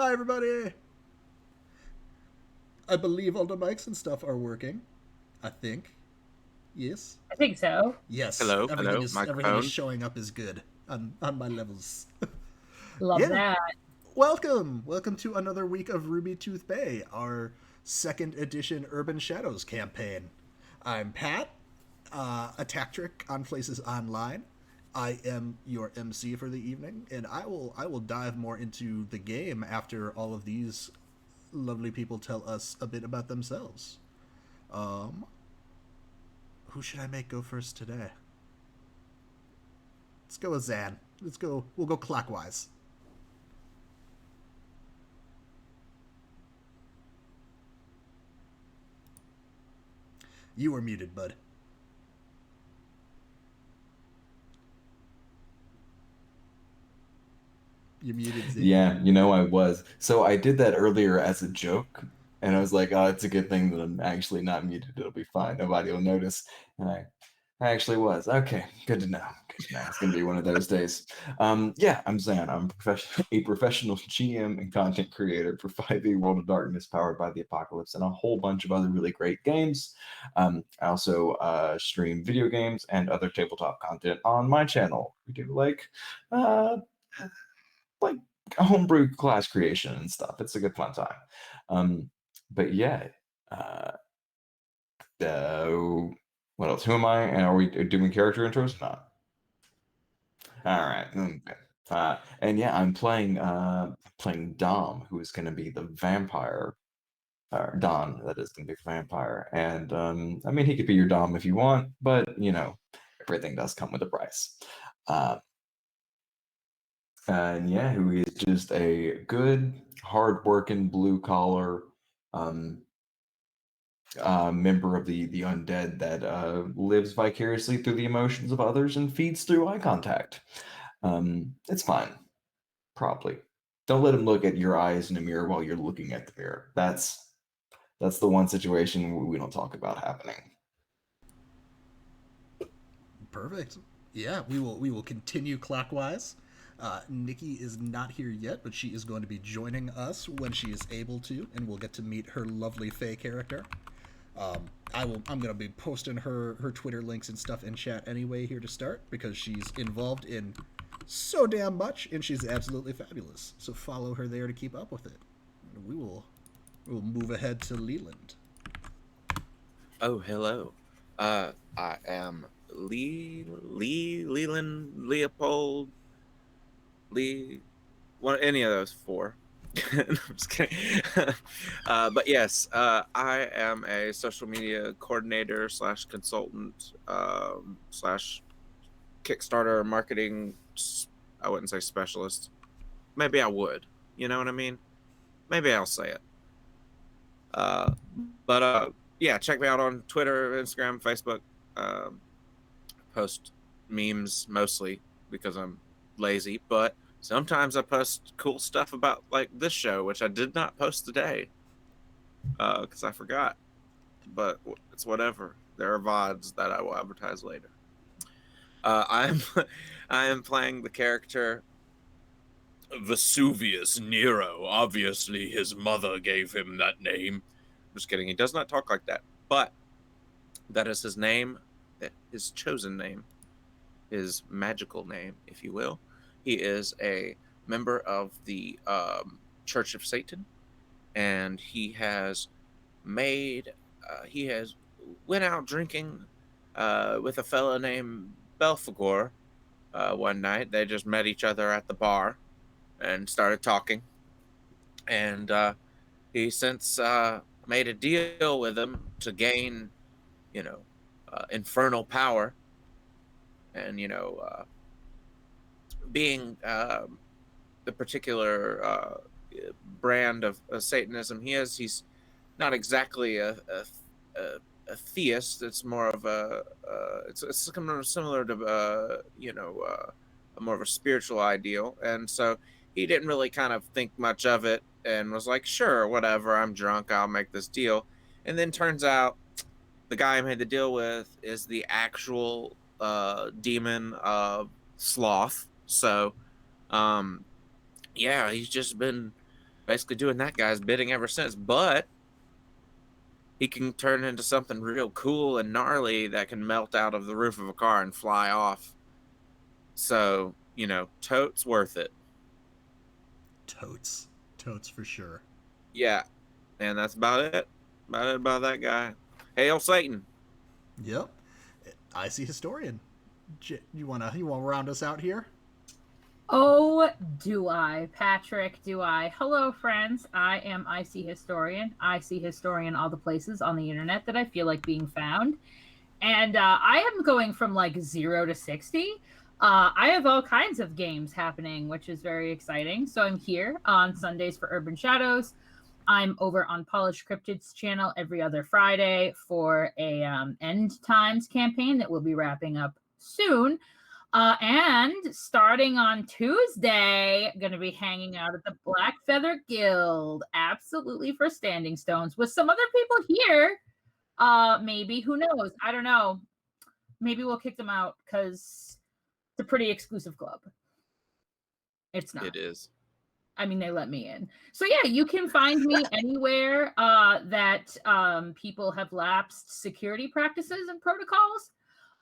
Hi, everybody. I believe all the mics and stuff are working. I think. Yes. I think so. Yes. Hello, Everything hello, is microphone. showing up as good on my levels. Love Yeah. that. Welcome to another week of Ruby Tooth Bay, our second edition Urban Shadows campaign. I'm Pat, a tactric on Places Online. I am your MC for the evening, and I will dive more into the game after all of these lovely people tell us a bit about themselves. Um, who should I make go first today? Let's go with Zan. Let's go. We'll go clockwise. You were muted, bud. You're muted, Z. Yeah, I was. So I did that earlier as a joke, and I was like, "Oh, it's a good thing that I'm actually not muted. It'll be fine. Nobody will notice." And I actually was. Okay, good to know. Good to know. It's gonna be one of those days. Yeah, I'm Zan. I'm a professional GM and content creator for 5e World of Darkness, powered by the Apocalypse, and a whole bunch of other really great games. I also stream video games and other tabletop content on my channel. We do uh, like homebrew class creation and stuff. It's a good fun time. Um, but yeah, uh, uh, what else? Who am I? And are we doing character intros? Not. All right. Okay. And yeah, I'm playing Dom, who is going to be the vampire. Or Don, that is going to be the vampire. And I mean, he could be your Dom if you want, but everything does come with a price. Uh, and yeah, who is just a good, hardworking, blue collar um, member of the undead that lives vicariously through the emotions of others and feeds through eye contact. It's fine, probably. Don't let him look at your eyes in a mirror while you're looking at the mirror. That's the one situation we don't talk about happening. Perfect. Yeah, we will continue clockwise. Nikki is not here yet, but she is going to be joining us when she is able to, and we'll get to meet her lovely Fae character. I'm gonna be posting her Twitter links and stuff in chat anyway here to start because she's involved in so damn much and she's absolutely fabulous. So follow her there to keep up with it. And we will move ahead to Leland. Oh, hello. I am Leland, Leopold, Lee, one any of those four. I'm just kidding. But yes, I am a social media coordinator slash consultant slash Kickstarter marketing. I wouldn't say specialist. Maybe I would. You know what I mean? Maybe I'll say it. Uh, but yeah, check me out on Twitter, Instagram, Facebook. Um, post memes mostly because I'm lazy, but sometimes I post cool stuff about like this show, which I did not post today because I forgot. But it's whatever. There are VODs that I will advertise later. I'm I am playing the character Vesuvius Nero. Obviously, his mother gave him that name. Just kidding. He does not talk like that, but that is his name, his chosen name, his magical name, if you will. He is a member of the Church of Satan, and he has went out drinking with a fella named Belphegor one night. They just met each other at the bar and started talking, and he since made a deal with him to gain, you know, infernal power, and being the particular brand of Satanism he's not exactly a theist. It's more of it's kind of similar to more of a spiritual ideal, and so he didn't really kind of think much of it and was like, sure, whatever, I'm drunk, I'll make this deal. And then turns out the guy I made the deal with is the actual demon sloth. So, um, yeah, he's just been basically doing that guy's bidding ever since. But he can turn into something real cool and gnarly that can melt out of the roof of a car and fly off. So, totes worth it. Totes for sure. Yeah. And that's about it. About that guy. Hail Satan. Yep. Icy Historian. You wanna round us out here? Oh, do I, Patrick? Do I? Hello, friends. I am Icy Historian. Icy Historian, all the places on the internet that I feel like being found. And I am going from like 0 to 60. I have all kinds of games happening, which is very exciting. So I'm here on Sundays for Urban Shadows. I'm over on Polished Cryptid's channel every other Friday for a End Times campaign that we'll be wrapping up soon. And starting on Tuesday, going to be hanging out at the Black Feather Guild, absolutely for Standing Stones, with some other people here. Maybe, who knows? I don't know. Maybe we'll kick them out because it's a pretty exclusive club. It's not. It is. I mean, they let me in. So yeah, you can find me anywhere that people have lapsed security practices and protocols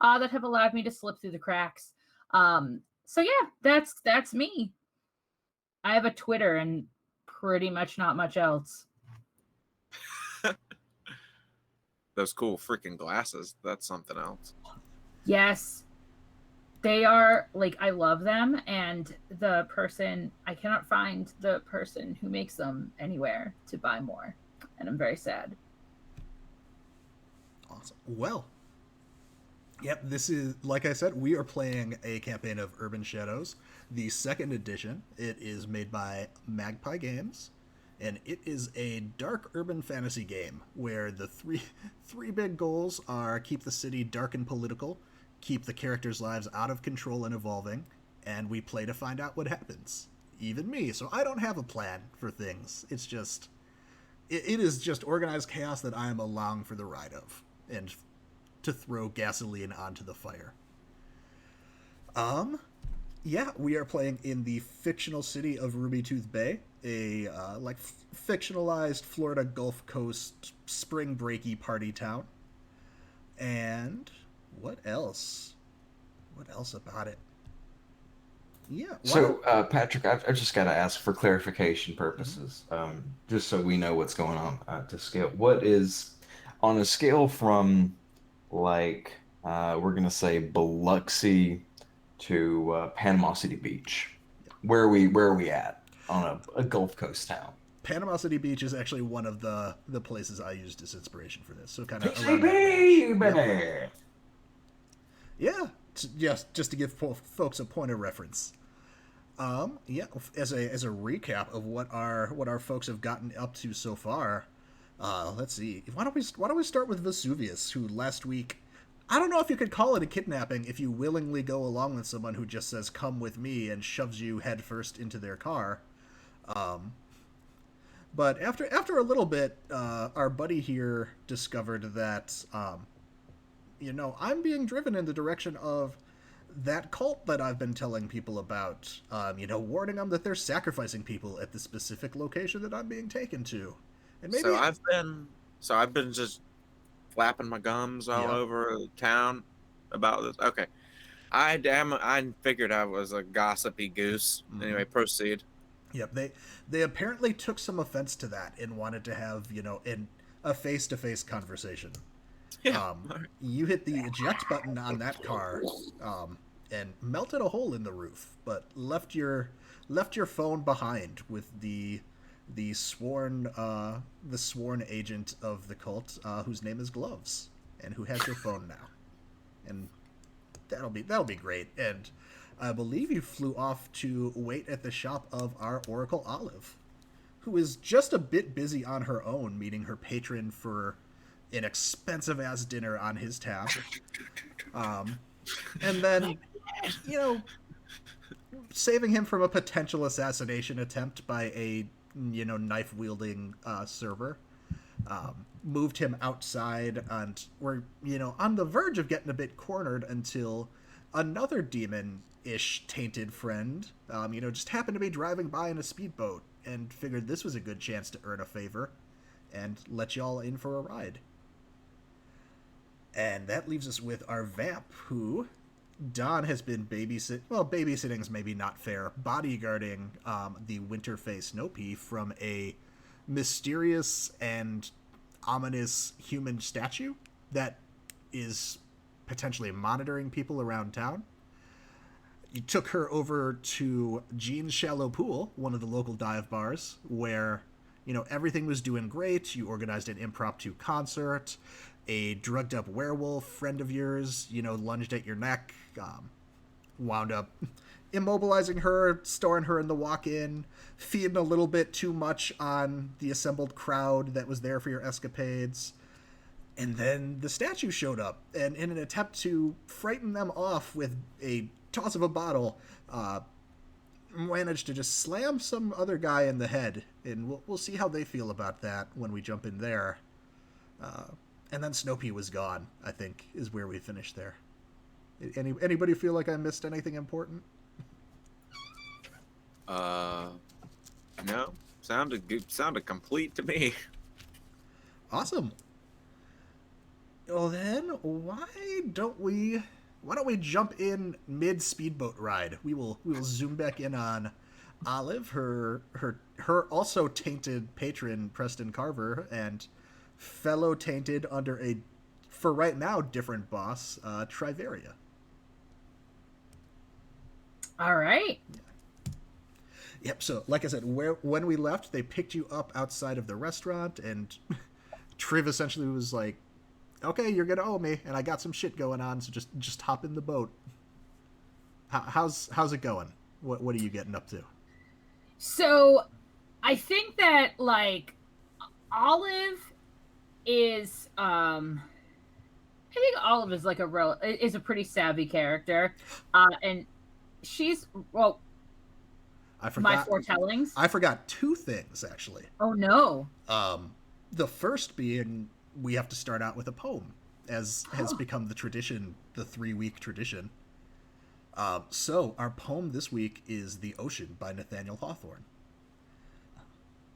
that have allowed me to slip through the cracks. So yeah, that's me. I have a Twitter and pretty much not much else. Those cool freaking glasses. That's something else. Yes. They are like, I love them, and I cannot find the person who makes them anywhere to buy more, and I'm very sad. Awesome. Well, yep, this is, like I said, we are playing a campaign of Urban Shadows, the second edition. It is made by Magpie Games, and it is a dark urban fantasy game where the three big goals are keep the city dark and political, keep the characters' lives out of control and evolving, and we play to find out what happens. Even me, so I don't have a plan for things. It's just, it is just organized chaos that I am along for the ride of, and to throw gasoline onto the fire. Yeah, we are playing in the fictional city of Ruby Tooth Bay, a fictionalized Florida Gulf Coast spring breaky party town. And what else? What else about it? Yeah. So, Patrick, I've just got to ask for clarification purposes, just so we know what's going on to scale. What is, on a scale from, like, we're going to say Biloxi to Panama City Beach, where are we at on a Gulf Coast town? Panama City Beach is actually one of the places I used as inspiration for this. So kind of yeah, just to give folks a point of reference. Yeah, as a recap of what our folks have gotten up to so far. Let's see. Why don't we start with Vesuvius, who last week, I don't know if you could call it a kidnapping if you willingly go along with someone who just says "come with me" and shoves you headfirst into their car. But after a little bit, our buddy here discovered that I'm being driven in the direction of that cult that I've been telling people about, warning them that they're sacrificing people at the specific location that I'm being taken to. And maybe I've been just flapping my gums all over town about this. Okay. I figured I was a gossipy goose. Mm-hmm. Anyway, proceed. Yep, they apparently took some offense to that and wanted to have, a face-to-face conversation. Yeah. You hit the eject button on that car, and melted a hole in the roof, but left your phone behind with the sworn agent of the cult, whose name is Gloves, and who has your phone now, and that'll be great. And I believe you flew off to wait at the shop of our Oracle Olive, who is just a bit busy on her own, meeting her patron for an expensive-ass dinner on his tab. And then, saving him from a potential assassination attempt by a, knife-wielding server. Moved him outside, and we're, on the verge of getting a bit cornered until another demon-ish tainted friend, just happened to be driving by in a speedboat and figured this was a good chance to earn a favor and let y'all in for a ride. And that leaves us with our vamp, who Don has been babysitting's maybe not fair, bodyguarding the Winterface Snoopy from a mysterious and ominous human statue that is potentially monitoring people around town. You took her over to Jean's Shallow Pool, one of the local dive bars, where, everything was doing great. You organized an impromptu concert. A drugged up werewolf friend of yours, lunged at your neck, wound up immobilizing her, storing her in the walk-in, feeding a little bit too much on the assembled crowd that was there for your escapades. And then the statue showed up, and in an attempt to frighten them off with a toss of a bottle, managed to just slam some other guy in the head. And we'll see how they feel about that when we jump in there. And then Snoopy was gone, I think, is where we finished there. Anybody feel like I missed anything important? No. Sounded good. Sounded complete to me. Awesome. Well then, why don't we jump in mid speedboat ride? We will zoom back in on Olive, her also tainted patron Preston Carver, and fellow tainted under a, for right now, different boss, Triveria. All right. Yep, so like I said, when we left, they picked you up outside of the restaurant, and Triv essentially was like, okay, you're gonna owe me, and I got some shit going on, so just hop in the boat. How's it going? What are you getting up to? So, I think that, Olive is, I think Olive is is a pretty savvy character, and she's, I forgot my foretellings. I forgot two things, actually. Oh no. The first being, we have to start out with a poem, as has become the tradition, the 3-week tradition. So our poem this week is The Ocean by Nathaniel Hawthorne.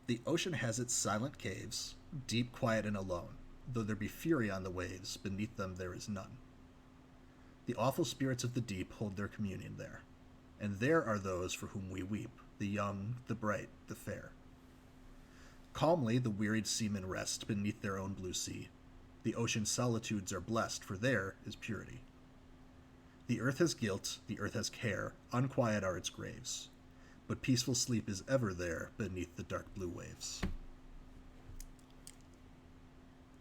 The ocean has its silent caves, deep, quiet, and alone. Though there be fury on the waves, beneath them there is none. The awful spirits of the deep hold their communion there, and there are those for whom we weep, the young, the bright, the fair. Calmly the wearied seamen rest beneath their own blue sea. The ocean's solitudes are blessed, for there is purity. The earth has guilt, the earth has care, unquiet are its graves, but peaceful sleep is ever there beneath the dark blue waves.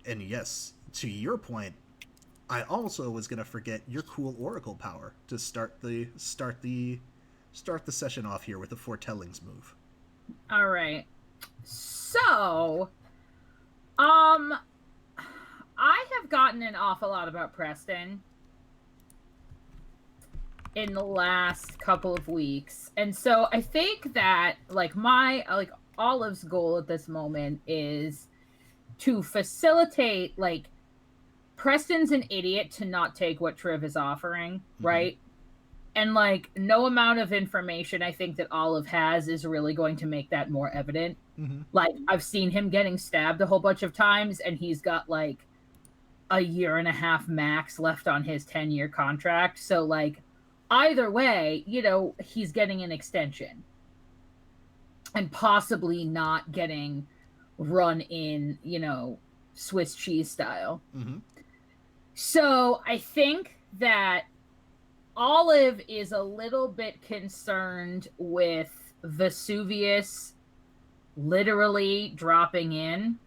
And yes, to your point, I also was gonna forget your cool oracle power to start the session off here with the foretellings move. All right. So, I have gotten an awful lot about Preston in the last couple of weeks. And so I think that Olive's goal at this moment is to facilitate, Preston's an idiot to not take what Triv is offering, right? And no amount of information I think that Olive has is really going to make that more evident. I've seen him getting stabbed a whole bunch of times, and he's got a year and a half max left on his 10-year contract. So either way, he's getting an extension and possibly not getting run in, Swiss cheese style. So I think that Olive is a little bit concerned with Vesuvius literally dropping in.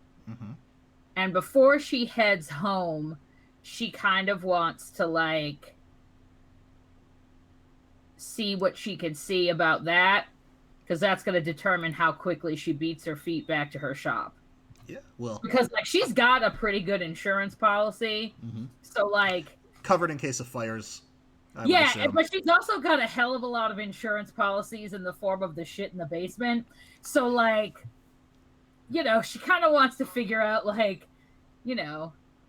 And before she heads home, she kind of wants to see what she can see about that, because that's going to determine how quickly she beats her feet back to her shop. Yeah, well, because she's got a pretty good insurance policy, so covered in case of fires. Yeah, but she's also got a hell of a lot of insurance policies in the form of the shit in the basement. So she kind of wants to figure out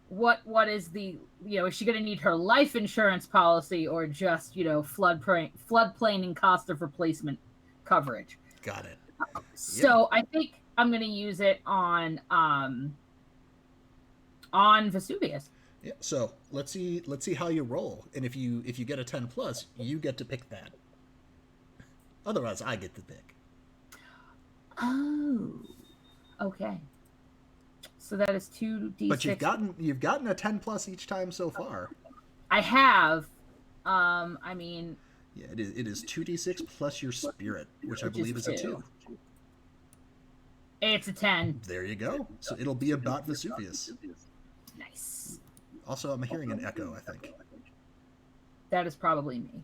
what is the, is she going to need her life insurance policy or just, floodplain and cost of replacement coverage? Got it. So I think I'm gonna use it on Vesuvius. Yeah. So let's see how you roll, and if you get a 10 plus, you get to pick that. Otherwise, I get to pick. Oh, okay. So that is 2d6. But you've gotten a 10 plus each time so far. I have. I mean. Yeah, it is 2d6 plus your spirit, which I believe is a 2. It's a 10. There you go. So it'll be about Vesuvius. Nice. Also, I'm hearing an echo, I think. That is probably me.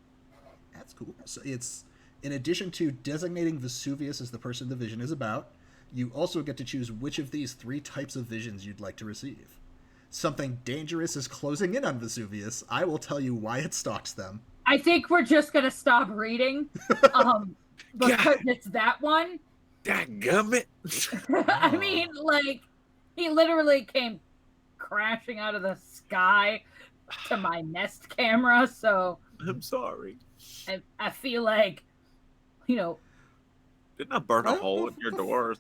That's cool. So it's, in addition to designating Vesuvius as the person the vision is about, you also get to choose which of these 3 types of visions you'd like to receive. Something dangerous is closing in on Vesuvius. I will tell you why it stalks them. I think we're just gonna stop reading, because it's that one. Dadgummit. I mean, like, he literally came crashing out of the sky to my Nest camera, so I'm sorry. I feel like, Didn't I burn a hole in your door?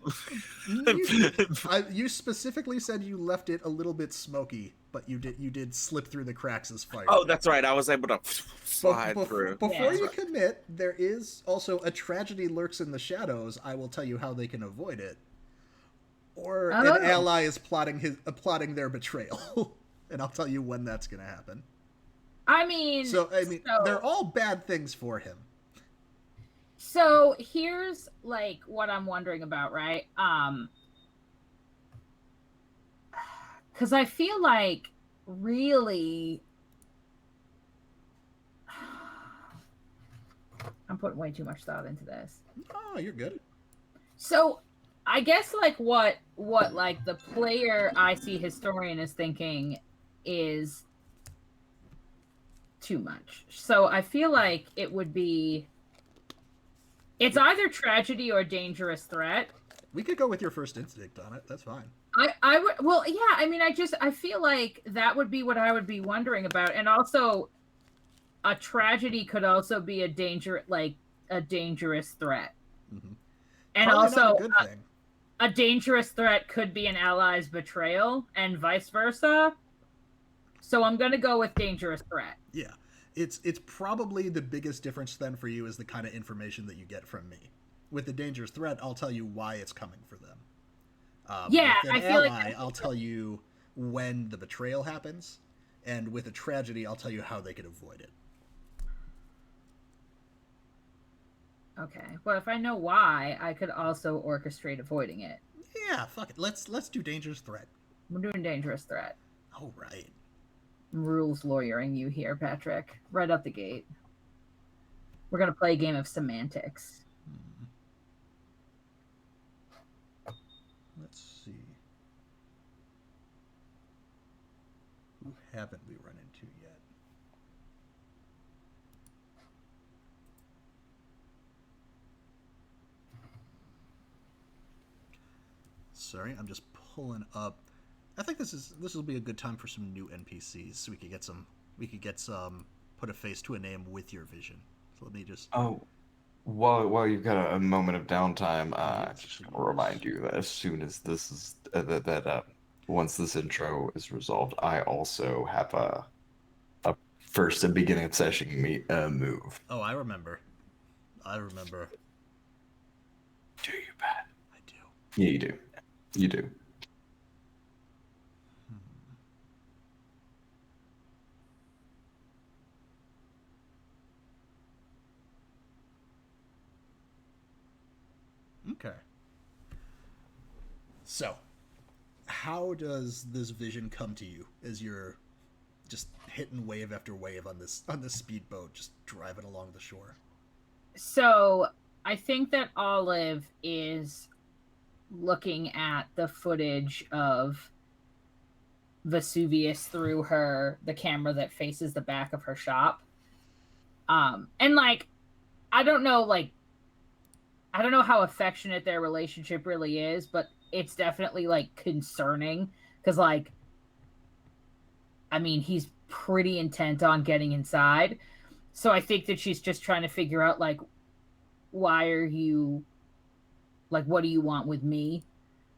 You specifically said you left it a little bit smoky, but you did slip through the cracks as fire. Oh, that's right. I was able to slide through. Before you commit, there is also a tragedy lurks in the shadows. I will tell you how they can avoid it. Or an ally is plotting their betrayal, and I'll tell you when that's going to happen. I mean, they're all bad things for him. So here's like what I'm wondering about, right? Because I feel like really, I'm putting way too much thought into this. Oh, you're good. So I guess like what like the player IC historian is thinking is too much. So I feel like it would be. It's either tragedy or dangerous threat. We could go with your first instinct on it. That's fine. I would. Well, yeah. I mean, I feel like that would be what I would be wondering about, and also, a tragedy could also be a dangerous threat, Mm-hmm. and Probably also not a good thing. A dangerous threat could be an ally's betrayal, and vice versa. So I'm gonna go with dangerous threat. Yeah. It's probably the biggest difference then for you is the kind of information that you get from me. With the dangerous threat, I'll tell you why it's coming for them. Yeah, with an I feel ally, like I'll tell you when the betrayal happens, and with a tragedy, I'll tell you how they could avoid it. Okay, well, if I know why, I could also orchestrate avoiding it. Yeah, fuck it. Let's do dangerous threat. We're doing dangerous threat. All right. Rules lawyering you here, Patrick. Right out the gate. We're gonna play a game of semantics. Let's see. Who haven't we run into yet? Sorry, I'm just pulling up. I think this will be a good time for some new NPCs, so we could get some put a face to a name with your vision. So let me just. Oh, while you've got a moment of downtime, just want to remind you that as soon as this is once this intro is resolved, I also have a first and beginning of session move. Oh, I remember. Do you, Pat? I do. Yeah, you do. You do. Okay. So, how does this vision come to you as you're just hitting wave after wave on this speedboat, just driving along the shore? So I think that Olive is looking at the footage of Vesuvius through the camera that faces the back of her shop. And like, I don't know how affectionate their relationship really is, but it's definitely like concerning because like, I mean, he's pretty intent on getting inside. So I think that she's just trying to figure out like, why are you like, what do you want with me?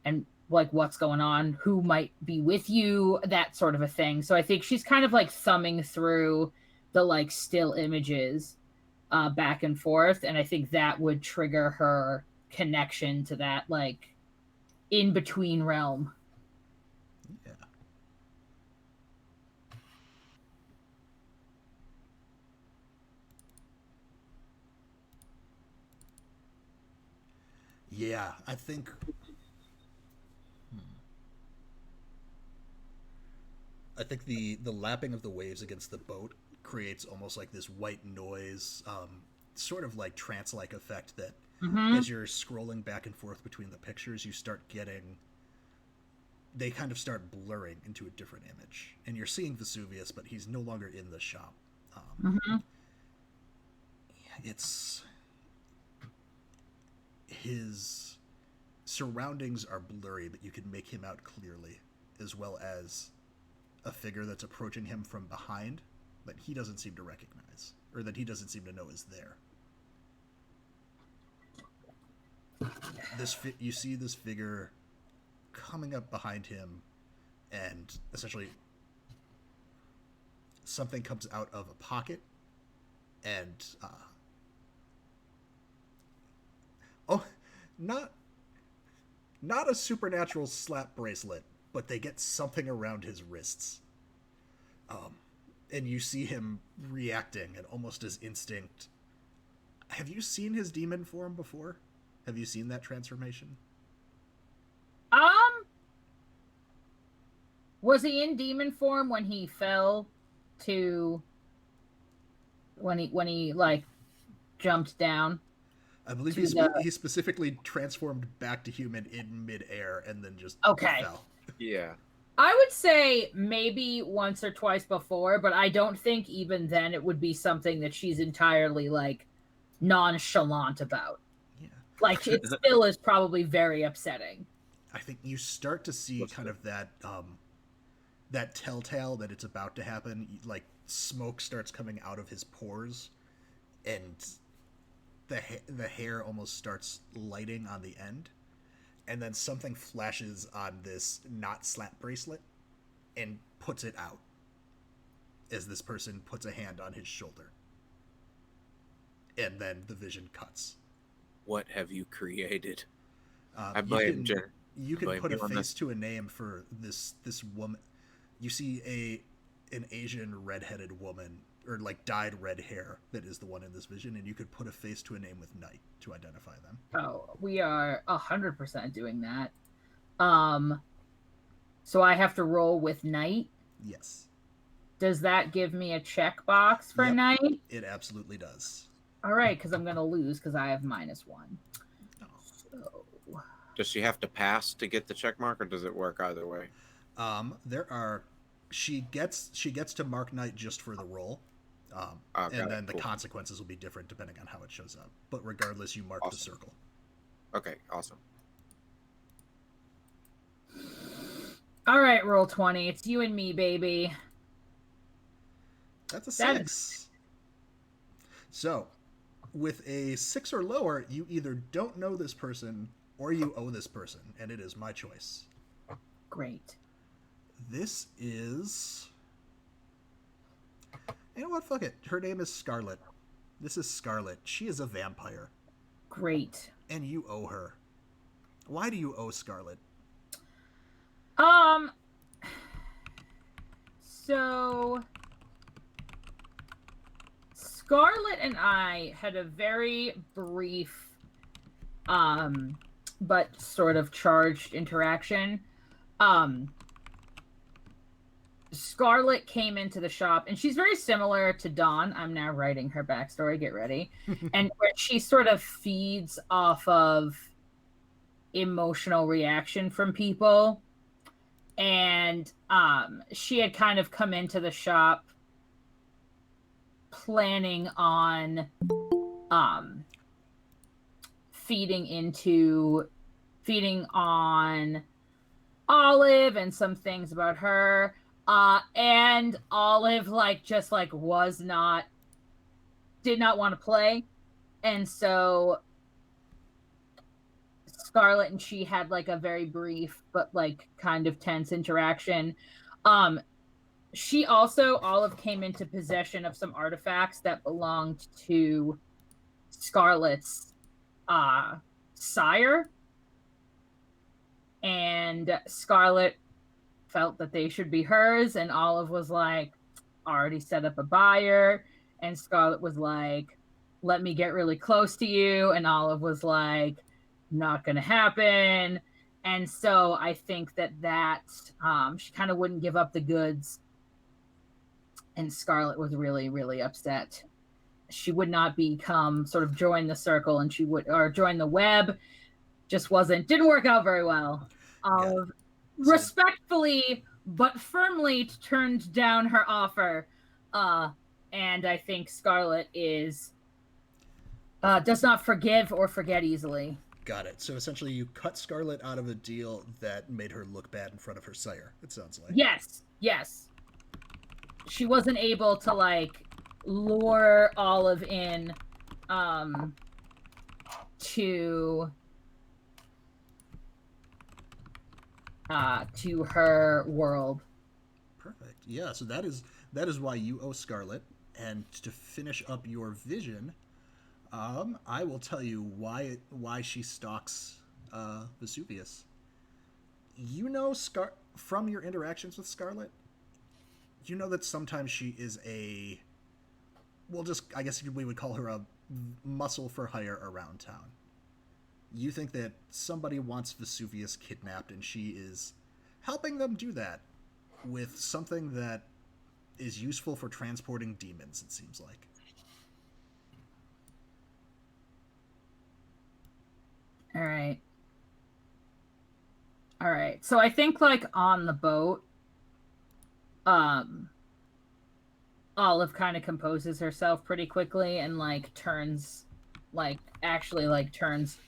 And like, what's going on? Who might be with you? That sort of a thing. So I think she's kind of like thumbing through the like still images back and forth. And I think that would trigger her connection to that like in between realm. Yeah. Yeah, I think. I think the lapping of the waves against the boat creates almost like this white noise, sort of like trance-like effect that Mm-hmm. as you're scrolling back and forth between the pictures, you start getting. They kind of start blurring into a different image, and you're seeing Vesuvius, but he's no longer in the shop. Mm-hmm. It's his surroundings are blurry, but you can make him out clearly, as well as a figure that's approaching him from behind that he doesn't seem to recognize, or that he doesn't seem to know is there. You see this figure coming up behind him, and essentially something comes out of a pocket, and oh, not a supernatural slap bracelet, but they get something around his wrists. And you see him reacting, and almost as instinct. Have you seen his demon form before? Have you seen that transformation? Was he in demon form when he fell to when he like jumped down? I believe he specifically transformed back to human in midair and then just fell. Yeah. I would say maybe once or twice before, but I don't think even then it would be something that she's entirely like nonchalant about. Yeah. Like it still is probably very upsetting. I think you start to see kind of that that telltale that it's about to happen. Like smoke starts coming out of his pores, and the hair almost starts lighting on the end. And then something flashes on this not slap bracelet and puts it out as this person puts a hand on his shoulder. And then the vision cuts. What have you created? I blame Jen. You can put a face this. to a name for this woman. You see an Asian redheaded woman, or like dyed red hair, that is the one in this vision, and you could put a face to a name with Night to identify them. Oh, we are 100% doing that. So I have to roll with Night. Yes. Does that give me a checkbox for Night? It absolutely does. All right, because I'm gonna lose because I have -1. Oh. So. Does she have to pass to get the check mark, or does it work either way? She gets to mark Night just for the roll. And then the consequences will be different depending on how it shows up. But regardless, you mark the circle. Okay, awesome. All right, roll 20. It's you and me, baby. That's a 6. So, with a 6 or lower, you either don't know this person or you owe this person, and it is my choice. Great. This is... You know what? Fuck it. Her name is Scarlet. This is Scarlet. She is a vampire. Great. And you owe her. Why do you owe Scarlet? So Scarlet and I had a very brief but sort of charged interaction. Scarlet came into the shop, and she's very similar to Dawn. I'm now writing her backstory. Get ready. And where she sort of feeds off of emotional reaction from people. And she had kind of come into the shop planning on feeding on Olive and some things about her. And Olive did not want to play. And so Scarlet and she had like a very brief but like kind of tense interaction. She also, Olive came into possession of some artifacts that belonged to Scarlet's sire, and Scarlet felt that they should be hers, and Olive was like, already set up a buyer, and Scarlet was like, let me get really close to you, and Olive was like, not gonna happen. And so I think that she kind of wouldn't give up the goods, and Scarlet was really, really upset. She would not join the circle, and or join the web. Just didn't work out very well. Yeah. Respectfully but firmly turned down her offer. And I think Scarlet does not forgive or forget easily. Got it. So essentially you cut Scarlet out of a deal that made her look bad in front of her sire, it sounds like. Yes. She wasn't able to like lure Olive in to her world. Perfect. Yeah, so that is why you owe Scarlet. And to finish up your vision, I will tell you why she stalks Vesuvius. You know, from your interactions with Scarlet, you know that sometimes she is I guess we would call her a muscle for hire around town. You think that somebody wants Vesuvius kidnapped, and she is helping them do that with something that is useful for transporting demons, it seems like. All right. So I think like on the boat, Olive kind of composes herself pretty quickly and like turns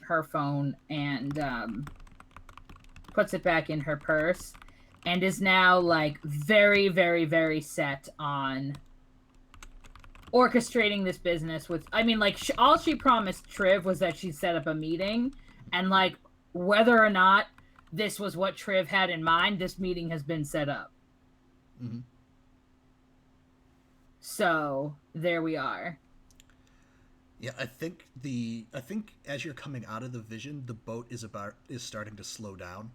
her phone and puts it back in her purse, and is now like very, very, very set on orchestrating this business with, I mean, like all she promised Triv was that she'd set up a meeting, and like whether or not this was what Triv had in mind, this meeting has been set up. Mm-hmm. So there we are. Yeah, I think as you're coming out of the vision, the boat is starting to slow down.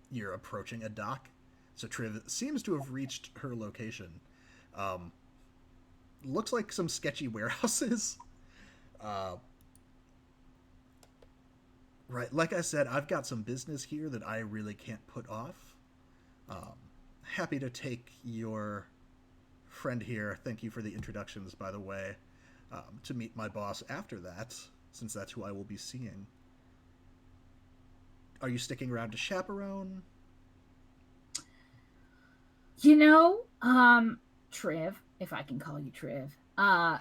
You're approaching a dock, so Triv seems to have reached her location. Looks like some sketchy warehouses. Right, like I said, I've got some business here that I really can't put off. Happy to take your friend here. Thank you for the introductions, by the way. To meet my boss after that, since that's who I will be seeing. Are you sticking around to chaperone? You know, Triv, if I can call you Triv, I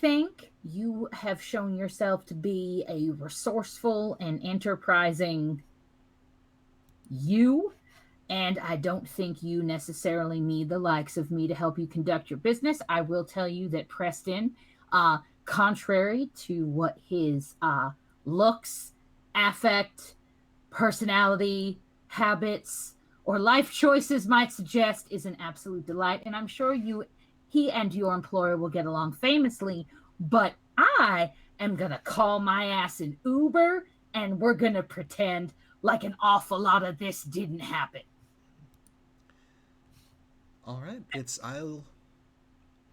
think you have shown yourself to be a resourceful and enterprising you, and I don't think you necessarily need the likes of me to help you conduct your business. I will tell you that Preston, contrary to what his looks, affect, personality, habits, or life choices might suggest, is an absolute delight, and I'm sure he and your employer will get along famously, but I am going to call my ass an Uber, and we're going to pretend like an awful lot of this didn't happen. All right,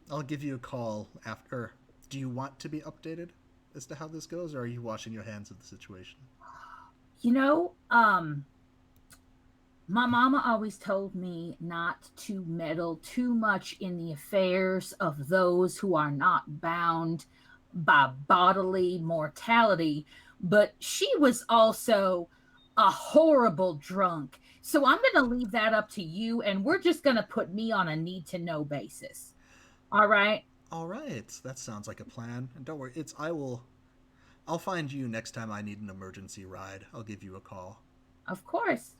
I'll give you a call after. Do you want to be updated as to how this goes, or are you washing your hands of the situation? You know, my mama always told me not to meddle too much in the affairs of those who are not bound by bodily mortality, but she was also a horrible drunk. So I'm going to leave that up to you, and we're just going to put me on a need-to-know basis. All right? All right, that sounds like a plan. And don't worry, I'll find you next time I need an emergency ride. I'll give you a call. Of course.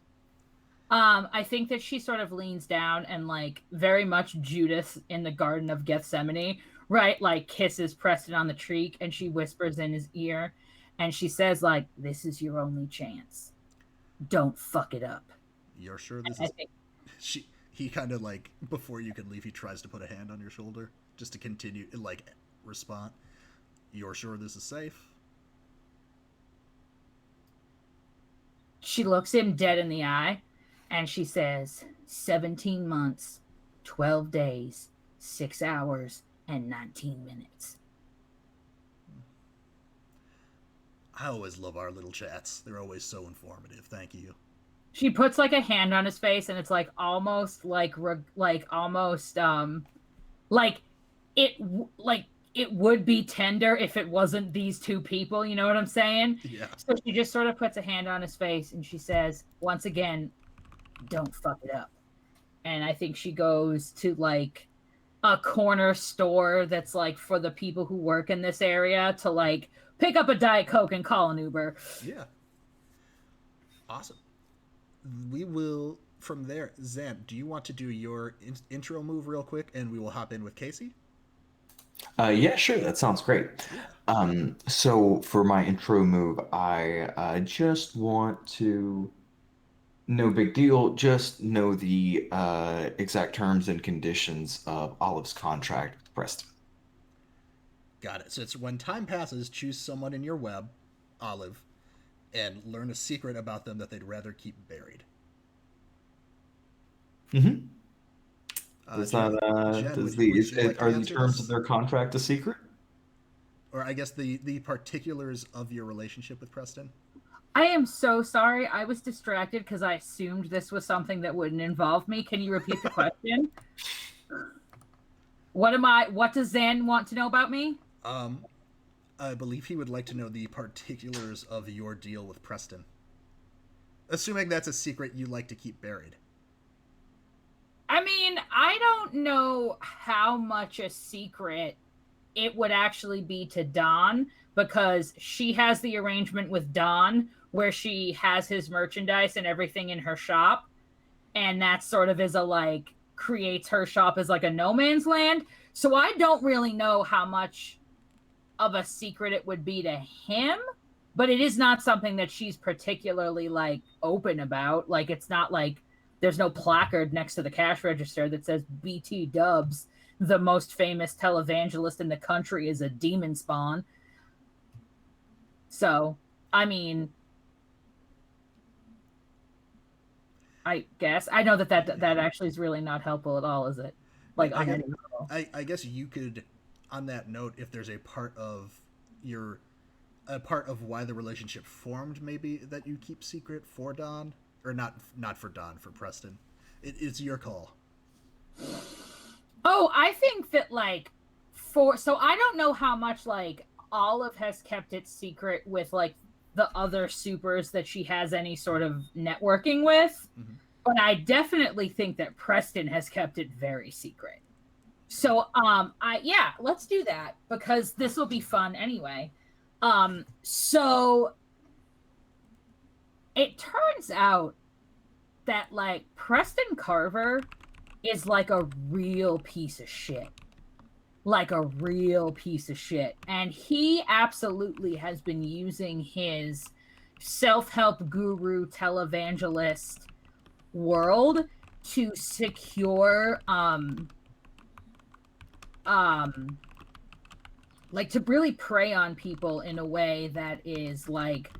I think that she sort of leans down and, like, very much Judas in the Garden of Gethsemane, right? Like, kisses Preston on the cheek, and she whispers in his ear, And she says, like, this is your only chance. Don't fuck it up. You're sure this I is... think He kind of like, before you can leave, he tries to put a hand on your shoulder just to continue, like, respond. You're sure this is safe? she looks him dead in the eye and she says, 17 months, 12 days, 6 hours, and 19 minutes. I always love our little chats. They're always so informative. Thank you. She puts like a hand on his face, and it's like almost like almost like it would be tender if it wasn't these two people. You know what I'm saying? Yeah. So she just sort of puts a hand on his face, and she says, once again, don't fuck it up. And I think she goes to like a corner store that's like for the people who work in this area to like pick up a Diet Coke and call an Uber. Yeah. Awesome. We will, from there, Zan, do you want to do your intro move real quick and we will hop in with Kasey? Yeah, sure. That sounds great. So for my intro move, I just want to, no big deal, just know the exact terms and conditions of Olive's contract with Preston. Got it. So it's when time passes, choose someone in your web, Olive, and learn a secret about them that they'd rather keep buried. Mm-hmm. Does Jen, would you like to are the answer terms this? of their contract a secret? Or I guess the particulars of your relationship with Preston? I am so sorry. I was distracted because I assumed this was something that wouldn't involve me. Can you repeat the question? What does Zan want to know about me? I believe he would like to know the particulars of your deal with Preston. Assuming that's a secret you like to keep buried. I mean, I don't know how much a secret it would actually be to Don, because she has the arrangement with Don where she has his merchandise and everything in her shop. And that sort of is a like, creates her shop as like a no man's land. So I don't really know how much of a secret it would be to him, but it is not something that she's particularly like open about. Like, it's not like there's no placard next to the cash register that says BT Dubs, the most famous televangelist in the country, is a demon spawn. So, I mean, I guess I know that actually is really not helpful at all, is it? Like, on any level. I guess you could, on that note, if there's a part of why the relationship formed, maybe that you keep secret for Don, or not for Don, for Preston. It's your call. Oh, I think that like so I don't know how much like Olive has kept it secret with like the other supers that she has any sort of networking with. Mm-hmm. But I definitely think that Preston has kept it very secret. So, let's do that because this will be fun anyway. So it turns out that like Preston Carver is like a real piece of shit. Like a real piece of shit. And he absolutely has been using his self-help guru televangelist world to secure like to really prey on people in a way that is like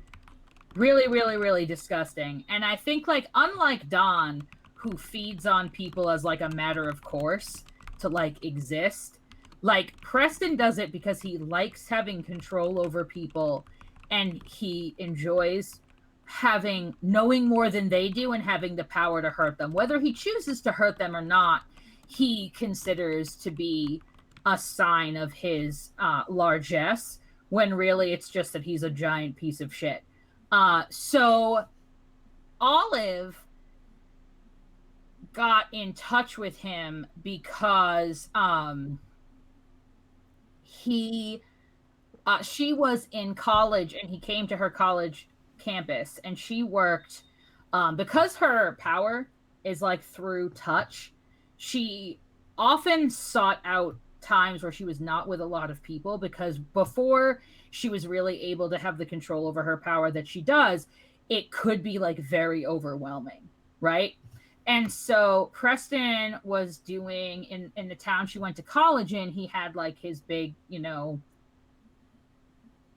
really, really, really disgusting. And I think like unlike Don, who feeds on people as like a matter of course to like exist, like Preston does it because he likes having control over people and he enjoys knowing more than they do and having the power to hurt them. Whether he chooses to hurt them or not, he considers to be a sign of his largesse, when really it's just that he's a giant piece of shit. So Olive got in touch with him because she was in college and he came to her college campus, and she worked because her power is like through touch. She often sought out times where she was not with a lot of people, because before she was really able to have the control over her power that she does, it could be like very overwhelming, right? And so Preston was doing in the town she went to college in, he had like his big,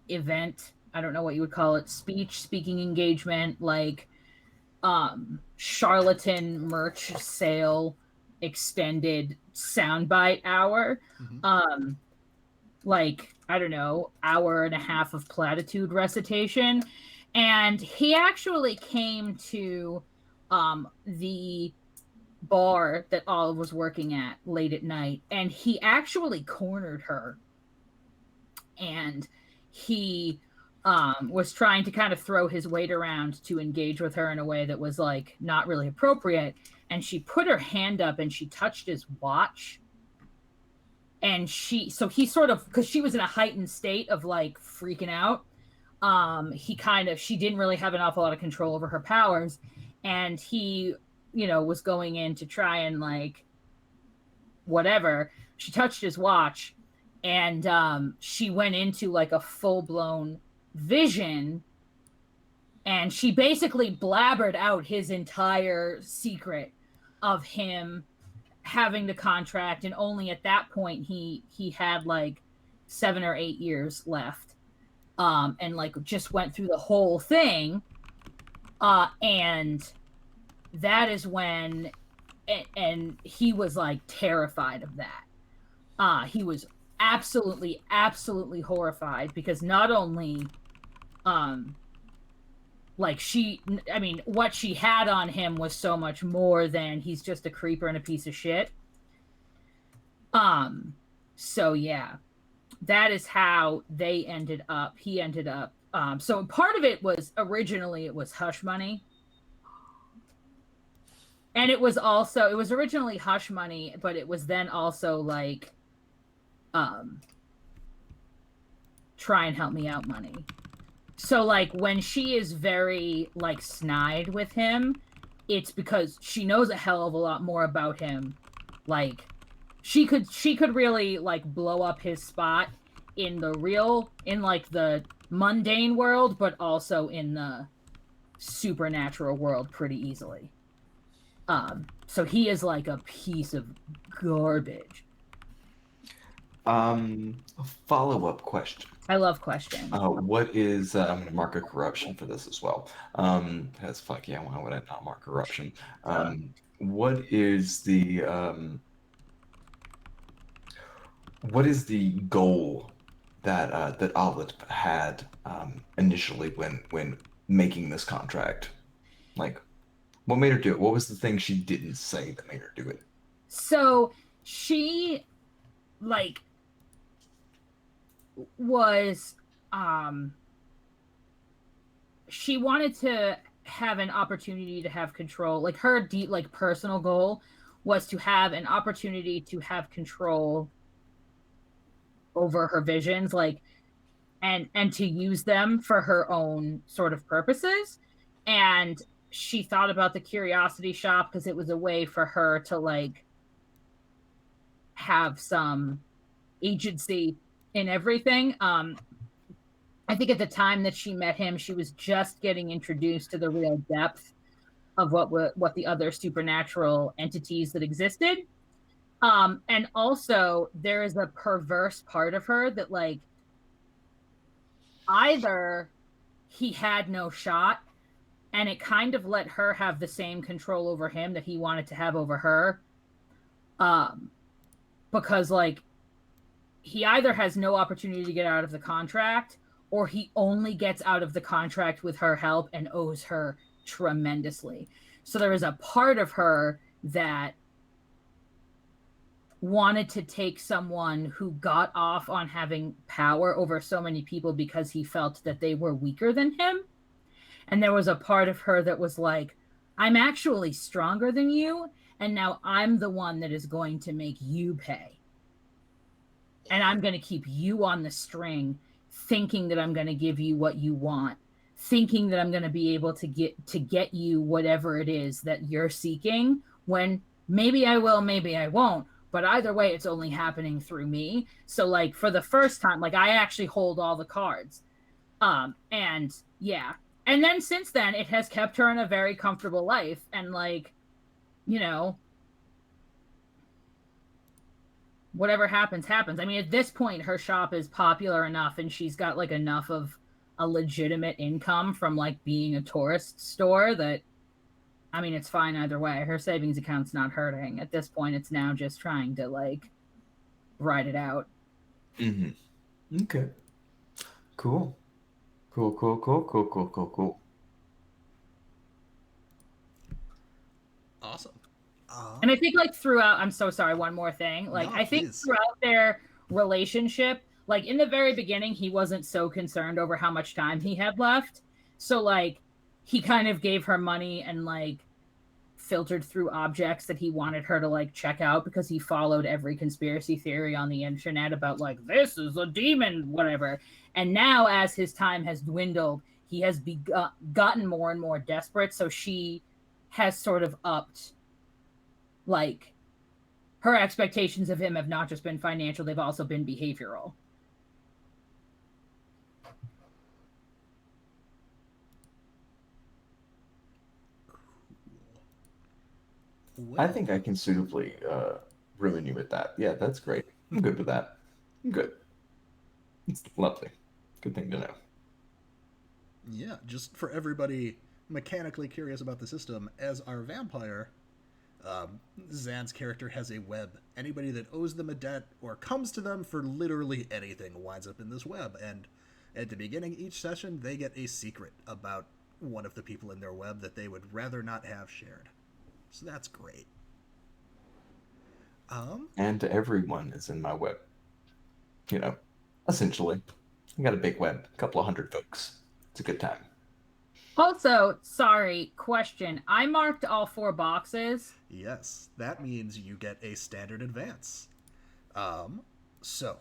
event. I don't know what you would call it, speaking engagement, like charlatan merch sale, extended soundbite hour. Mhm. Like, I don't know, hour and a half of platitude recitation. And he actually came to the bar that Olive was working at late at night, and he actually cornered her. And he was trying to kind of throw his weight around to engage with her in a way that was like not really appropriate. And she put her hand up and she touched his watch. And he sort of, because she was in a heightened state of like freaking out, she didn't really have an awful lot of control over her powers. And he, was going in to try and like, whatever. She touched his watch, and she went into like a full-blown vision, and she basically blabbered out his entire secret of him having the contract, and only at that point he had like 7 or 8 years left, and like just went through the whole thing, and that is when, and he was like terrified of that. He was absolutely horrified, because not only what she had on him was so much more than he's just a creeper and a piece of shit. So yeah, that is how he ended up. So part of it was originally it was hush money. And it was originally hush money, but it was then also like try and help me out money. So like when she is very like snide with him, it's because she knows a hell of a lot more about him. Like she could really like blow up his spot in like the mundane world, but also in the supernatural world pretty easily. So he is like a piece of garbage. A follow-up question. I love questions. What is I'm gonna mark a corruption for this as well. Because fuck yeah, why would I not mark corruption? What is the goal that Olive had initially when making this contract? Like, what made her do it? What was the thing she didn't say that made her do it? So she like was she wanted to have an opportunity to have control. Like her deep like personal goal was to have an opportunity to have control over her visions, like and to use them for her own sort of purposes. And she thought about the curiosity shop because it was a way for her to like have some agency in everything. I think at the time that she met him, she was just getting introduced to the real depth of what the other supernatural entities that existed. And also there is a perverse part of her that like either he had no shot and it kind of let her have the same control over him that he wanted to have over her. Because like he either has no opportunity to get out of the contract, or he only gets out of the contract with her help and owes her tremendously. So there is a part of her that wanted to take someone who got off on having power over so many people because he felt that they were weaker than him. And there was a part of her that was like, I'm actually stronger than you, and now I'm the one that is going to make you pay. And I'm going to keep you on the string, thinking that I'm going to give you what you want, thinking that I'm going to be able to get you whatever it is that you're seeking, when maybe I will, maybe I won't, but either way, it's only happening through me. So like for the first time, like I actually hold all the cards. And yeah. And then since then, it has kept her in a very comfortable life. And like, you know, whatever happens, happens. I mean, at this point, her shop is popular enough and she's got like enough of a legitimate income from like being a tourist store that, I mean, it's fine either way. Her savings account's not hurting. At this point, it's now just trying to like ride it out. Mm-hmm. Okay. Cool. Cool. Awesome. And I think like throughout, I'm so sorry, one more thing. Like No, I think please. throughout their relationship, like in the very beginning, he wasn't so concerned over how much time he had left. So like he kind of gave her money and like filtered through objects that he wanted her to like check out because he followed every conspiracy theory on the internet about like this is a demon, whatever. And now as his time has dwindled, he has gotten more and more desperate. So she has sort of upped like her expectations of him have not just been financial, they've also been behavioral. Well, I think I can suitably ruin you with that. Yeah, that's great. I'm good with that. I'm good. It's lovely. Good thing to know. yeah, just for everybody mechanically curious about the system, as our vampire, Zan's character has a web. Anybody that owes them a debt or comes to them for literally anything winds up in this web. And at the beginning each session, they get a secret about one of the people in their web that they would rather not have shared. So that's great. And everyone is in my web. You know, essentially. I got a big web, a couple of hundred folks. It's a good time. Also, sorry, question. I marked all 4 boxes. Yes, that means you get a standard advance. So,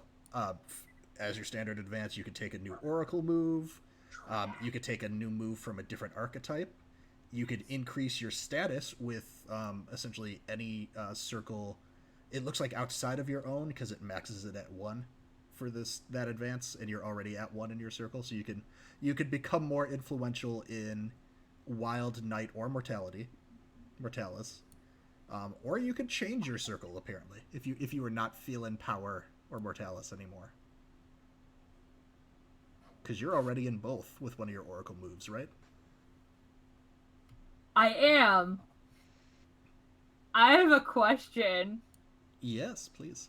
as your standard advance, you could take a new Oracle move. You could take a new move from a different archetype. You could increase your status with essentially any circle. It looks like outside of your own because it maxes it at 1 for that advance, and you're already at 1 in your circle. So you could become more influential in Wild, Night, or Mortalis. Or you could change your circle apparently if you were not feeling Power or Mortalis anymore. Because you're already in both with one of your Oracle moves, right? I am. I have a question. Yes, please.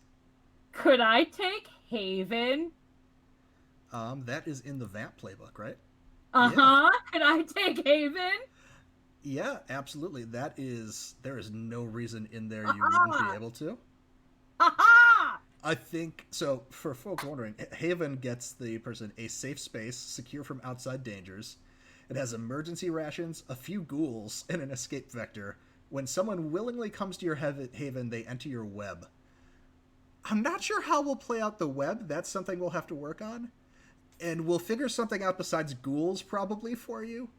Could I take Haven? That is in the Vamp playbook, right? Uh-huh. Yeah. Could I take Haven? Yeah, absolutely. There is no reason in there you wouldn't be able to. I think, so for folks wondering, Haven gets the person a safe space, secure from outside dangers. It has emergency rations, a few ghouls, and an escape vector. When someone willingly comes to your haven, they enter your web. I'm not sure how we'll play out the web. That's something we'll have to work on. And we'll figure something out besides ghouls probably for you.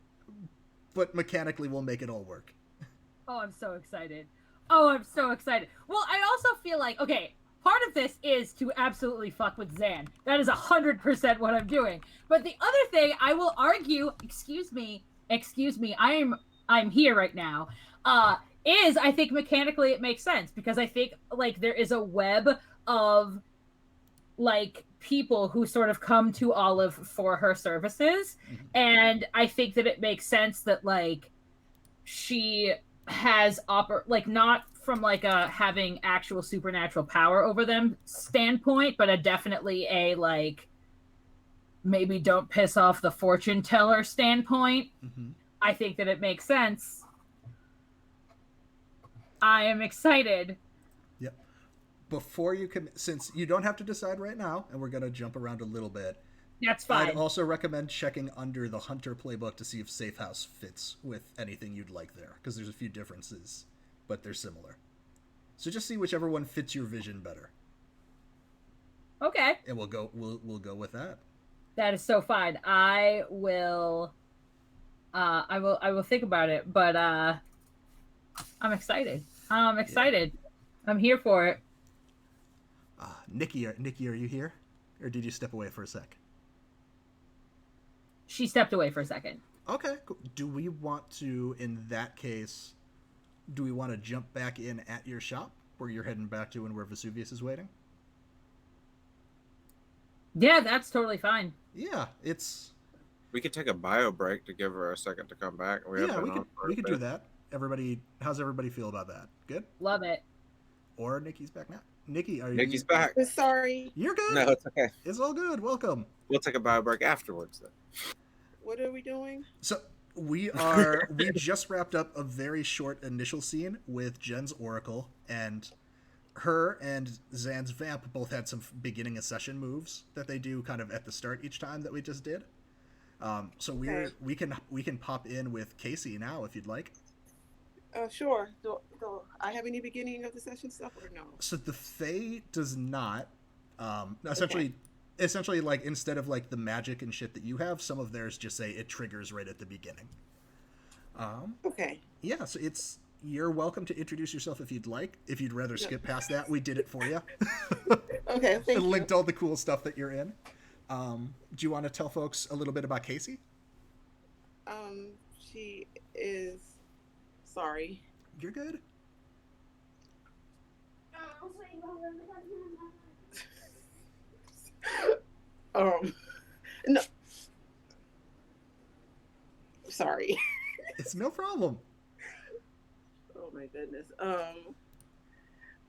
But mechanically, we'll make it all work. Oh, I'm so excited. Oh, I'm so excited. Well, I also feel like, okay, part of this is to absolutely fuck with Zan. That is 100% what I'm doing. But the other thing I will argue, excuse me, I'm here right now, is I think mechanically it makes sense because I think like there is a web of like people who sort of come to Olive for her services. Mm-hmm. And I think that it makes sense that like she has like not from like a having actual supernatural power over them standpoint, but definitely a like maybe don't piss off the fortune teller standpoint. Mm-hmm. I think that it makes sense. I am excited. Yep. Before you commit, since you don't have to decide right now, and we're going to jump around a little bit. That's fine. I'd also recommend checking under the Hunter playbook to see if Safe House fits with anything you'd like there, because there's a few differences, but they're similar. So just see whichever one fits your vision better. Okay. And we'll go with that. That is so fine. I will think about it, but I'm excited. I'm here for it. Nikki, are you here, or did you step away for a sec? She stepped away for a second. Okay. Cool. Do we want to, in that case, do we want to jump back in at your shop where you're heading back to and where Vesuvius is waiting? Yeah, that's totally fine. Yeah, it's We could take a bio break to give her a second to come back. yeah. We could do that. Everybody, how's everybody feel about that? Good. Love it. Or Nikki's back now. Nikki, are Nikki's you? back. Sorry. You're good. No, it's okay. It's all good. Welcome. We'll take a bio break afterwards then. What are we doing? So we just wrapped up a very short initial scene with Jen's Oracle, and her and Zan's Vamp both had some beginning a session moves that they do kind of at the start each time that we just did. So we can pop in with Kasey now if you'd like. Sure. Do I have any beginning of the session stuff or no? So the Fae does not. Essentially, like instead of like the magic and shit that you have, some of theirs just say it triggers right at the beginning. Okay. Yeah, so you're welcome to introduce yourself if you'd like. If you'd rather skip past that, we did it for you. Okay. Thank and you. linked all the cool stuff that you're in. Do you want to tell folks a little bit about Kasey? She is. Sorry. You're good. No. Sorry. It's no problem. Oh my goodness.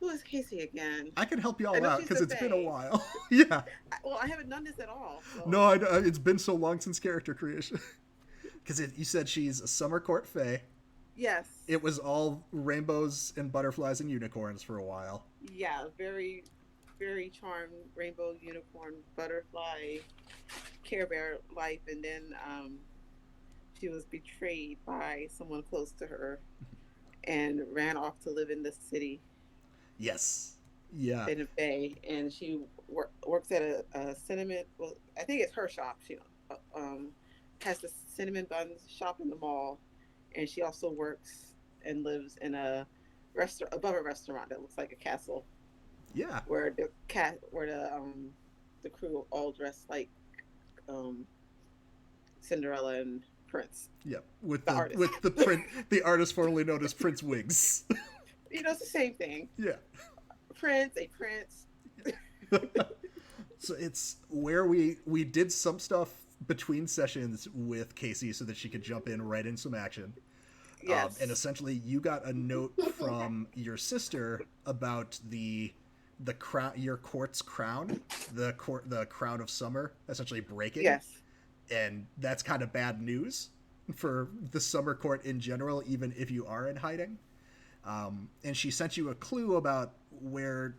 Who is Kasey again? I can help you I all know out she's because the it's been a Fae. while. Yeah. Well, I haven't done this at all. So. No, it's been so long since character creation. Because you said she's a summer court fae. Yes. It was all rainbows and butterflies and unicorns for a while. Yeah, very, very charmed rainbow unicorn butterfly Care Bear life, and then she was betrayed by someone close to her and ran off to live in the city Yes. Yeah. in the Bay, and she works at a cinnamon. Well, I think it's her shop. She has the cinnamon buns shop in the mall, and she also works and lives in a restaurant above a restaurant that looks like a castle. Yeah. Where the crew all dressed like Cinderella and Prince. Yeah. With The artist. the artist formerly known as Prince Wigs. It's the same thing. Yeah. Prince, a prince. So it's where we did some stuff between sessions with Kasey so that she could jump in right in some action. Yes. And essentially you got a note from your sister about the crown, your court's crown, the crown of summer essentially breaking. Yes. And that's kind of bad news for the summer court in general, even if you are in hiding. And she sent you a clue about where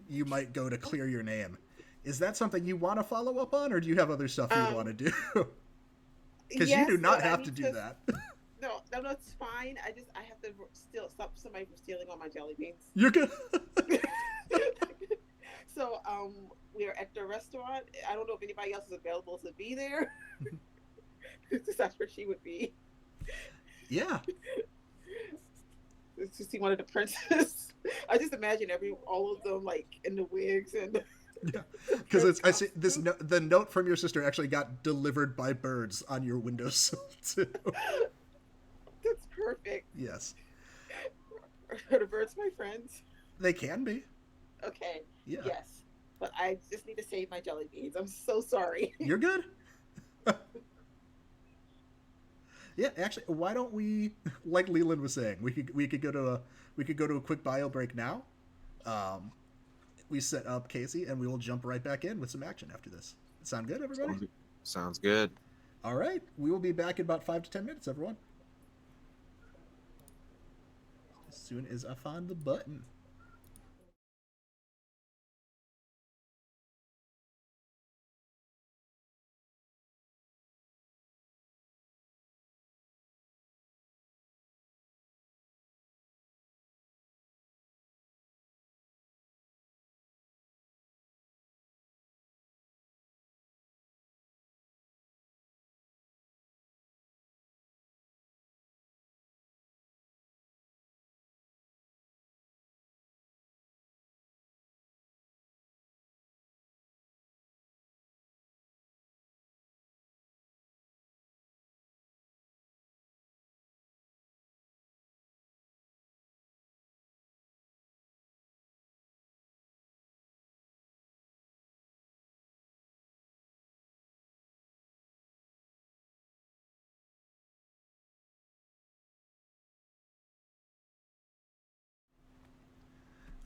you might go to clear your name. Is that something you want to follow up on, or do you have other stuff you want to do? Because you do not have to do that. No, it's fine. I have to stop somebody from stealing all my jelly beans. You're good. So, we're at the restaurant. I don't know if anybody else is available to be there. That's where she would be. Yeah. To see one of the princes. I just imagine all of them like in the wigs and. Yeah, because I see the note from your sister actually got delivered by birds on your windowsill too. That's perfect. Yes. Are the birds my friends? They can be. Okay. Yeah. Yes. But I just need to save my jelly beans. I'm so sorry. You're good. Yeah, actually, why don't we, like Leland was saying, we could go to a quick bio break now. We set up Kasey, and we will jump right back in with some action after this. Sound good, everybody? Sounds good. All right, we will be back in about 5 to 10 minutes, everyone. As soon as I find the button.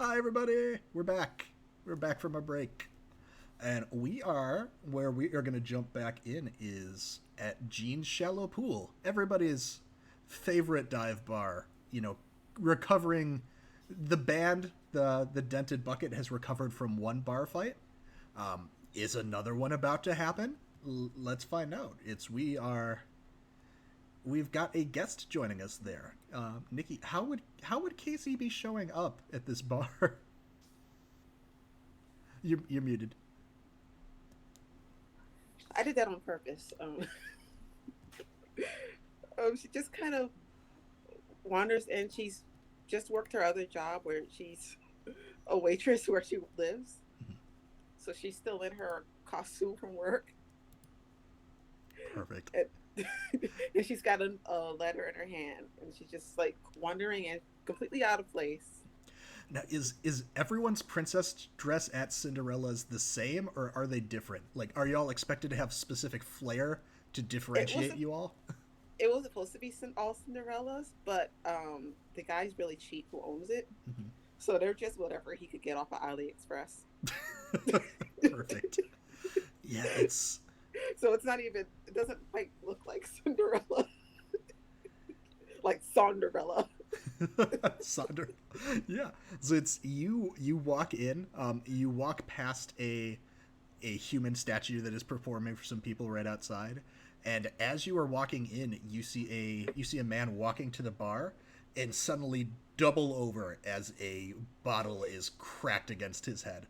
Hi, everybody. We're back. We're back from a break. And where we are going to jump back in is at Gene's Shallow Pool. Everybody's favorite dive bar. Recovering. The band, the Dented Bucket, has recovered from one bar fight. Is another one about to happen? Let's find out. We've got a guest joining us there. Nikki, how would Kasey be showing up at this bar? You're muted. I did that on purpose. She just kind of wanders in. She's just worked her other job where she's a waitress where she lives. Mm-hmm. So she's still in her costume from work. Perfect. And she's got a letter in her hand, and she's just like wandering and completely out of place. Now, is everyone's princess dress at Cinderella's the same, or are they different? Like, are y'all expected to have specific flair to differentiate you all? It was supposed to be all Cinderella's, but the guy's really cheap who owns it. Mm-hmm. So they're just whatever he could get off of AliExpress. Perfect. Yeah, it's... So it's not even, it doesn't like look like Cinderella. Like Sonderella. Yeah. So it's you walk in, you walk past a human statue that is performing for some people right outside, and as you are walking in, you see a man walking to the bar and suddenly double over as a bottle is cracked against his head.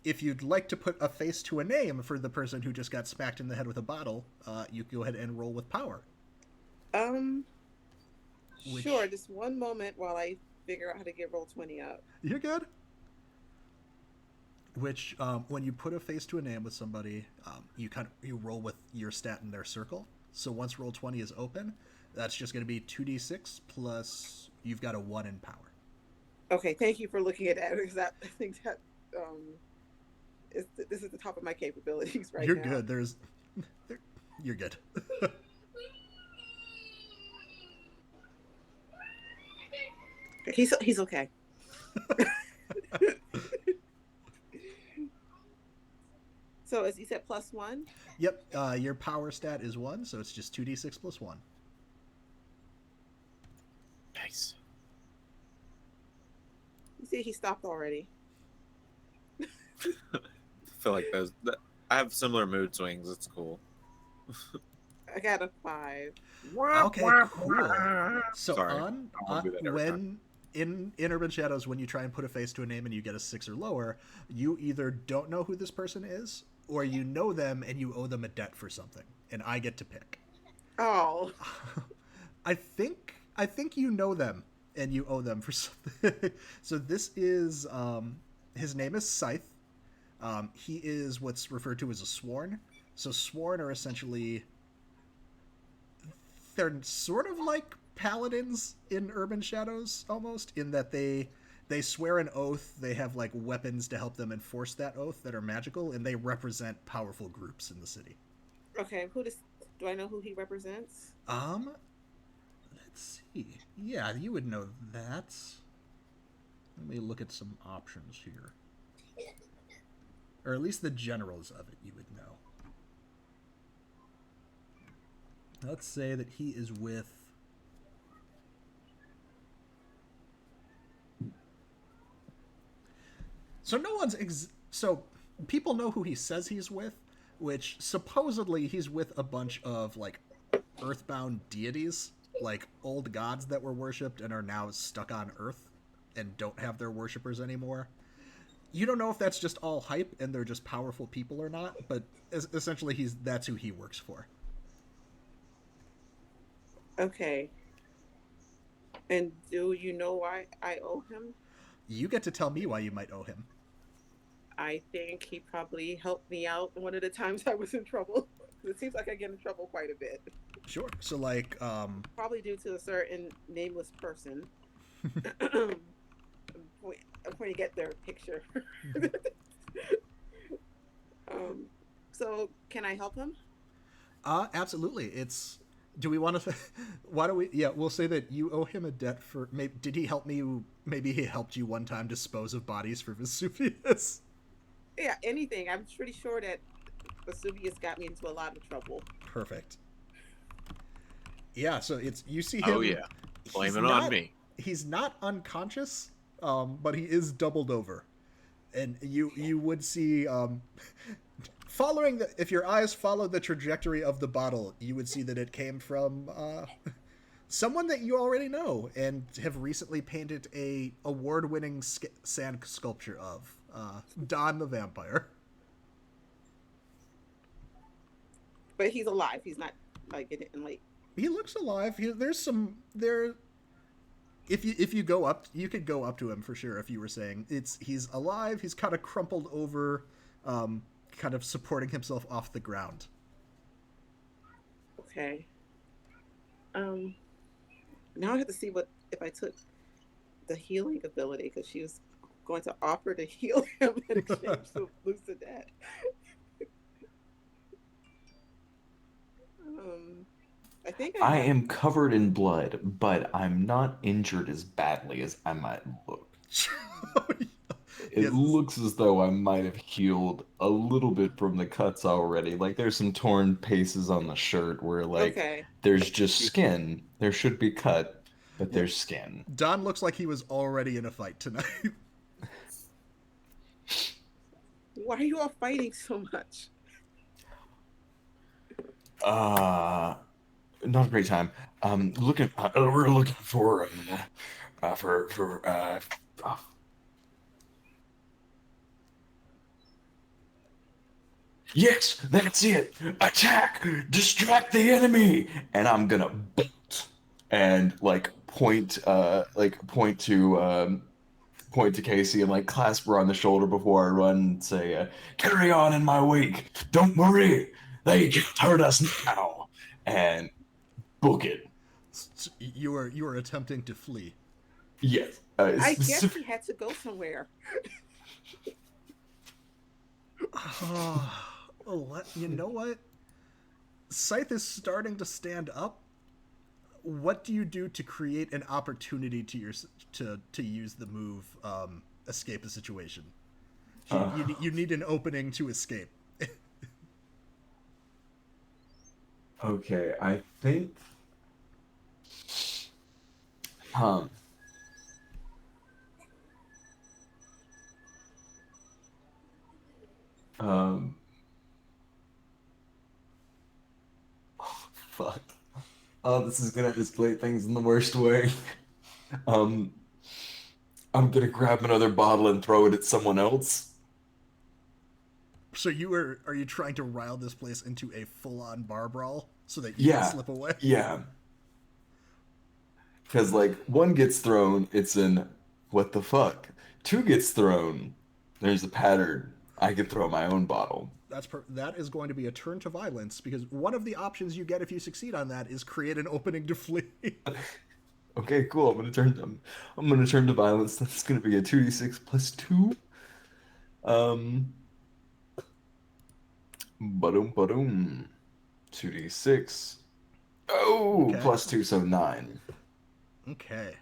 If you'd like to put a face to a name for the person who just got smacked in the head with a bottle, you go ahead and roll with power. Sure, just one moment while I figure out how to get Roll20 up. You're good. Which, when you put a face to a name with somebody, you roll with your stat in their circle. So once Roll20 is open, that's just going to be 2d6 plus you've got a 1 in power. Okay, thank you for looking at that, because I think that this is the top of my capabilities right You're now. good. You're good. He's okay. So as you said, +1? Yep. Your power stat is 1, so it's just 2d6 plus 1. Nice. You see, he stopped already. I feel like I have similar mood swings. It's cool. I got a 5. Okay, cool. So Sorry. when in Urban Shadows, when you try and put a face to a name and you get a 6 or lower, you either don't know who this person is, or you know them and you owe them a debt for something, and I get to pick. Oh. I think you know them and you owe them for something. So this is his name is Scythe. He is what's referred to as a sworn. So sworn are essentially, they're sort of like paladins in Urban Shadows, almost, in that they swear an oath. They have like weapons to help them enforce that oath that are magical, and they represent powerful groups in the city. Okay, do I know who he represents? Let's see. Yeah, you would know that. Let me look at some options here. Or at least the generals of it you would know. Let's say that he is with... So no one's... So people know who he says he's with, which supposedly he's with a bunch of, like, earthbound deities, like old gods that were worshipped and are now stuck on Earth and don't have their worshippers anymore. You don't know if that's just all hype and they're just powerful people or not, but essentially that's who he works for. Okay. And do you know why I owe him? You get to tell me why you might owe him. I think he probably helped me out one of the times I was in trouble. It seems like I get in trouble quite a bit. Sure. So, like, probably due to a certain nameless person. I'm going to get their picture. So, can I help him? Absolutely. Do we want to? Why do we? Yeah, we'll say that you owe him a debt for. Maybe, did he help me? Maybe he helped you one time dispose of bodies for Vesuvius. Yeah, anything. I'm pretty sure that Vesuvius got me into a lot of trouble. Perfect. Yeah, so it's you see him. Oh yeah, blame he's it on not- me. He's not unconscious, but he is doubled over, and you would see following the, if your eyes follow the trajectory of the bottle, you would see that it came from someone that you already know and have recently painted a award-winning sand sculpture of Don the vampire. But he's alive. He's not like it didn't like. He looks alive. There's some there. If you go up, you could go up to him for sure. If you were saying he's alive, he's kind of crumpled over, kind of supporting himself off the ground. Okay. Now I have to see what if I took the healing ability because she was going to offer to heal him in exchange for losing that. I think I am covered in blood, but I'm not injured as badly as I might look. It Yes. looks as though I might have healed a little bit from the cuts already. Like there's some torn paces on the shirt where like okay. there's just skin. There should be cut, but there's skin. Don looks like he was already in a fight tonight. Why are you all fighting so much? Not a great time. Looking, we're looking for yes, that's it. Attack, distract the enemy, and I'm gonna bolt and point to Kasey and like clasp her on the shoulder before I run and say, "Carry on in my wake. Don't worry, they can't hurt us now." And book it. You were attempting to flee. Yes. I guess he had to go somewhere. You know what? Scythe is starting to stand up. What do you do to create an opportunity to use the move escape a situation? You need an opening to escape. Okay, I think. Oh, fuck. Oh, this is gonna display things in the worst way. I'm gonna grab another bottle and throw it at someone else. So are you trying to rile this place into a full-on bar brawl so that you can slip away? Yeah. Because like one gets thrown, it's an what the fuck. Two gets thrown, there's a pattern. I can throw my own bottle. That is going to be a turn to violence because one of the options you get if you succeed on that is create an opening to flee. Okay, cool. I'm gonna turn to violence. That's gonna be a 2d6 plus 2. Ba-dum. 2d6. Oh, Okay. plus 2, so 9. Okay.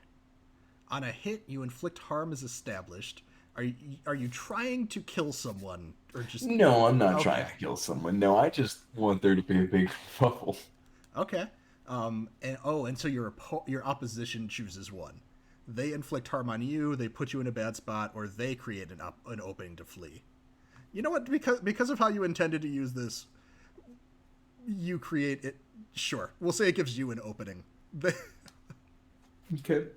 On a hit, you inflict harm as established. Are you trying to kill someone or just? No, I'm not Okay. trying to kill someone. No, I just want there to be a big ruffle. Okay. And so your opposition chooses one. They inflict harm on you. They put you in a bad spot, or they create an opening to flee. You know what? Because of how you intended to use this, you create it. Sure, we'll say it gives you an opening. Okay.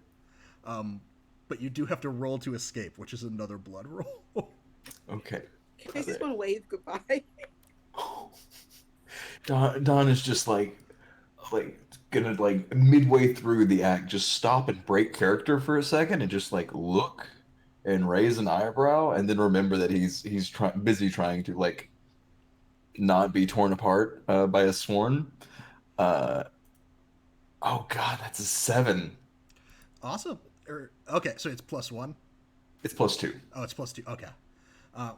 But you do have to roll to escape, which is another blood roll. Okay. I just want to wave goodbye. Don is just like gonna like midway through the act just stop and break character for a second and just like look and raise an eyebrow and then remember that he's busy trying to like not be torn apart by a sworn. Oh god, that's a 7. Awesome. Okay, so it's +1. It's plus 2. Oh, it's +2. Okay.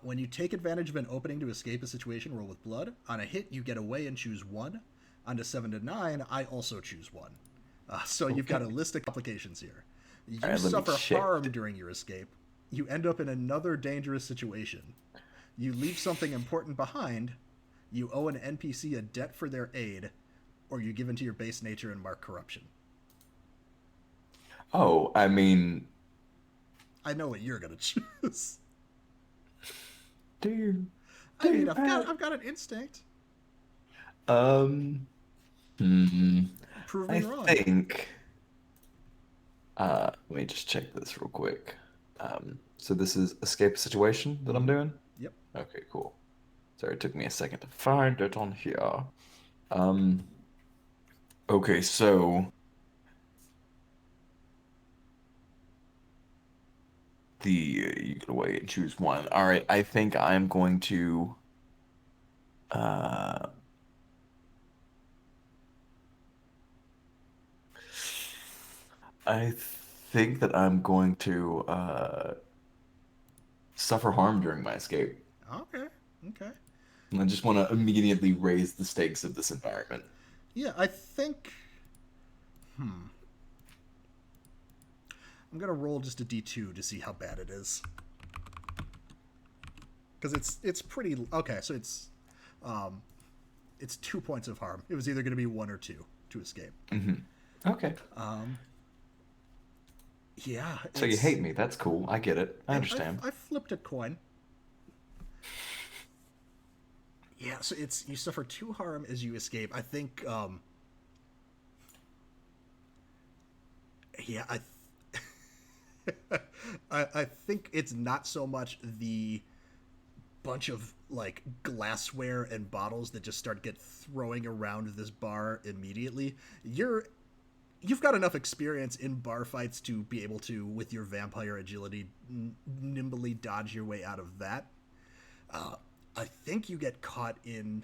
When you take advantage of an opening to escape a situation, roll with blood. On a hit, you get away and choose 1. On to 7 to 9, I also choose one. So you've got a list of complications here. You All right, let me suffer check. harm during your escape. You end up in another dangerous situation. You leave something important behind. You owe an NPC a debt for their aid, or you give into your base nature and mark corruption. Oh, I mean, I know what you're gonna choose. do you? I mean, Pat? I've got an instinct. Um, hmm, Prove me I wrong. think. Let me just check this real quick. So this is escape situation that I'm doing? Yep. Okay, cool. Sorry, it took me a second to find it on here. Um, okay, so you get away and choose one. All right, I think I'm going to uh I think that I'm going to suffer harm during my escape. Okay. Okay. And I just want to immediately raise the stakes of this environment. Yeah, I think. I'm gonna roll just a d2 to see how bad it is. Because it's pretty okay. So it's 2 points of harm. It was either gonna be 1 or 2 to escape. Okay. Yeah. So you hate me. That's cool. I get it. I understand. I flipped a coin. Yeah, so you suffer 2 harm as you escape. I think yeah, I think it's not so much the bunch of like glassware and bottles that just start get throwing around this bar immediately. You've got enough experience in bar fights to be able to, with your vampire agility, nimbly dodge your way out of that. I think you get caught in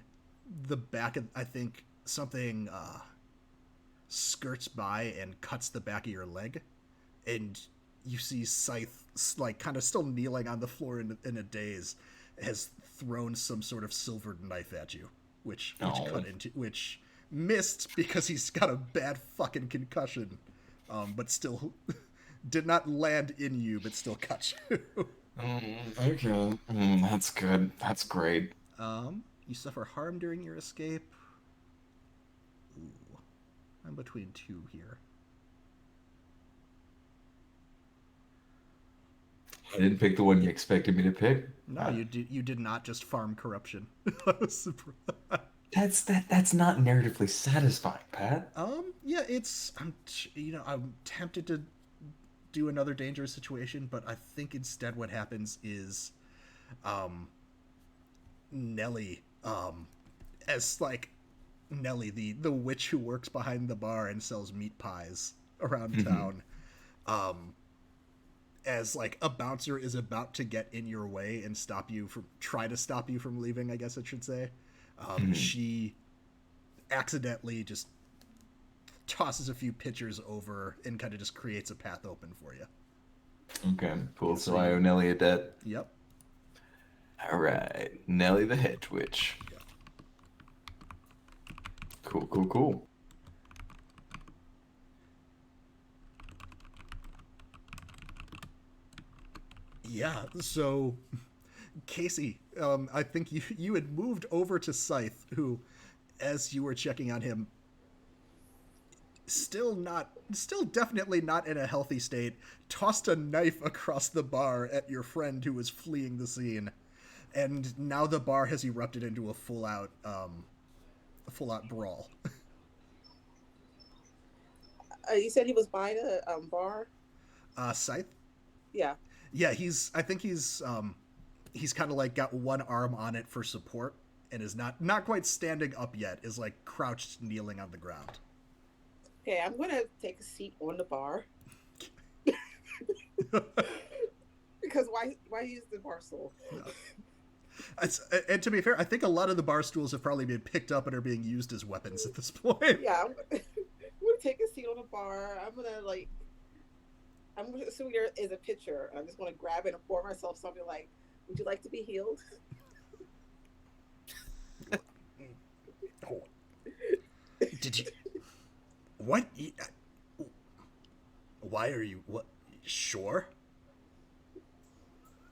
the back of. I think something skirts by and cuts the back of your leg, and you see Scythe, like kind of still kneeling on the floor in a daze, has thrown some sort of silvered knife at you, which cut into, which missed because he's got a bad fucking concussion, but still did not land in you, but still cut you. Okay. That's good. That's great. You suffer harm during your escape. Ooh, I'm between 2 here. I didn't pick the one you expected me to pick. No, you did not just farm corruption. I was surprised. That's not narratively satisfying, Pat. Yeah, I'm tempted to do another dangerous situation, but I think instead what happens is Nellie, as like Nellie, the witch who works behind the bar and sells meat pies around town, as like a bouncer is about to get in your way and try to stop you from leaving, I guess I should say. She accidentally just tosses a few pitchers over and kind of just creates a path open for you. Okay, cool. So I owe Nelly a debt. Yep. All right, Nelly the Hedge Witch. Yep. Cool. Yeah, so Kasey, I think you had moved over to Scythe, who, as you were checking on him, still definitely not in a healthy state, tossed a knife across the bar at your friend who was fleeing the scene, and now the bar has erupted into a full out brawl. You said he was buying a bar. Scythe. Yeah. Yeah, I think he's kind of like got one arm on it for support and is not quite standing up yet, is like crouched, kneeling on the ground. Okay, I'm gonna take a seat on the bar. Because why use the bar stool? No. And to be fair, I think a lot of the bar stools have probably been picked up and are being used as weapons at this point. Yeah, I'm gonna take a seat on the bar. I'm gonna assume there is a pitcher. I'm just gonna grab it and pour myself something like, "Would you like to be healed?" Did you? What? Why are you? What? Sure.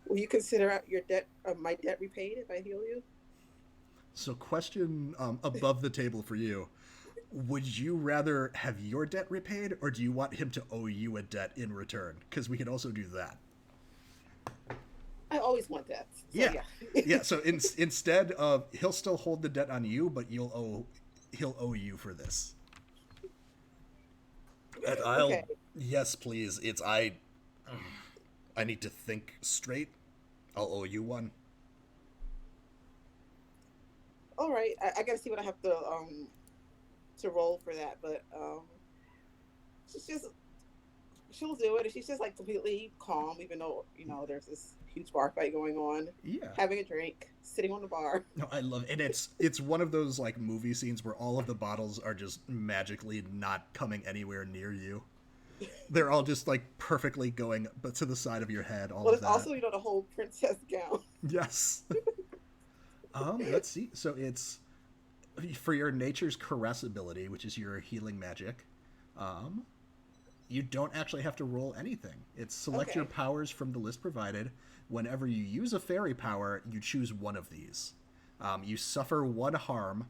Will you consider your debt, my debt repaid if I heal you? So, question above the table for you: would you rather have your debt repaid, or do you want him to owe you a debt in return? Because we can also do that. I always want that. So, Yeah. yeah. Yeah. So instead of he'll still hold the debt on you, but he'll owe you for this. And I'll Okay. yes, please. I need to think straight. I'll owe you one. All right. I gotta see what I have to roll for that, but she's just she'll do it. And she's just like completely calm, even though there's this huge bar fight going on. Yeah. Having a drink, sitting on the bar. No, I love it. And it's one of those like movie scenes where all of the bottles are just magically not coming anywhere near you. They're all just like perfectly going but to the side of your head. All Well, of it's that. also the whole princess gown. Yes. Let's see. So it's for your nature's caress ability, which is your healing magic. You don't actually have to roll anything. It's select your Okay. powers from the list provided. Whenever you use a fairy power, you choose one of these. You suffer one harm,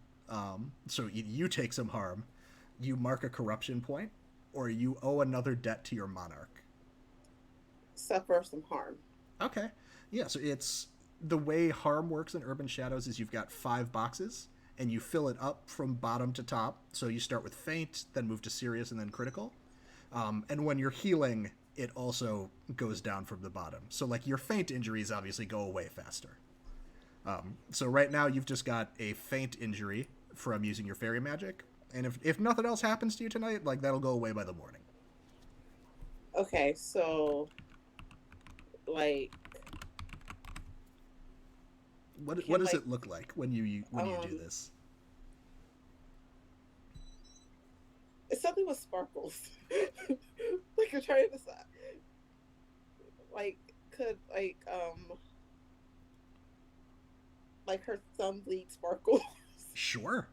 so you take some harm. You mark a corruption point, or you owe another debt to your monarch. Suffer some harm. Okay. Yeah, so it's the way harm works in Urban Shadows is you've got 5 boxes, and you fill it up from bottom to top. So you start with faint, then move to serious, and then critical. And when you're healing, it also goes down from the bottom. So like your faint injuries obviously go away faster. So right now you've just got a faint injury from using your fairy magic. And if nothing else happens to you tonight, like that'll go away by the morning. Okay, so like What Can, does like, it look like when you do this? it's something with sparkles. Like you're trying to decide. Like could like her thumb bleed sparkles. Sure.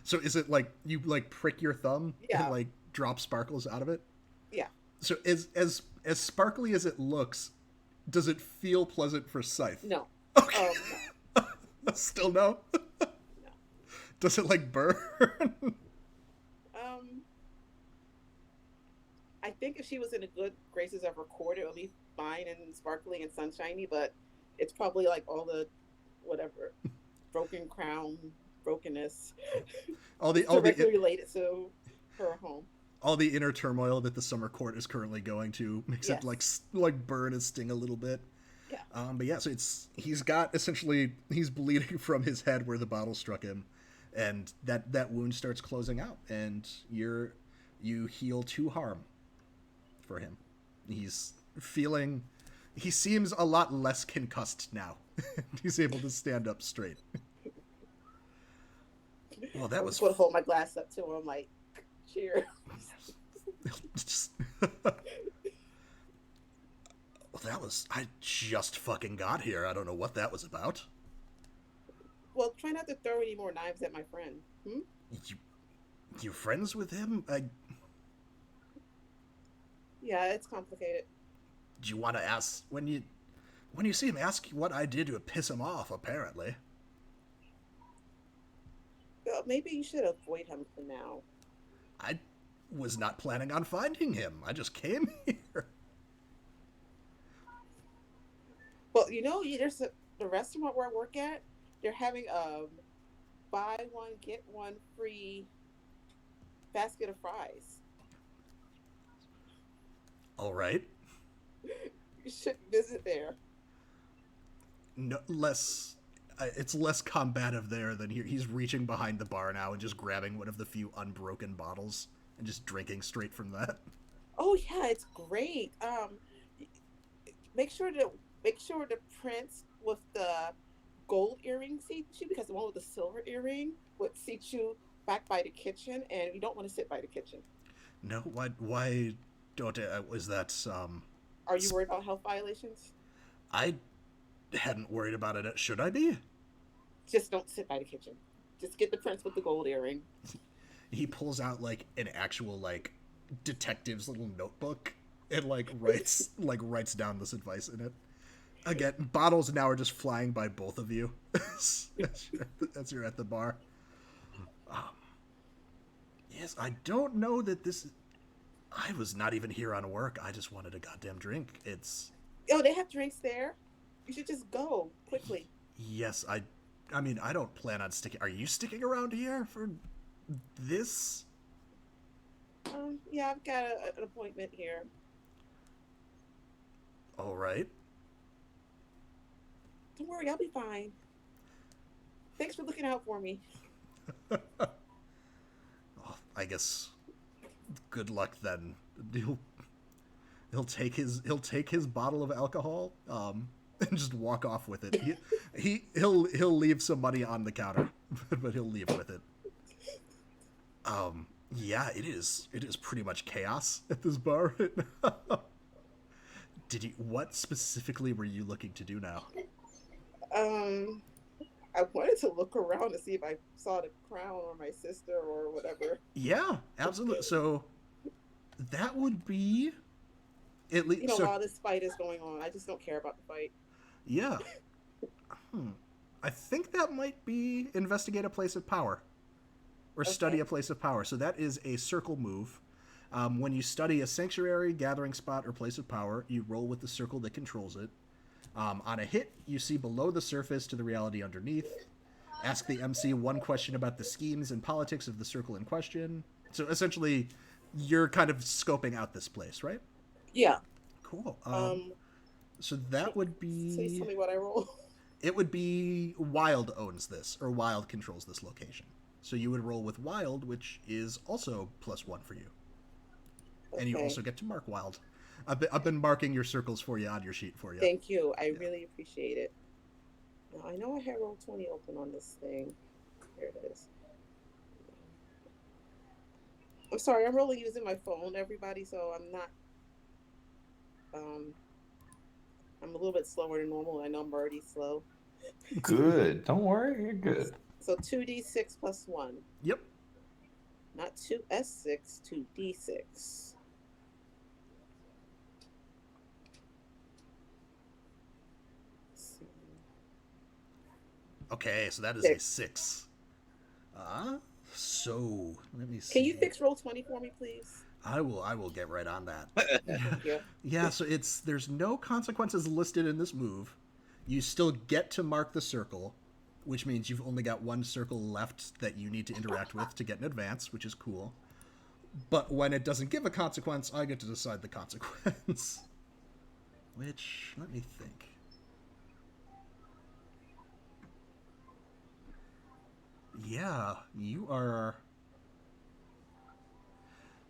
So is it like you like prick your thumb Yeah. and like drop sparkles out of it? Yeah. So as sparkly as it looks, does it feel pleasant for Scythe? No. Okay. No. Still no? Does it like burn? I think if she was in the good graces of her court, it would be fine and sparkly and sunshiny, but it's probably like all the whatever broken crown, brokenness all the directly related to her home. all the inner turmoil that the summer court is currently going to makes it Yes. like burn and sting a little bit. Yeah. But yeah, so he's bleeding from his head where the bottle struck him, and that wound starts closing out, and you heal 2 harm for him. He seems a lot less concussed now. He's able to stand up straight. Well, that I was just want to hold my glass up to him, like, cheers. just that was I just fucking got here. I don't know what that was about. Well, try not to throw any more knives at my friend. You friends with him? Yeah, it's complicated. Do you want to ask when you see him? Ask what I did to piss him off. Apparently, Well, maybe you should avoid him for now. I was not planning on finding him. I just came here. Well, there's the restaurant where I work at. They're having buy one get one free basket of fries. All right. You should visit there. No less. It's less combative there than here. He's reaching behind the bar now and just grabbing one of the few unbroken bottles and just drinking straight from that. Oh yeah, it's great. Make sure the prince with the gold earring seats you, because the one with the silver earring would seat you back by the kitchen, and you don't want to sit by the kitchen. No, why don't I? Was that Are you worried about health violations? I hadn't worried about it. Should I be? Just don't sit by the kitchen. Just get the prince with the gold earring. He pulls out like an actual like detective's little notebook and writes down this advice in it. Again, bottles now are just flying by both of you as you're at the bar. Yes, I don't know that this. I was not even here on work. I just wanted a goddamn drink. It's. Oh, they have drinks there. You should just go quickly. Yes, I mean, I don't plan on sticking. Are you sticking around here for this? Yeah, I've got an appointment here. All right. Don't worry, I'll be fine. Thanks for looking out for me. Oh, I guess. Good luck then. He'll take his bottle of alcohol, and just walk off with it. He'll leave some money on the counter, but he'll leave with it. Yeah, it is pretty much chaos at this bar right now. What specifically were you looking to do now? I wanted to look around to see if I saw the crown or my sister or whatever. Yeah, absolutely. So that would be at least. You know, while this fight is going on, I just don't care about the fight. Yeah. I think that might be investigate a place of power, or study a place of power. So that is a circle move. When you study a sanctuary, gathering spot, or place of power, you roll with the circle that controls it. On a hit, you see below the surface to the reality underneath. Ask the MC one question about the schemes and politics of the circle in question. So essentially, you're kind of scoping out this place, right? Yeah. Cool. So that would be... Please tell me what I roll. It would be Wild owns this, or Wild controls this location. So you would roll with Wild, which is also +1 for you. Okay. And you also get to mark Wild. I've been marking your circles for you on your sheet for you. Thank you. I really appreciate it. Now, I know I had Roll20 open on this thing. Here it is. I'm sorry, I'm really using my phone, everybody, so I'm not... I'm a little bit slower than normal. I know I'm already slow. Good. Don't worry. You're good. So 2d6 + 1. Yep. Not 2s6, 2d6. Okay, so that is a 6. So let me see. Can you fix Roll20 for me, please? I will get right on that. Thank you. Yeah, so there's no consequences listed in this move. You still get to mark the circle, which means you've only got one circle left that you need to interact with to get an advance, which is cool. But when it doesn't give a consequence, I get to decide the consequence. Which, let me think. Yeah, you are...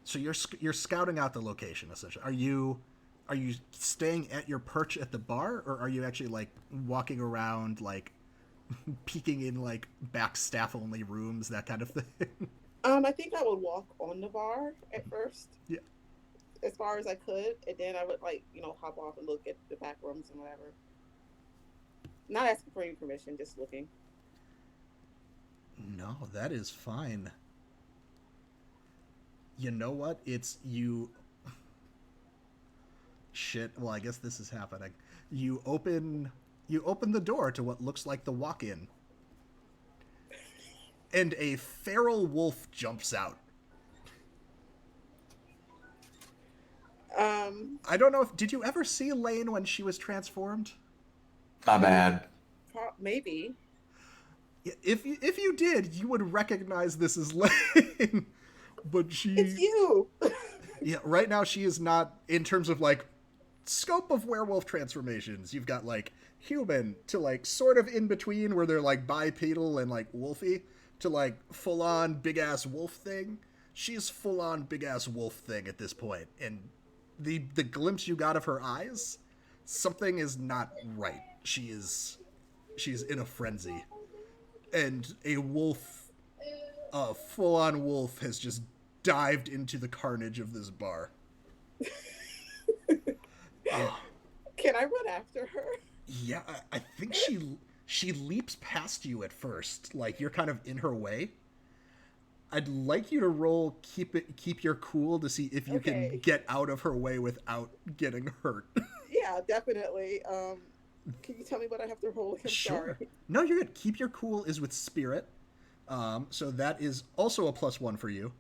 So you're scouting out the location, essentially. Are you staying at your perch at the bar, or are you actually, like, walking around, like, peeking in, like, back staff-only rooms, that kind of thing? I think I would walk on the bar at first. Yeah. As far as I could, and then I would, like, hop off and look at the back rooms and whatever. Not asking for any permission, just looking. No, that is fine. You know what? It's you... Shit, well, I guess this is happening. You open the door to what looks like the walk-in. And a feral wolf jumps out. I don't know if... Did you ever see Lane when she was transformed? My bad. Maybe. If you did, you would recognize this as Lane. But It's you! Yeah, right now she is not, in terms of, like, scope of werewolf transformations. You've got, like, human to, like, sort of in between where they're, like, bipedal and, like, wolfy to, like, full-on big-ass wolf thing. She's full-on big-ass wolf thing at this point. And the glimpse you got of her eyes, something is not right. She's in a frenzy. And a wolf, a full-on wolf has just dived into the carnage of this bar. Can I run after her? Yeah, I think she... She leaps past you at first, like you're kind of in her way. I'd like you to roll keep your cool to see if you can Okay. get out of her way without getting hurt. Yeah, definitely. Can you tell me what I have to roll? I'm Sure. sorry. No, you're good. Keep your cool is with spirit. So that is also a +1 for you.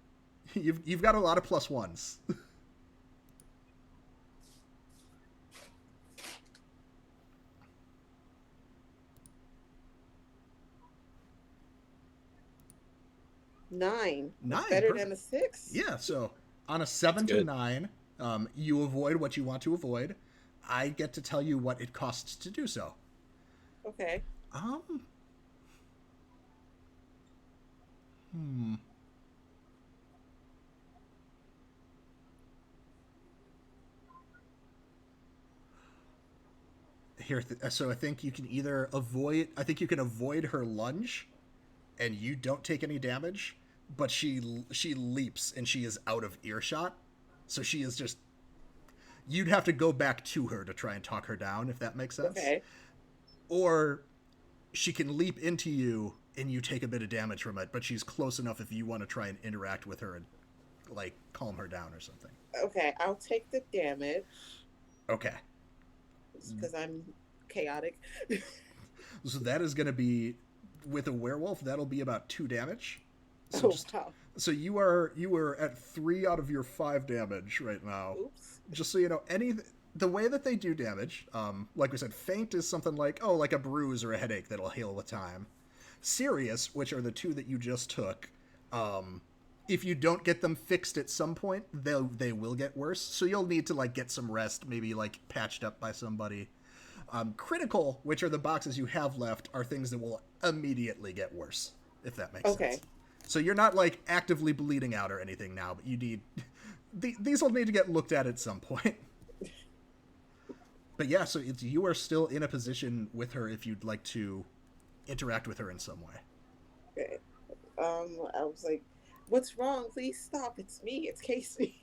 You've got a lot of +1s. 9. Nine, Better perfect. than a 6. Yeah, so on a 7 to good. 9, you avoid what you want to avoid. I get to tell you what it costs to do so. Okay. Um. Hmm. Here, so I think you can either avoid. I think you can avoid her lunge, and you don't take any damage. But she leaps and she is out of earshot, so she is just. You'd have to go back to her to try and talk her down, if that makes sense. Okay. Or she can leap into you and you take a bit of damage from it, but she's close enough if you want to try and interact with her and like calm her down or something. Okay. I'll take the damage Okay. because I'm chaotic. So that is going to be with a werewolf. That'll be about 2 damage. Oh, wow. So you are at 3 out of your 5 damage right now. Oops. Just so you know, the way that they do damage, like we said, faint is something like like a bruise or a headache that'll heal with time. Serious, which are the 2 that you just took, if you don't get them fixed at some point, they will get worse. So you'll need to like get some rest, maybe like patched up by somebody. Critical, which are the boxes you have left, are things that will immediately get worse, if that makes Okay. sense. So you're not like actively bleeding out or anything now, but you need these will need to get looked at some point. But yeah, so you are still in a position with her if you'd like to interact with her in some way. Okay. I was like, "What's wrong? Please stop! It's me. It's Kasey."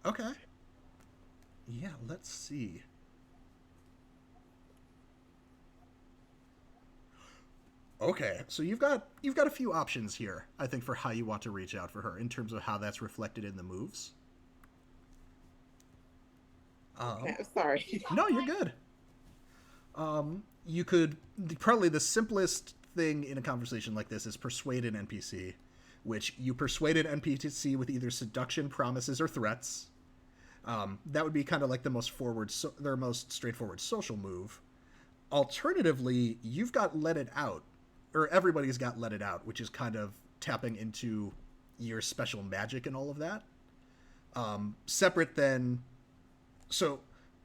Okay. Yeah, let's see. Okay, so you've got a few options here, I think, for how you want to reach out for her in terms of how that's reflected in the moves. Okay, I'm sorry. No, you're good. You could probably the simplest thing in a conversation like this is persuade an NPC, which you persuade an NPC with either seduction, promises, or threats. That would be kind of like the most their most straightforward social move. Alternatively, you've got let it out, or everybody's got let it out, which is kind of tapping into your special magic and all of that. Separate then, so,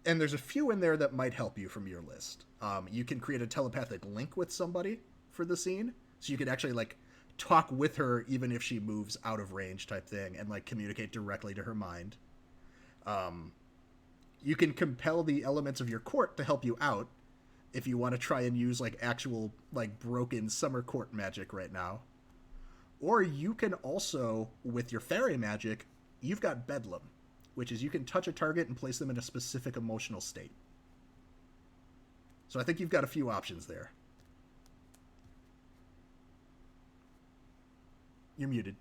and there's a few in there that might help you from your list. You can create a telepathic link with somebody for the scene, so you could actually like talk with her even if she moves out of range type thing, and like communicate directly to her mind. You can compel the elements of your court to help you out if you want to try and use like actual like broken summer court magic right now. Or you can also, with your fairy magic, you've got Bedlam, which is you can touch a target and place them in a specific emotional state. So I think you've got a few options there. You're muted.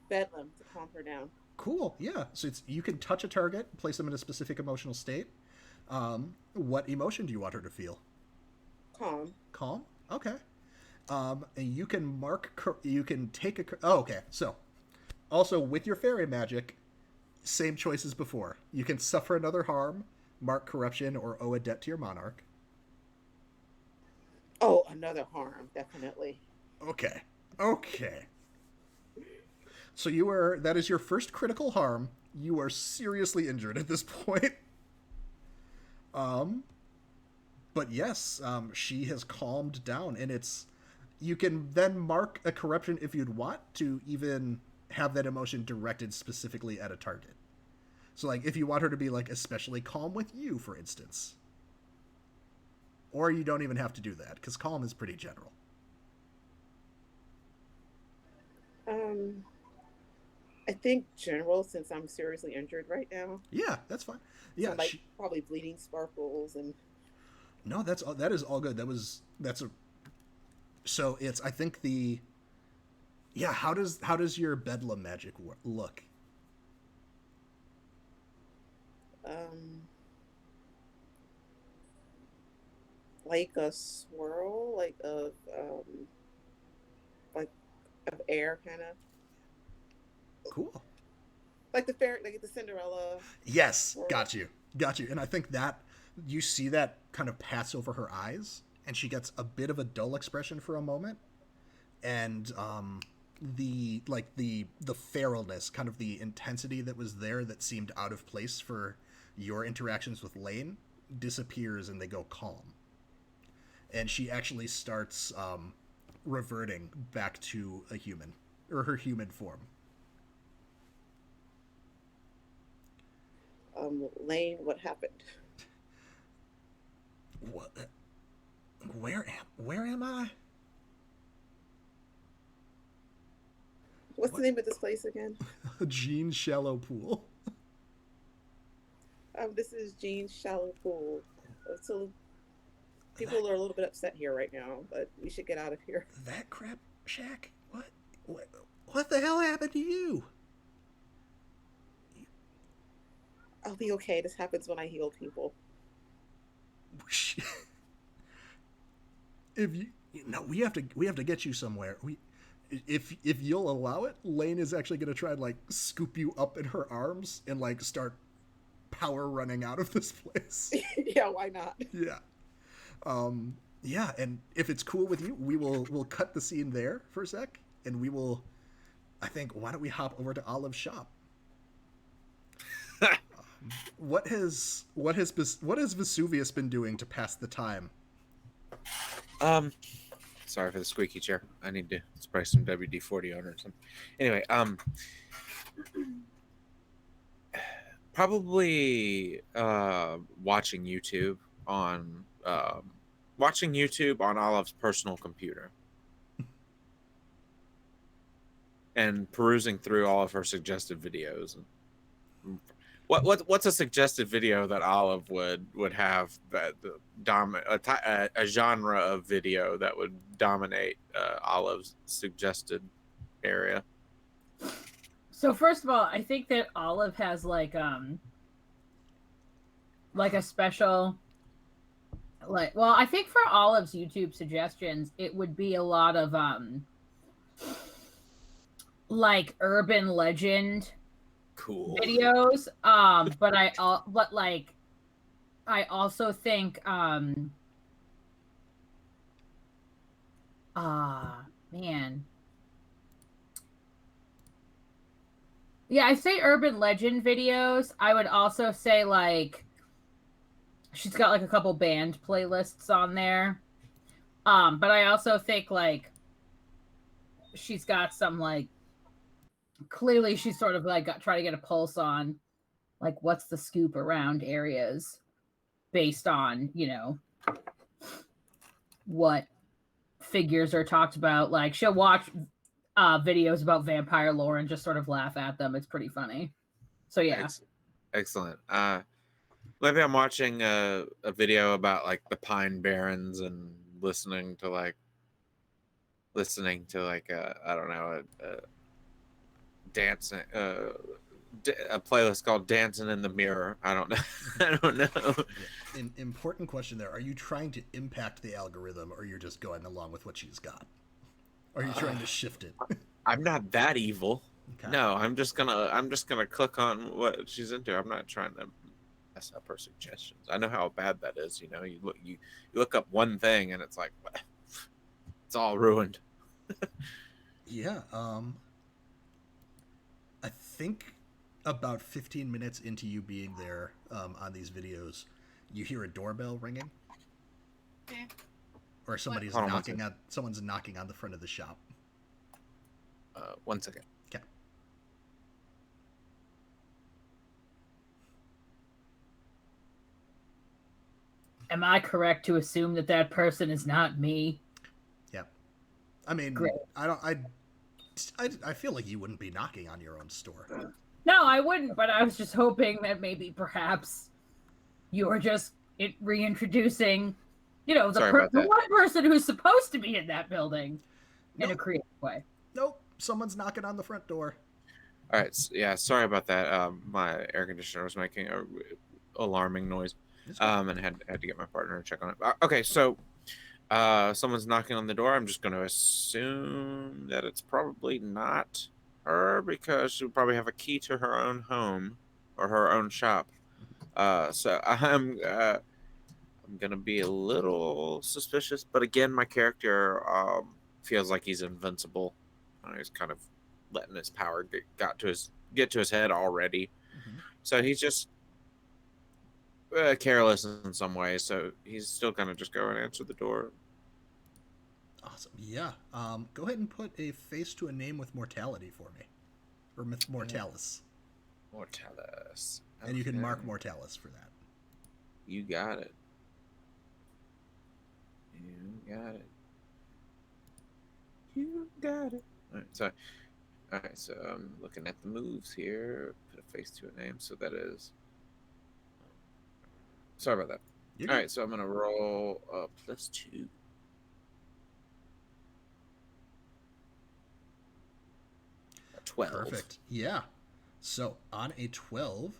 Bedlam to calm her down. Cool, yeah. So you can touch a target, place them in a specific emotional state. What emotion do you want her to feel? Calm. Calm? Okay. And you can you can take oh, okay. So, also with your fairy magic, same choice as before. You can suffer another harm, mark corruption, or owe a debt to your monarch. Oh, another harm, definitely. Okay. So that is your first critical harm. You are seriously injured at this point. But yes, she has calmed down, and you can then mark a corruption if you'd want to even have that emotion directed specifically at a target. So like if you want her to be like especially calm with you, for instance. Or you don't even have to do that, because calm is pretty general. I think general, since I'm seriously injured right now. Yeah, that's fine. Yeah, so, like probably bleeding sparkles and. No, that is all good. That's a so it's I think the yeah. How does your bedlam magic look? Um, like a swirl, like of air, kind of Cool. like the fairy, like the Cinderella Yes, swirl. got you. And I think that you see that kind of pass over her eyes, and she gets a bit of a dull expression for a moment, and the feralness, kind of the intensity that was there that seemed out of place for your interactions with Lane, disappears, and they go calm. And she actually starts reverting back to a human or her human form. Lane, what happened? What? Where am I? What's What? the name of this place again? Jean Shallow Pool. This is Jean's Shallow Pool. So people are a little bit upset here right now, but we should get out of here. That crap shack? What the hell happened to you? I'll be okay. This happens when I heal people. If you no, we have to get you somewhere. If you'll allow it, Lane is actually going to try and like scoop you up in her arms and like start power running out of this place. Yeah, why not? Yeah. Yeah, and if it's cool with you, we'll cut the scene there for a sec, and we will. I think why don't we hop over to Olive's shop? What has Vesuvius been doing to pass the time? Sorry for the squeaky chair. I need to spray some WD-40 on it or something. Anyway, probably watching YouTube on Olive's personal computer and perusing through all of her suggested videos. What's a suggested video that Olive would have that a genre of video that would dominate Olive's suggested area? So first of all, I think that Olive has like a special I think for Olive's YouTube suggestions, it would be a lot of like urban legend Cool videos. But I also think man. Yeah, I say urban legend videos. I would also say like she's got like a couple band playlists on there. But I also think like she's got some like clearly she's sort of like trying to get a pulse on like what's the scoop around areas based on, what figures are talked about. Like she'll watch videos about vampire lore and just sort of laugh at them. It's pretty funny. So yeah. Excellent. Maybe I'm watching a video about like the Pine Barrens and listening to like I don't know a dancing a playlist called Dancing in the Mirror. I don't know. I don't know. Yeah. An important question there. Are you trying to impact the algorithm, or you're just going along with what she's got? Or are you trying to shift it? I'm not that evil. Okay. No, I'm just gonna click on what she's into. I'm not trying to mess up her suggestions. I know how bad that is. You look up one thing and it's like it's all ruined. Yeah. I think about 15 minutes into you being there on these videos, you hear a doorbell ringing. Okay. Or somebody's Hold on one knocking on someone's knocking on the front of the shop. 1 second. Okay. Am I correct to assume that that person is not me? Yeah. I mean, Great. I feel like you wouldn't be knocking on your own store. No, I wouldn't, but I was just hoping that maybe perhaps you were just reintroducing You know, Sorry about the that. one person who's supposed to be in that building in a Nope. creative way. Nope. Someone's knocking on the front door. All right. Yeah. Sorry about that. My air conditioner was making a alarming noise. It's good. And had to get my partner to check on it. Okay. So, someone's knocking on the door. I'm just going to assume that it's probably not her because she'll probably have a key to her own home or her own shop. So I'm gonna be a little suspicious, but again, my character feels like he's invincible. He's kind of letting his power get to his head already. Mhm. So he's just careless in some ways. So he's still gonna just go and answer the door. Awesome. Yeah. Go ahead and put a face to a name with mortality for me, or mortalis, Mortalis. and you can Okay. mark mortalis for that. You got it. You got it. You got it. All right. So I'm looking at the moves here. Put a face to a name. So that is. Sorry about that. You're All good. right. So I'm gonna roll +2. A 12. Perfect. Yeah. So on a 12,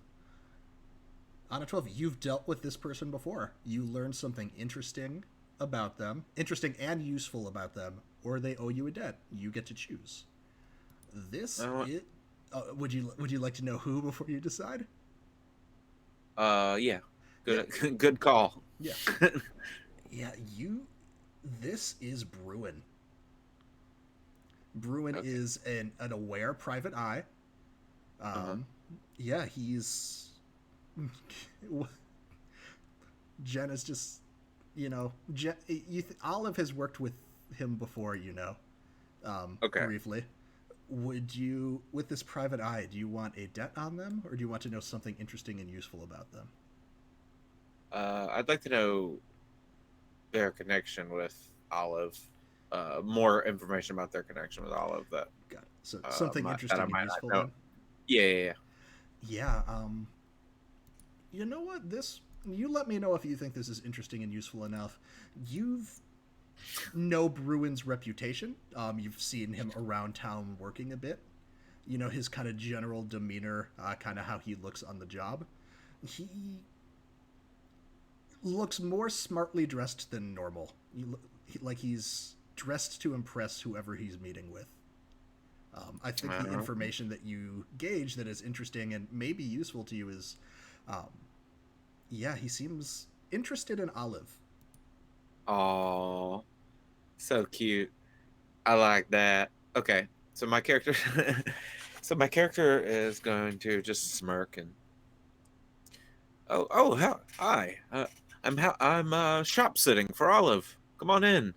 you've dealt with this person before. You learned something interesting about them, interesting and useful about them, or they owe you a debt. You get to choose. This is. Would you like to know who before you decide? Yeah. Good. Good call. Yeah. Yeah. This is Bruin. Bruin Okay. is an aware private eye. Yeah, he's. Jen is just, Olive has worked with him before, Okay. briefly. Would you, with this private eye, do you want a debt on them, or do you want to know something interesting and useful about them? I'd like to know their connection with Olive. More information about their connection with Olive that Got it. So something that I interesting and might not useful know. then? Yeah. Yeah, you know what? You let me know if you think this is interesting and useful enough. You've know Bruin's reputation. You've seen him around town working a bit. You know his kind of general demeanor, kind of how he looks on the job. He looks more smartly dressed than normal. Like he's dressed to impress whoever he's meeting with. I think the information that you gauge that is interesting and maybe useful to you is, yeah, he seems interested in Olive. Oh, so cute. I like that. Okay, so my character, is going to just smirk and hi. I'm shop sitting for Olive. Come on in.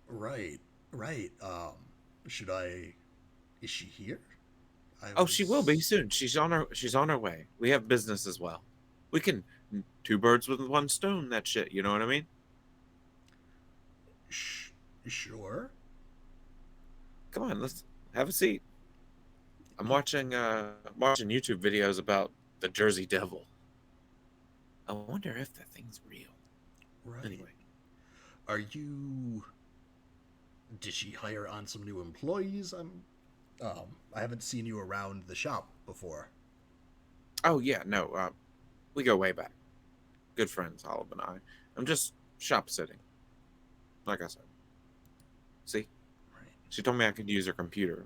Right, right. Should I? Is she here? Oh, she will be soon. She's on her way. We have business as well. We can two birds with one stone. That shit. You know what I mean? Sure. Come on, let's have a seat. I'm watching YouTube videos about the Jersey Devil. I wonder if that thing's real. Right. Anyway, Are you? Did she hire on some new employees? I haven't seen you around the shop before. oh yeah, no, we go way back. Good friends, Olive and I. I'm just shop sitting. Like I said. See, Right. she told me I could use her computer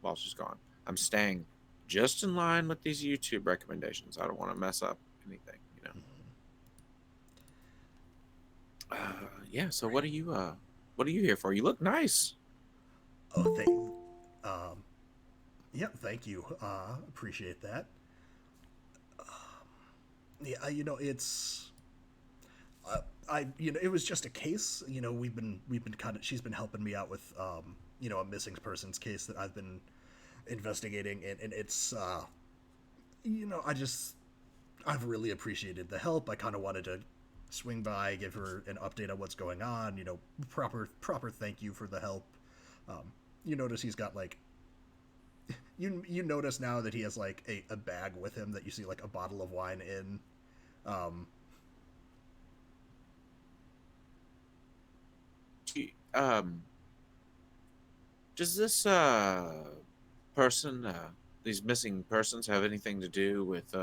while she's gone. I'm staying just in line with these YouTube recommendations. I don't want to mess up anything, you know. Yeah. So what are you here for? You look nice. Oh, yeah, thank you. Appreciate that. Yeah, it's. It was just a case. We've been kind of. She's been helping me out with, a missing persons case that I've been investigating, and it's, I've really appreciated the help. I kind of wanted to swing by, give her an update on what's going on. Proper thank you for the help. You notice he's got like. You notice now that he has like a bag with him that you see like a bottle of wine in. does this person, these missing persons, have anything to do with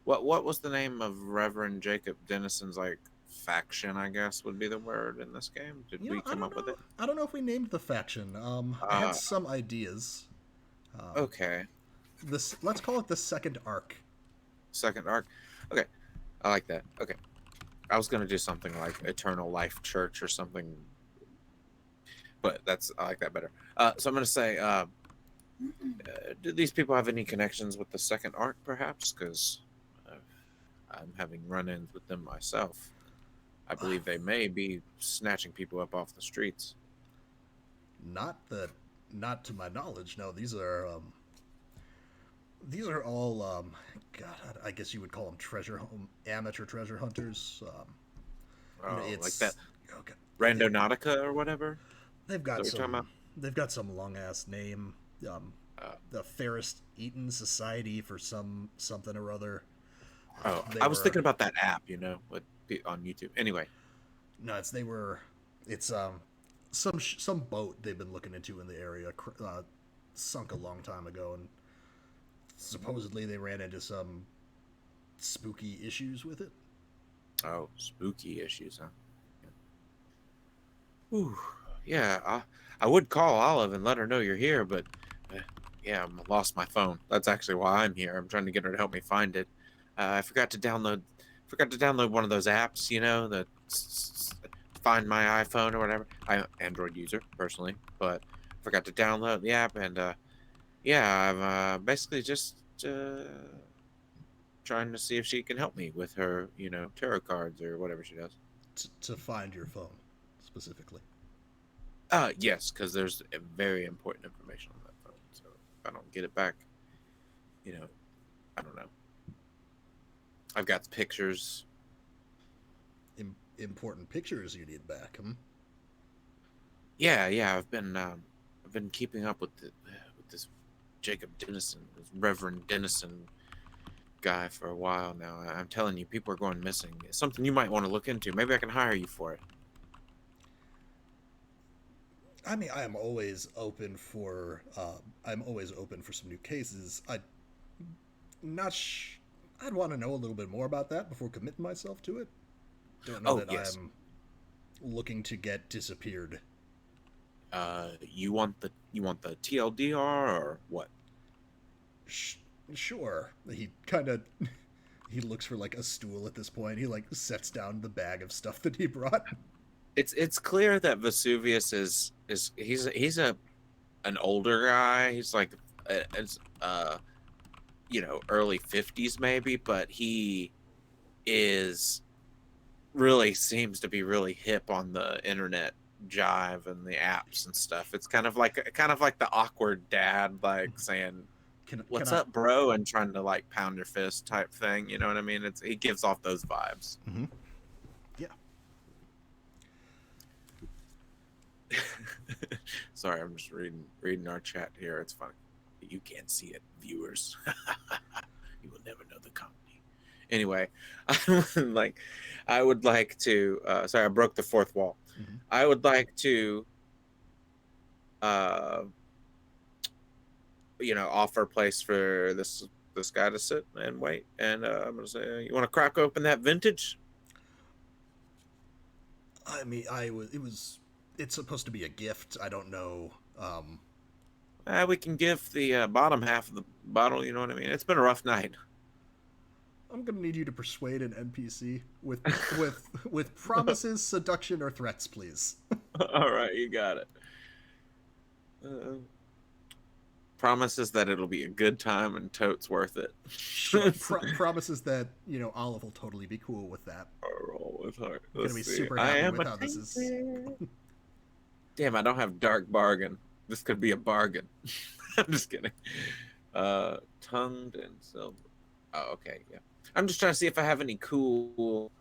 what was the name of Reverend Jacob Dennison's like faction? I guess would be the word in this game. Did You know, we I come don't up with know. it? I don't know if we named the faction. I had some ideas. Okay, This let's call it the second arc. second arc. Okay, I like that. Okay, I was gonna do something like Eternal Life Church or something, but I like that better. So I'm gonna say, do these people have any connections with the second arc, perhaps? Because I'm having run-ins with them myself. I believe they may be snatching people up off the streets. Not to my knowledge. No, these are all God. I guess you would call them amateur treasure hunters. Oh, like It's that okay. Randonautica or whatever. They've Is that got what you're talking some. about? They've got some long ass name. Uh, The Fairest Eaton Society for something or other. oh, They I was were thinking about that app, on YouTube. Anyway, nuts. They were. It's some boat they've been looking into in the area. Sunk a long time ago, and supposedly they ran into some spooky issues with it. oh, spooky issues, huh? Whew. Yeah, I would call Olive and let her know you're here, but yeah, I lost my phone. That's actually why I'm here. I'm trying to get her to help me find it. I forgot to download one of those apps, that find my iPhone or whatever. I'm an Android user personally, but I forgot to download the app, and yeah, I'm basically just trying to see if she can help me with her, tarot cards or whatever she does. To find your phone, specifically. Yes, because there's a very important information on that phone. So if I don't get it back, I don't know. I've got the pictures. Important pictures you need back. Yeah. I've been keeping up with this Jacob Dennison, this Reverend Dennison guy for a while now. I'm telling you, people are going missing. It's something you might want to look into. Maybe I can hire you for it. I mean, I am always open for. I'm always open for some new cases. I'd want to know a little bit more about that before committing myself to it. Don't know Oh, that yes. I'm looking to get disappeared. You want the TLDR or what? Sure. He looks for like a stool at this point. He like sets down the bag of stuff that he brought. It's clear that Vesuvius he's an older guy. He's like early 50s maybe, but he is really seems to be really hip on the internet jive and the apps and stuff. It's kind of like the awkward dad like saying what's up, bro, and trying to like pound your fist type thing, you know what I mean? He gives off those vibes. Mm-hmm. Yeah. Sorry, I'm just reading our chat here. It's funny. You can't see it, viewers. You will never know the comedy. Anyway, I would like to. Sorry, I broke the fourth wall. Mm-hmm. I would like to, offer a place for this guy to sit and wait. And I'm gonna say, you want to crack open that vintage? I mean, it's supposed to be a gift. I don't know. We can give the bottom half of the bottle. You know what I mean? It's been a rough night. I'm gonna need you to persuade an NPC with promises, seduction, or threats, please. All right, you got it. Promises that it'll be a good time and totes worth it. Promises that Olive will totally be cool with that. Roll with heart. I'm gonna be super happy with how this is. Damn, I don't have dark bargain. This could be a bargain. I'm just kidding. Tongued and silver. Oh, okay, yeah. I'm just trying to see if I have any cool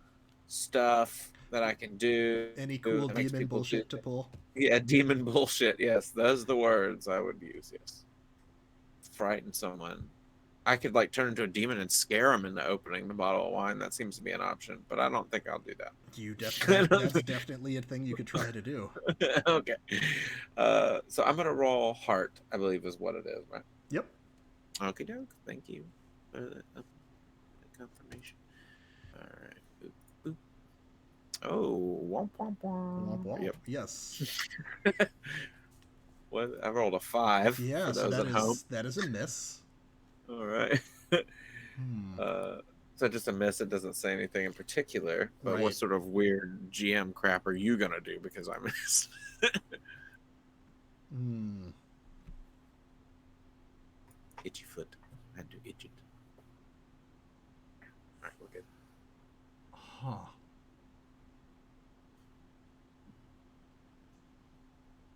stuff that I can do. Any cool demon bullshit to pull? Yeah, demon bullshit. Yes, those are the words I would use. Yes. Frighten someone. I could like turn into a demon and scare him into opening the bottle of wine. That seems to be an option, but I don't think I'll do that. You I definitely don't that's think- definitely a thing you could try to do. okay. So I'm gonna roll heart. I believe is what it is, right? Yep. Okay, doke. Thank you for the confirmation. All right. Boop, boop. Oh, womp womp Womp womp. womp. Yep. Yes. What? I rolled a 5 Yeah, for so those at home. that is a miss. All right. Hmm. So just a miss. It doesn't say anything in particular. But Right. what sort of weird GM crap are you gonna do because I missed? Hmm. Itchy foot. I had to itch it. All right, we're good. Huh.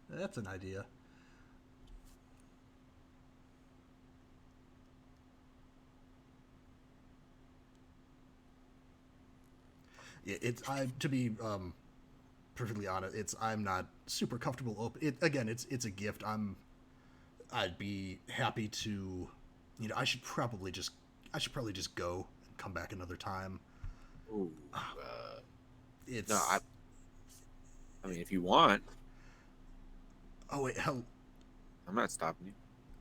That's an idea. It's I to be perfectly honest, I'm not super comfortable open. Again, it's a gift. I'd be happy to, I should probably just go and come back another time. Ooh, It's no, I mean, if you want, oh wait, I'm not stopping you.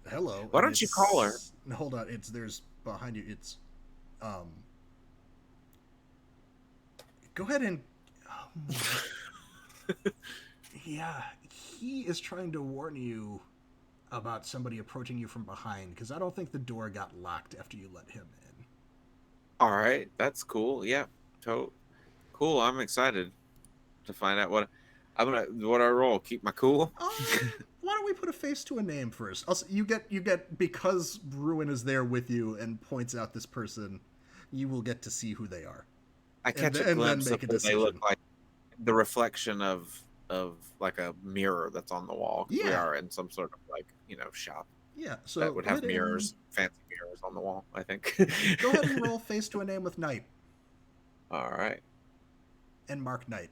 hello. Why don't you call her? No, hold on. There's behind you. It's um. Go ahead and. Yeah, he is trying to warn you about somebody approaching you from behind because I don't think the door got locked after you let him in. All right, that's cool. Yeah, cool. I'm excited to find out what I roll. Keep my cool. Why don't we put a face to a name first? Also, you get because Ruin is there with you and points out this person, you will get to see who they are. I catch a then glimpse make of a what they look decision. like, the reflection of like a mirror that's on the wall. 'Cause we Yeah. are in some sort of like shop Yeah, so that would go have ahead mirrors, fancy mirrors on the wall. I think. go ahead and roll face to a name with Knight All right. and Mark Knight.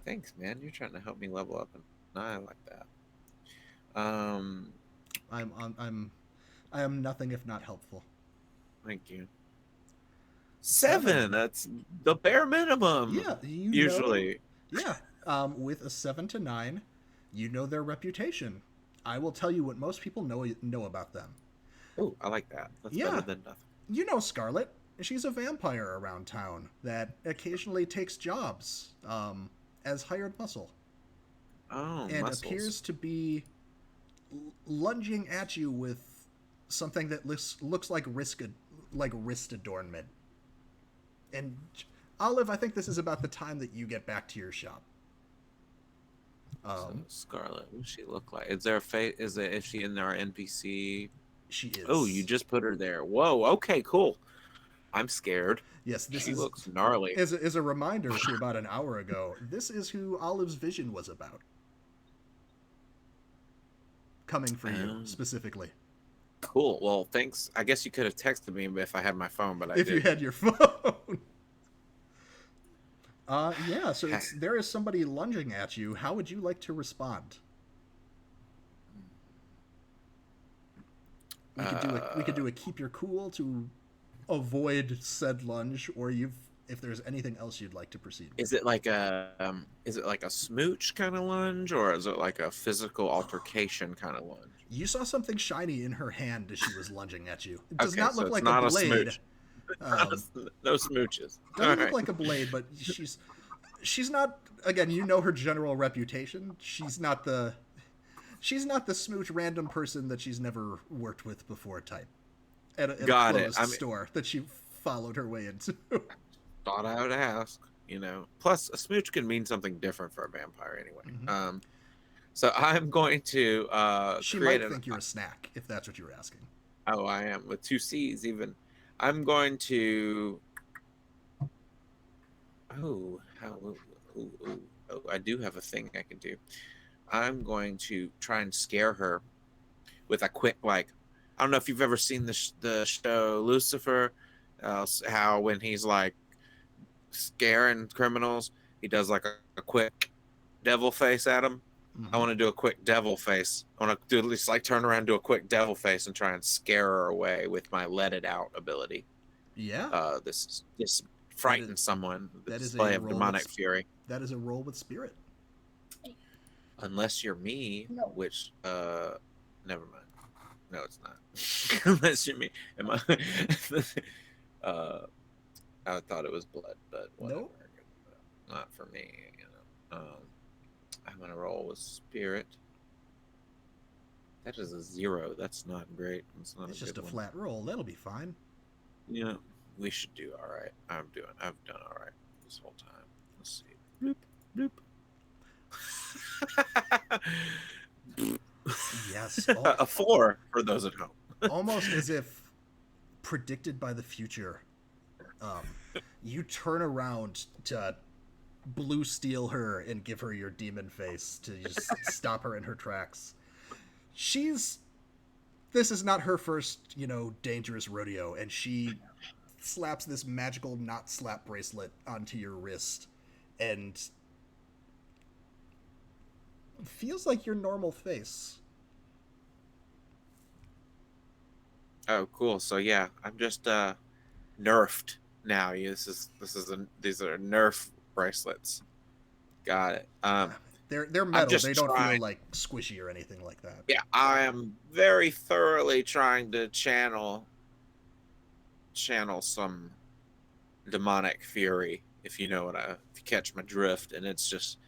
Thanks, man. You're trying to help me level up, and I like that. I am nothing if not helpful. Thank you. 7. That's the bare minimum. Yeah, usually. Yeah, with a 7 to 9, you know their reputation. I will tell you what most people know about them. Oh, I like that. That's Yeah. better than nothing. You know Scarlet. She's a vampire around town that occasionally takes jobs as hired muscle Oh, and muscles. appears to be lunging at you with something that looks like wrist adornment. And Olive, I think this is about the time that you get back to your shop. So, Scarlet, what does she look like? Is there a face? Is she in our NPC? She is. Oh, you just put her there. Whoa. Okay, cool. I'm scared. Yes, She looks gnarly. As a reminder to about an hour ago, this is who Olive's vision was about. Coming for you, specifically. Cool. Well, thanks. I guess you could have texted me if I had my phone, but I If didn't. you had your phone. Yeah, so there is somebody lunging at you. How would you like to respond? We could do a keep your cool to avoid said lunge, or if there's anything else you'd like to proceed with. Is it like a smooch kind of lunge, or is it like a physical altercation kind of lunge? You saw something shiny in her hand as she was lunging at you. It does Okay, not so look it's like not a a blade. smooch. No smooches. Doesn't look like a blade, but she's not. Again, you know her general reputation. She's not the smooch random person that she's never worked with before type. At a closed store that she followed her way into. Thought I would ask. Plus a smooch can mean something different for a vampire anyway. Mm-hmm. So I'm going to she create might think you're a snack if that's what you were asking. Oh, I am with 2 C's even. I'm going to. Oh, I do have a thing I can do. I'm going to try and scare her with a quick, I don't know if you've ever seen the show Lucifer, how when he's like scaring criminals, he does like a quick devil face at them. Mhm. I want to do a quick devil face. I want to do at least like turn around, do a quick devil face, and try and scare her away with my let it out ability. Yeah, This frightens someone. The that is a display of roll demonic with fury. that is a roll with spirit. Unless you're me, No. which never mind. No, it's not. Unless you're me. Am I? I thought it was blood, but whatever. Nope. Not for me. I'm gonna roll with spirit. That is a 0. That's not great. It's not It's a just good a one. flat roll. That'll be fine. Yeah, we should do all right. I've done all right this whole time. Let's see. Bloop, bloop. Yes, A 4 for those at home. almost as if predicted by the future. You turn around to blue steel her and give her your demon face to just stop her in her tracks. This is not her first, dangerous rodeo, and she slaps this magical not slap bracelet onto your wrist and feels like your normal face. Oh, cool. So yeah, I'm just nerfed now. These are nerf bracelets. Got it. They're I'm metal. just They don't feel trying. like squishy or anything like that. Yeah, I am very thoroughly trying to channel some demonic fury, if you catch my drift, and it's just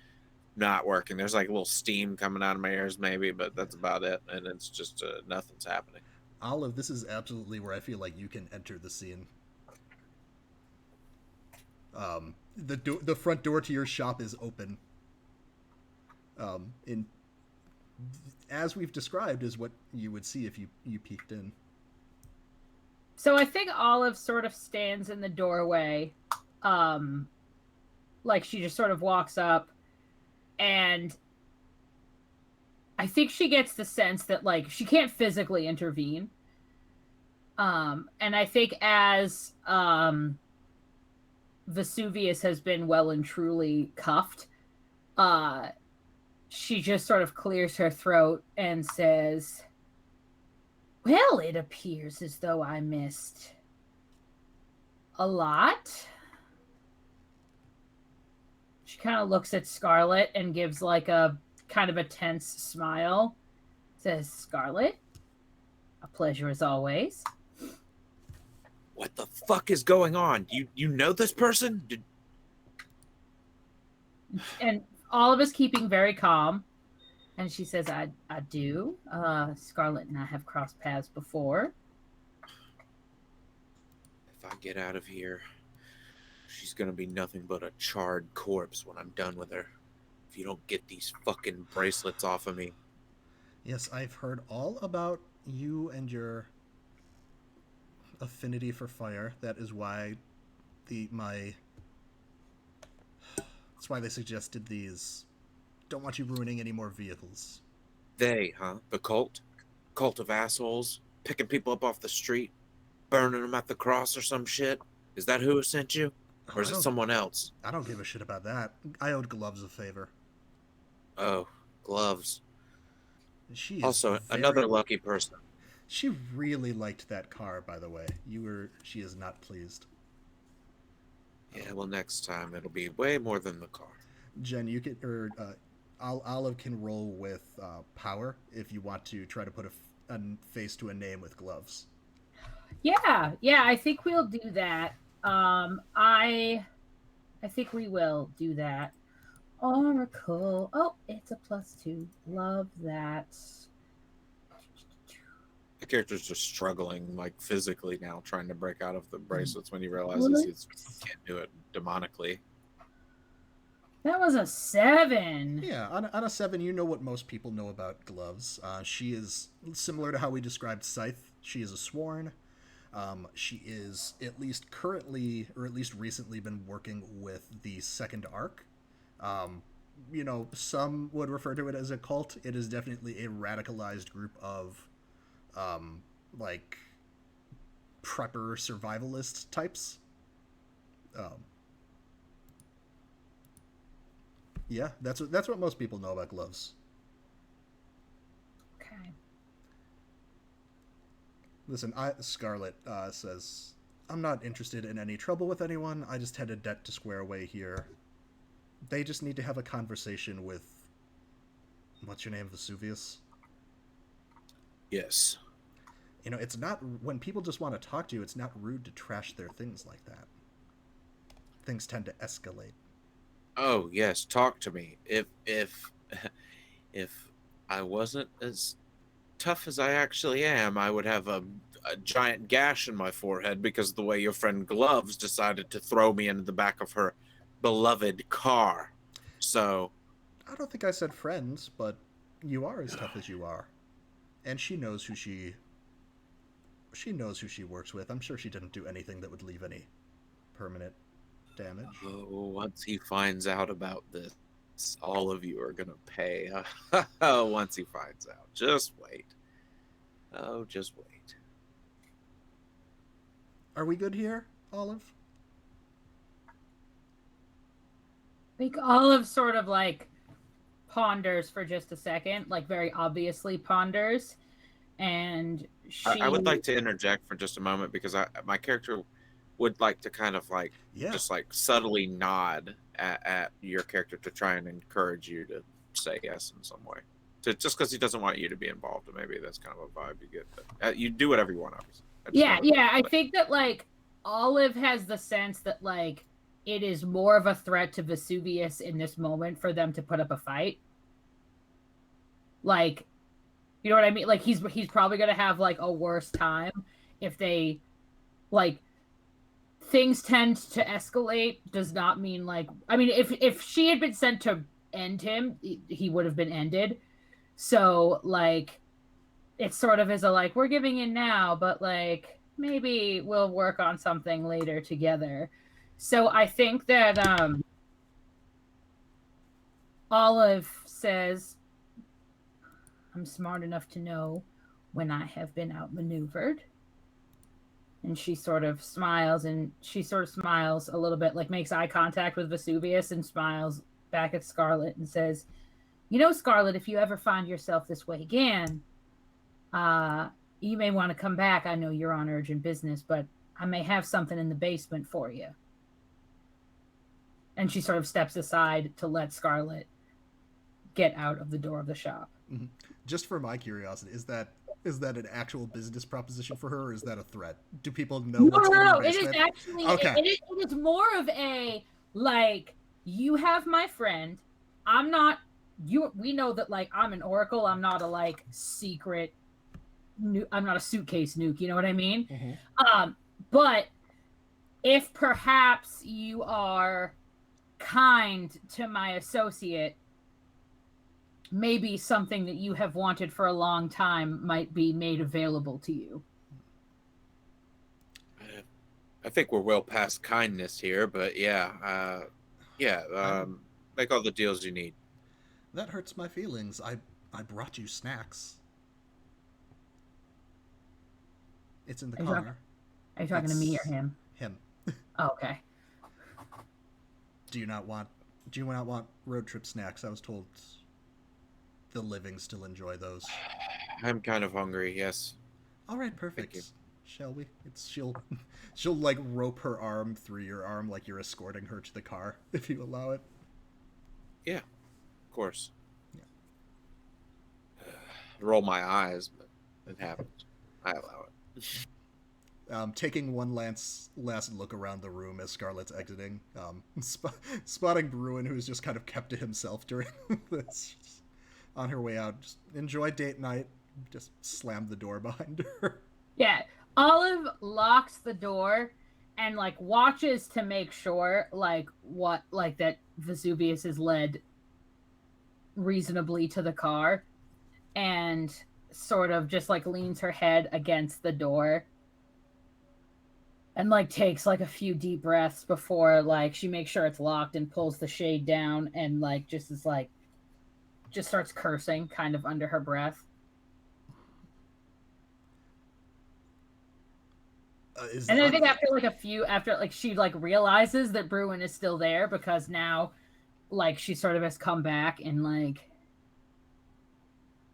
not working. There's like a little steam coming out of my ears maybe, but that's about it, and it's just nothing's happening. Olive, this is absolutely where I feel like you can enter the scene. The front door to your shop is open. In as we've described is what you would see if you peeked in. So I think Olive sort of stands in the doorway, like she just sort of walks up, and I think she gets the sense that like she can't physically intervene. And I think as Vesuvius has been well and truly cuffed, she just sort of clears her throat and says, "Well, it appears as though I missed a lot." She kind of looks at Scarlet and gives like a kind of a tense smile. Says, "Scarlet, a pleasure as always." What the fuck is going on? You know this person? And Olive is keeping very calm. And she says, I do. Scarlet and I have crossed paths before. If I get out of here, she's gonna be nothing but a charred corpse when I'm done with her. If you don't get these fucking bracelets off of me. Yes, I've heard all about you and your affinity for fire. That is why that's why they suggested these. Don't want you ruining any more vehicles. They, huh? The cult? Cult of assholes? Picking people up off the street? Burning them at the cross or some shit? Is that who sent you? Or is it someone else? I don't give a shit about that. I owed Gloves a favor. Oh, Gloves. She is Also, another lucky person. She really liked that car, by the way. She is not pleased. Yeah, well, next time it'll be way more than the car. Jen, you can, Olive can roll with power if you want to try to put a face to a name with Gloves. Yeah, I think we'll do that. I think we will do that. Oracle. Oh, it's a +2. Love that. The character's just struggling, like, physically now, trying to break out of the bracelets when he realizes he can't do it demonically. That was a 7. Yeah, on a 7, you know what most people know about Gloves. She is similar to how we described Scythe. She is a sworn. She is at least currently, or at least recently, been working with the Second Arc. Some would refer to it as a cult. It is definitely a radicalized group of, like, prepper survivalist types. Yeah, that's what most people know about Gloves. Listen, Scarlet says, I'm not interested in any trouble with anyone. I just had a debt to square away here. They just need to have a conversation with... What's your name, Vesuvius? Yes. You know, it's not... When people just want to talk to you, it's not rude to trash their things like that. Things tend to escalate. Oh yes, talk to me. If I wasn't as tough as I actually am, I would have a giant gash in my forehead because of the way your friend Gloves decided to throw me into the back of her beloved car. So I don't think I said friends, but you are as tough as you are. And she knows who she works with. I'm sure she didn't do anything that would leave any permanent damage. oh, once he finds out about this, all of you are gonna pay. Once he finds out, just wait. Oh, just wait. Are we good here, Olive? Like Olive sort of like ponders for just a second, like very obviously ponders, and I would like to interject for just a moment because my character would like to kind of like just like subtly nod at your character to try and encourage you to say yes in some way. Just because he doesn't want you to be involved, and maybe that's kind of a vibe you get. But, you do whatever you want, obviously. I think that like Olive has the sense that like it is more of a threat to Vesuvius in this moment for them to put up a fight. Like, you know what I mean? Like he's probably gonna have like a worse time if they like things tend to escalate. Does not mean like, I mean, if she had been sent to end him, he would have been ended. So like it sort of is a like, we're giving in now, but like maybe we'll work on something later together. So I think that Olive says, I'm smart enough to know when I have been outmaneuvered. And she sort of smiles, and she sort of smiles a little bit, like makes eye contact with Vesuvius and smiles back at Scarlet and says, you know, Scarlet, if you ever find yourself this way again, you may want to come back. I know you're on urgent business, but I may have something in the basement for you. And she sort of steps aside to let Scarlet get out of the door of the shop. Mm-hmm. Just for my curiosity, is that an actual business proposition for her, or is that a threat? Do people know what's in the basement? It is actually okay. It is more of a like, you have my friend. I'm not you. We know that like I'm an oracle. I'm not a like secret. I'm not a suitcase nuke. You know what I mean? Mm-hmm. But if perhaps you are kind to my associate, maybe something that you have wanted for a long time might be made available to you. I think we're well past kindness here, but make all the deals you need. That hurts my feelings. I brought you snacks. It's in the car. Are you talking to me or him? Him. Oh, okay. Do you not want road trip snacks? I was told the living still enjoy those. I'm kind of hungry, yes. All right, perfect. Shall we? She'll like rope her arm through your arm like you're escorting her to the car, if you allow it. Yeah, of course. Yeah. Roll my eyes, but it happens. I allow it. Taking one last look around the room as Scarlet's exiting, spotting Bruin, who's just kind of kept to himself during this. On her way out, just enjoy date night. Just slam the door behind her. Yeah, Olive locks the door and like watches to make sure that Vesuvius is led reasonably to the car, and sort of just like leans her head against the door and like takes like a few deep breaths before like she makes sure it's locked and pulls the shade down and like just starts cursing kind of under her breath. And I think after she like realizes that Bruin is still there, because now like she sort of has come back and like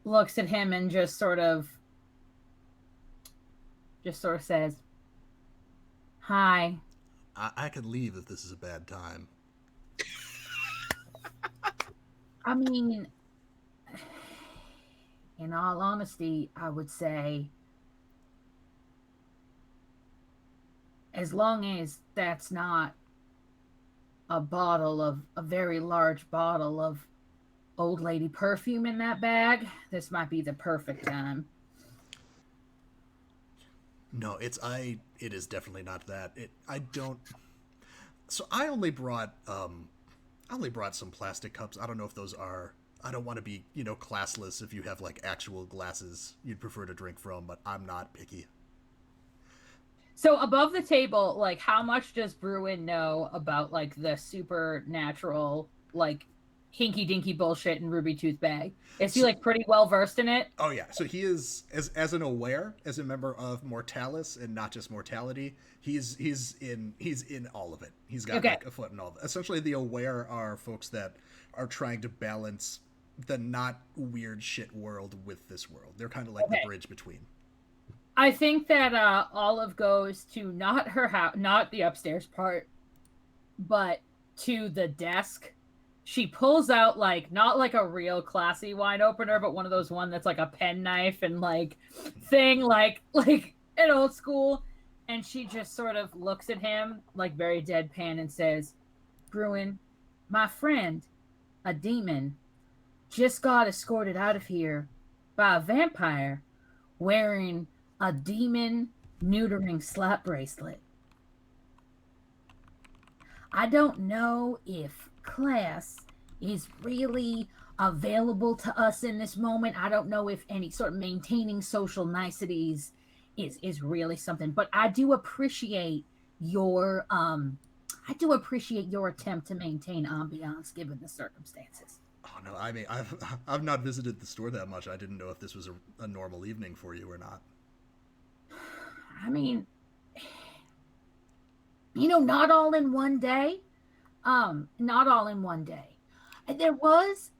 looks at him and just sort of just sort of says, "Hi." I could leave if this is a bad time. I mean, in all honesty, I would say, as long as that's not a very large bottle of old lady perfume in that bag, this might be the perfect time. No, it is definitely not that. I don't. So I only brought some plastic cups. I don't know if those are. I don't want to be, classless if you have like actual glasses you'd prefer to drink from, but I'm not picky. So above the table, like, how much does Bruin know about like the supernatural, like, hinky dinky bullshit in Ruby Tooth bag? Is he So, like pretty well versed in it? oh yeah, so he is as an aware, as a member of Mortalis and not just mortality. He's in all of it. He's got Okay. like a foot in all of it. Essentially, the aware are folks that are trying to balance the not weird shit world with this world. They're kind of like the Okay. bridge between. I think that Olive goes to not her house, not the upstairs part, but to the desk. She pulls out like not like a real classy wine opener, but one of those one that's like a penknife and like thing, like an old school. And she just sort of looks at him like very deadpan and says, "Bruin, my friend, a demon, just got escorted out of here by a vampire wearing a demon neutering slap bracelet. I don't know if class is really available to us in this moment. I don't know if any sort of maintaining social niceties is really something, but I do appreciate your attempt to maintain ambiance given the circumstances." Oh no, I mean I've not visited the store that much. I didn't know if this was a normal evening for you or not. I mean, not all in one day. Not all in one day. And there was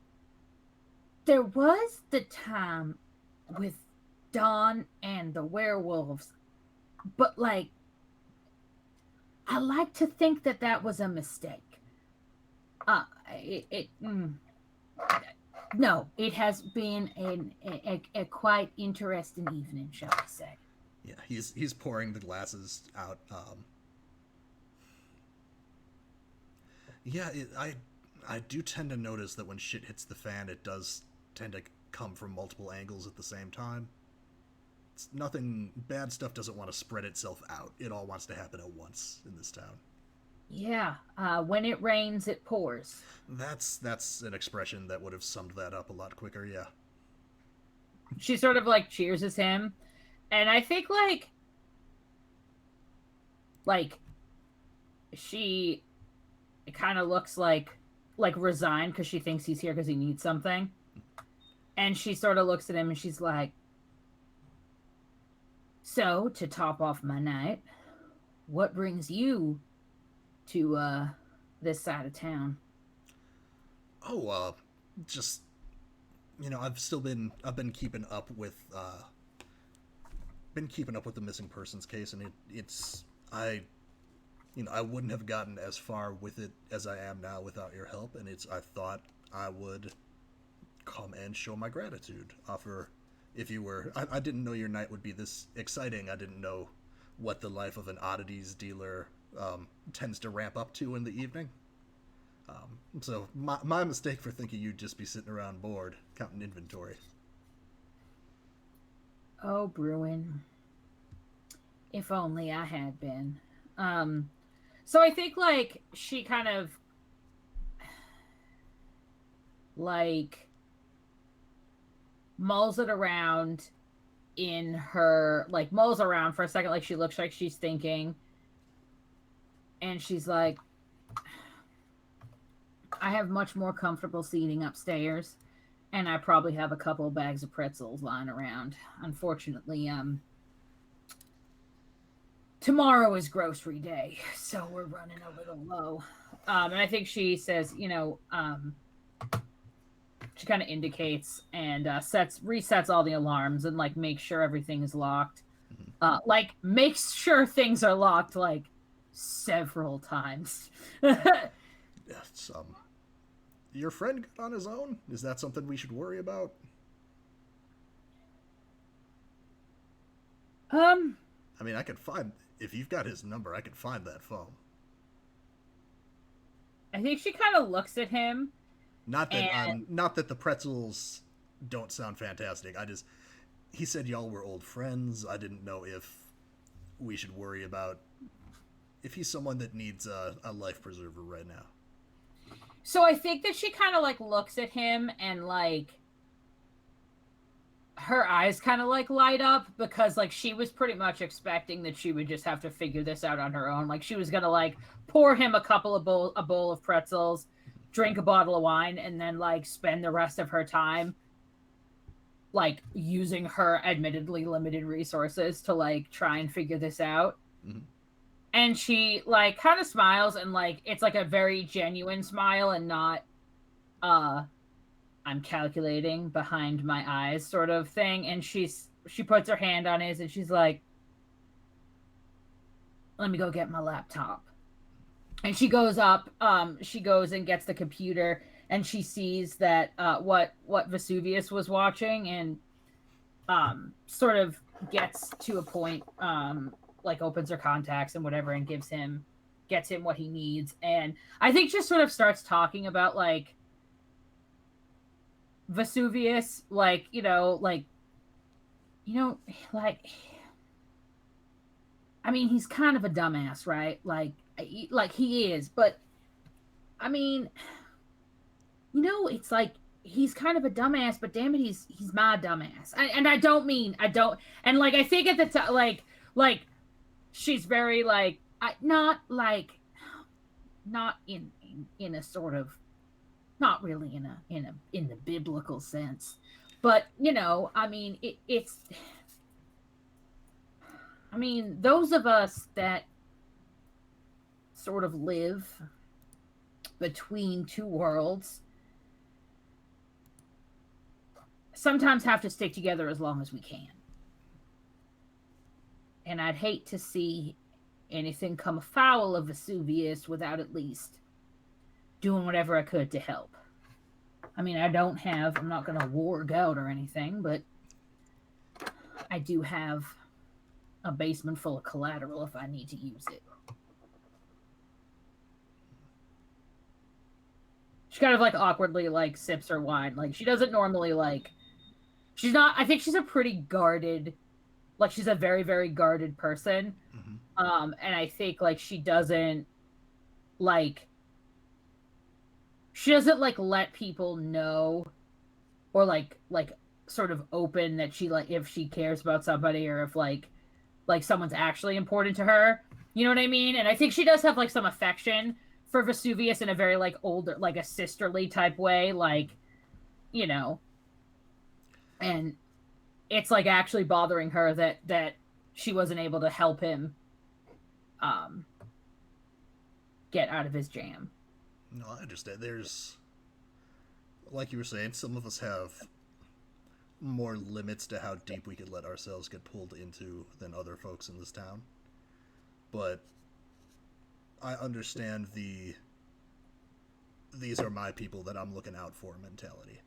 the time with Dawn and the werewolves, but like I like to think that that was a mistake. It, it mm, no, it has been a quite interesting evening, shall we say? Yeah, he's pouring the glasses out. Yeah, I do tend to notice that when shit hits the fan, it does tend to come from multiple angles at the same time. It's nothing bad stuff doesn't want to spread itself out. It all wants to happen at once in this town. Yeah, when it rains, it pours. That's an expression that would have summed that up a lot quicker. Yeah. She sort of like cheerses him, and I think like she kind of looks like resigned because she thinks he's here because he needs something, and she sort of looks at him and she's like, "So to top off my night, what brings you to this side of town?" Oh, just I've been keeping up with the missing persons case, and I wouldn't have gotten as far with it as I am now without your help, and I thought I would come and show my gratitude. Offer if you were I didn't know your night would be this exciting. I didn't know what the life of an oddities dealer tends to ramp up to in the evening. So my mistake for thinking you'd just be sitting around bored counting inventory. Oh, Bruin, if only I had been. So I think like she kind of like mulls it around in her, like mulls around for a second, like she looks like she's thinking, and she's like, "I have much more comfortable seating upstairs, and I probably have a couple of bags of pretzels lying around. Unfortunately, tomorrow is grocery day, so we're running a little low." And I think she says, she kind of indicates and resets all the alarms and like makes sure everything is locked. Mm-hmm. Like, makes sure things are locked, like, several times. Yes, your friend got on his own? Is that something we should worry about? I mean, I can find, if you've got his number, I can find that phone. I think she kind of looks at him. Not that the pretzels don't sound fantastic. He said y'all were old friends. I didn't know if we should worry about if he's someone that needs a life preserver right now. So I think that she kind of like looks at him and like her eyes kind of like light up because like she was pretty much expecting that she would just have to figure this out on her own. Like she was gonna like pour him a bowl of pretzels, drink a bottle of wine, and then like spend the rest of her time like using her admittedly limited resources to like try and figure this out. Mm-hmm. And she like kind of smiles and like it's like a very genuine smile and not I'm calculating behind my eyes sort of thing. And she puts her hand on his and she's like, let me go get my laptop. And she goes up, she goes and gets the computer and she sees that what Vesuvius was watching and sort of gets to a point, like opens her contacts and whatever and gets him what he needs. And I think just sort of starts talking about like Vesuvius, like I mean, he's kind of a dumbass, right? Like he is, but I mean, it's like he's kind of a dumbass, but damn it, he's my dumbass. And I don't, and like I think at the time, like she's very like not in a sort of, not really in the biblical sense, but I mean it's I mean, those of us that sort of live between two worlds sometimes have to stick together as long as we can. And I'd hate to see anything come afoul of Vesuvius without at least doing whatever I could to help. I mean, I'm not going to warg out or anything, but I do have a basement full of collateral if I need to use it. She kind of like awkwardly like sips her wine. Like she doesn't normally like, I think she's a pretty guarded, like she's a very, very guarded person. Mm-hmm. And I think like she doesn't like let people know or like sort of open that she like if she cares about somebody or if like someone's actually important to her. You know what I mean? And I think she does have like some affection for Vesuvius in a very like older, like a sisterly type way, like, and it's like actually bothering her that she wasn't able to help him get out of his jam. No, I understand. There's, like you were saying, some of us have more limits to how deep we could let ourselves get pulled into than other folks in this town. But I understand these are my people that I'm looking out for mentality.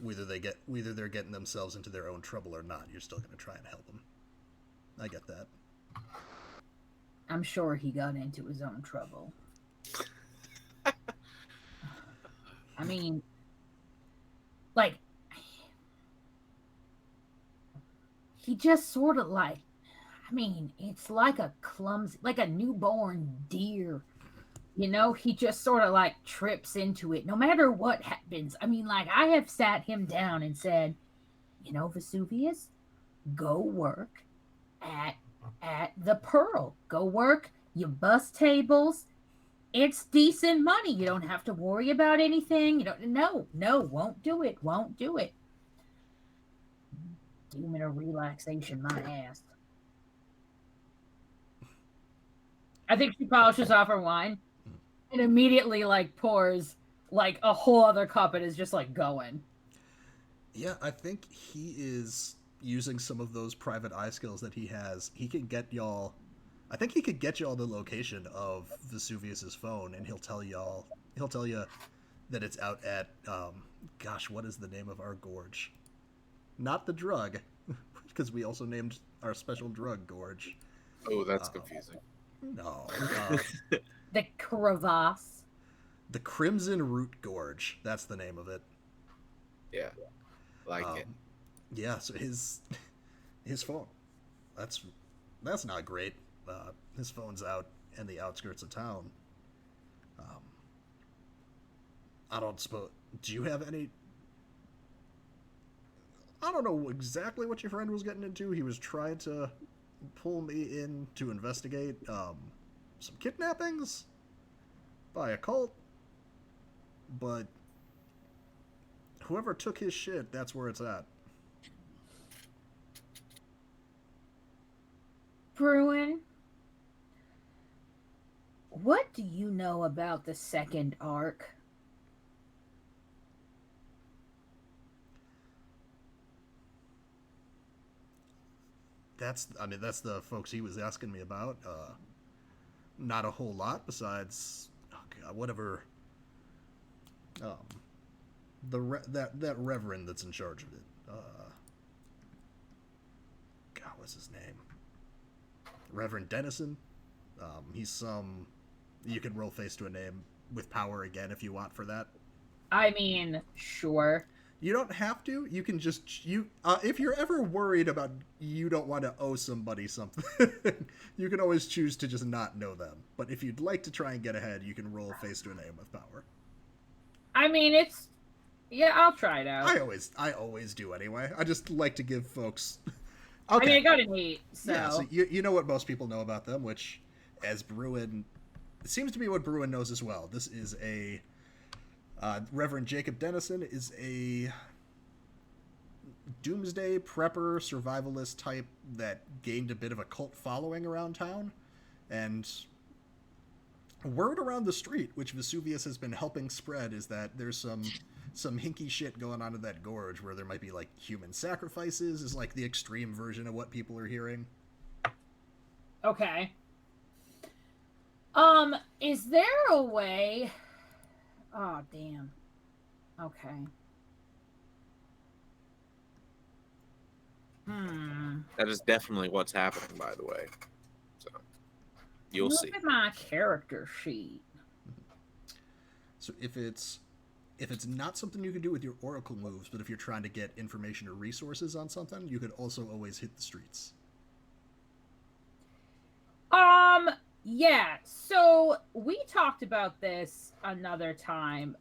Whether they're getting themselves into their own trouble or not, you're still going to try and help them. I get that. I'm sure he got into his own trouble. I mean, like, he just sort of like, I mean, it's like a clumsy, like a newborn deer. He just sort of like trips into it no matter what happens. I mean, like, I have sat him down and said, Vesuvius, go work at the Pearl. Go work, you bus tables. It's decent money. You don't have to worry about anything. No, won't do it. Demon of relaxation, my ass. I think she polishes off her wine and immediately like pours like a whole other cup and is just like going. Yeah, I think he is using some of those private eye skills that he has, he can get y'all. I think he could get y'all the location of Vesuvius's phone, and he'll tell y'all. He'll tell you that it's out at. Gosh, what is the name of our gorge? Not the drug, because we also named our special drug gorge. Oh, that's confusing. No, The crevasse. the Crimson Root Gorge. That's the name of it. Yeah, like it. Yeah, so his phone. That's not great. His phone's out in the outskirts of town. I don't suppose. Do you have any? I don't know exactly what your friend was getting into. He was trying to pull me in to investigate some kidnappings by a cult, but whoever took his shit, that's where it's at. Bruin, what do you know about the second arc? That's the folks he was asking me about. Not a whole lot besides, oh God, whatever. That reverend that's in charge of it. God, what's his name? Reverend Dennison. He's some. You can roll face to a name with power again if you want for that. I mean, sure. You don't have to. You can just if you're ever worried about you don't want to owe somebody something, you can always choose to just not know them. But if you'd like to try and get ahead, you can roll face to a name with power. I mean, I'll try it out. I always do anyway. I just like to give folks. Okay. Okay. I mean, I got an 8, so. Yeah, so you know what most people know about them, which, as Bruin, it seems to be what Bruin knows as well. This is a Reverend Jacob Dennison is a doomsday prepper survivalist type that gained a bit of a cult following around town, and word around the street, which Vesuvius has been helping spread, is that there's some hinky shit going on in that gorge where there might be like human sacrifices, is like the extreme version of what people are hearing. Okay. Is there a way? Oh, damn. Okay. That is definitely what's happening, by the way. So you'll Look see. at my character sheet. So if it's not something you can do with your oracle moves, but if you're trying to get information or resources on something, you could also always hit the streets. Yeah, so we talked about this another time.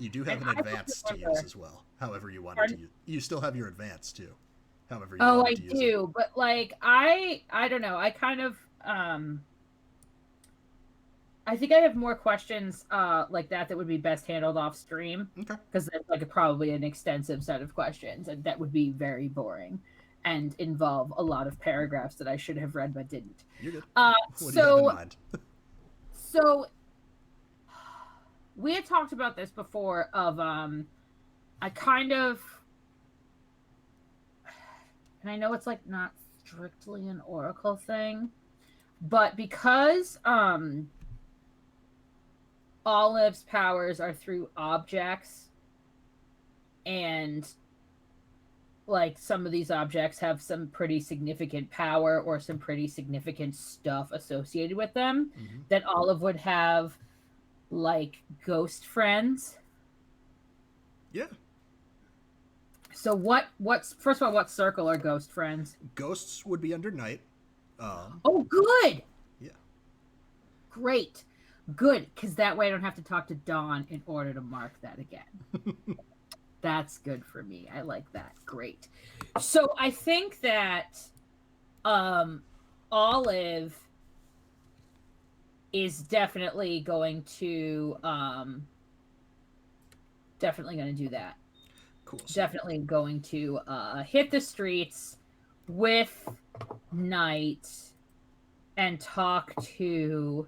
You do have And an I advance to remember- use as well. However you want Pardon? to use. You still have your advance too. However you Oh, want I to use it. do, but like I don't know. I kind of I think I have more questions like that would be best handled off stream. Okay. Because that's like probably an extensive set of questions, and that would be very boring and involve a lot of paragraphs that I should have read but didn't. You're good. What do you have in mind? So we had talked about this before of I kind of, and I know it's like not strictly an oracle thing, but because Olive's powers are through objects, and like some of these objects have some pretty significant power or some pretty significant stuff associated with them, that Olive would have like ghost friends. Yeah. So what's first of all, what circle are ghost friends? Ghosts would be under night. Oh, good. Yeah. Great. Good, because that way I don't have to talk to Dawn in order to mark that again. That's good for me. I like that. Great. So I think that Olive is definitely going to do that. Cool. Definitely going to hit the streets with Knight and talk to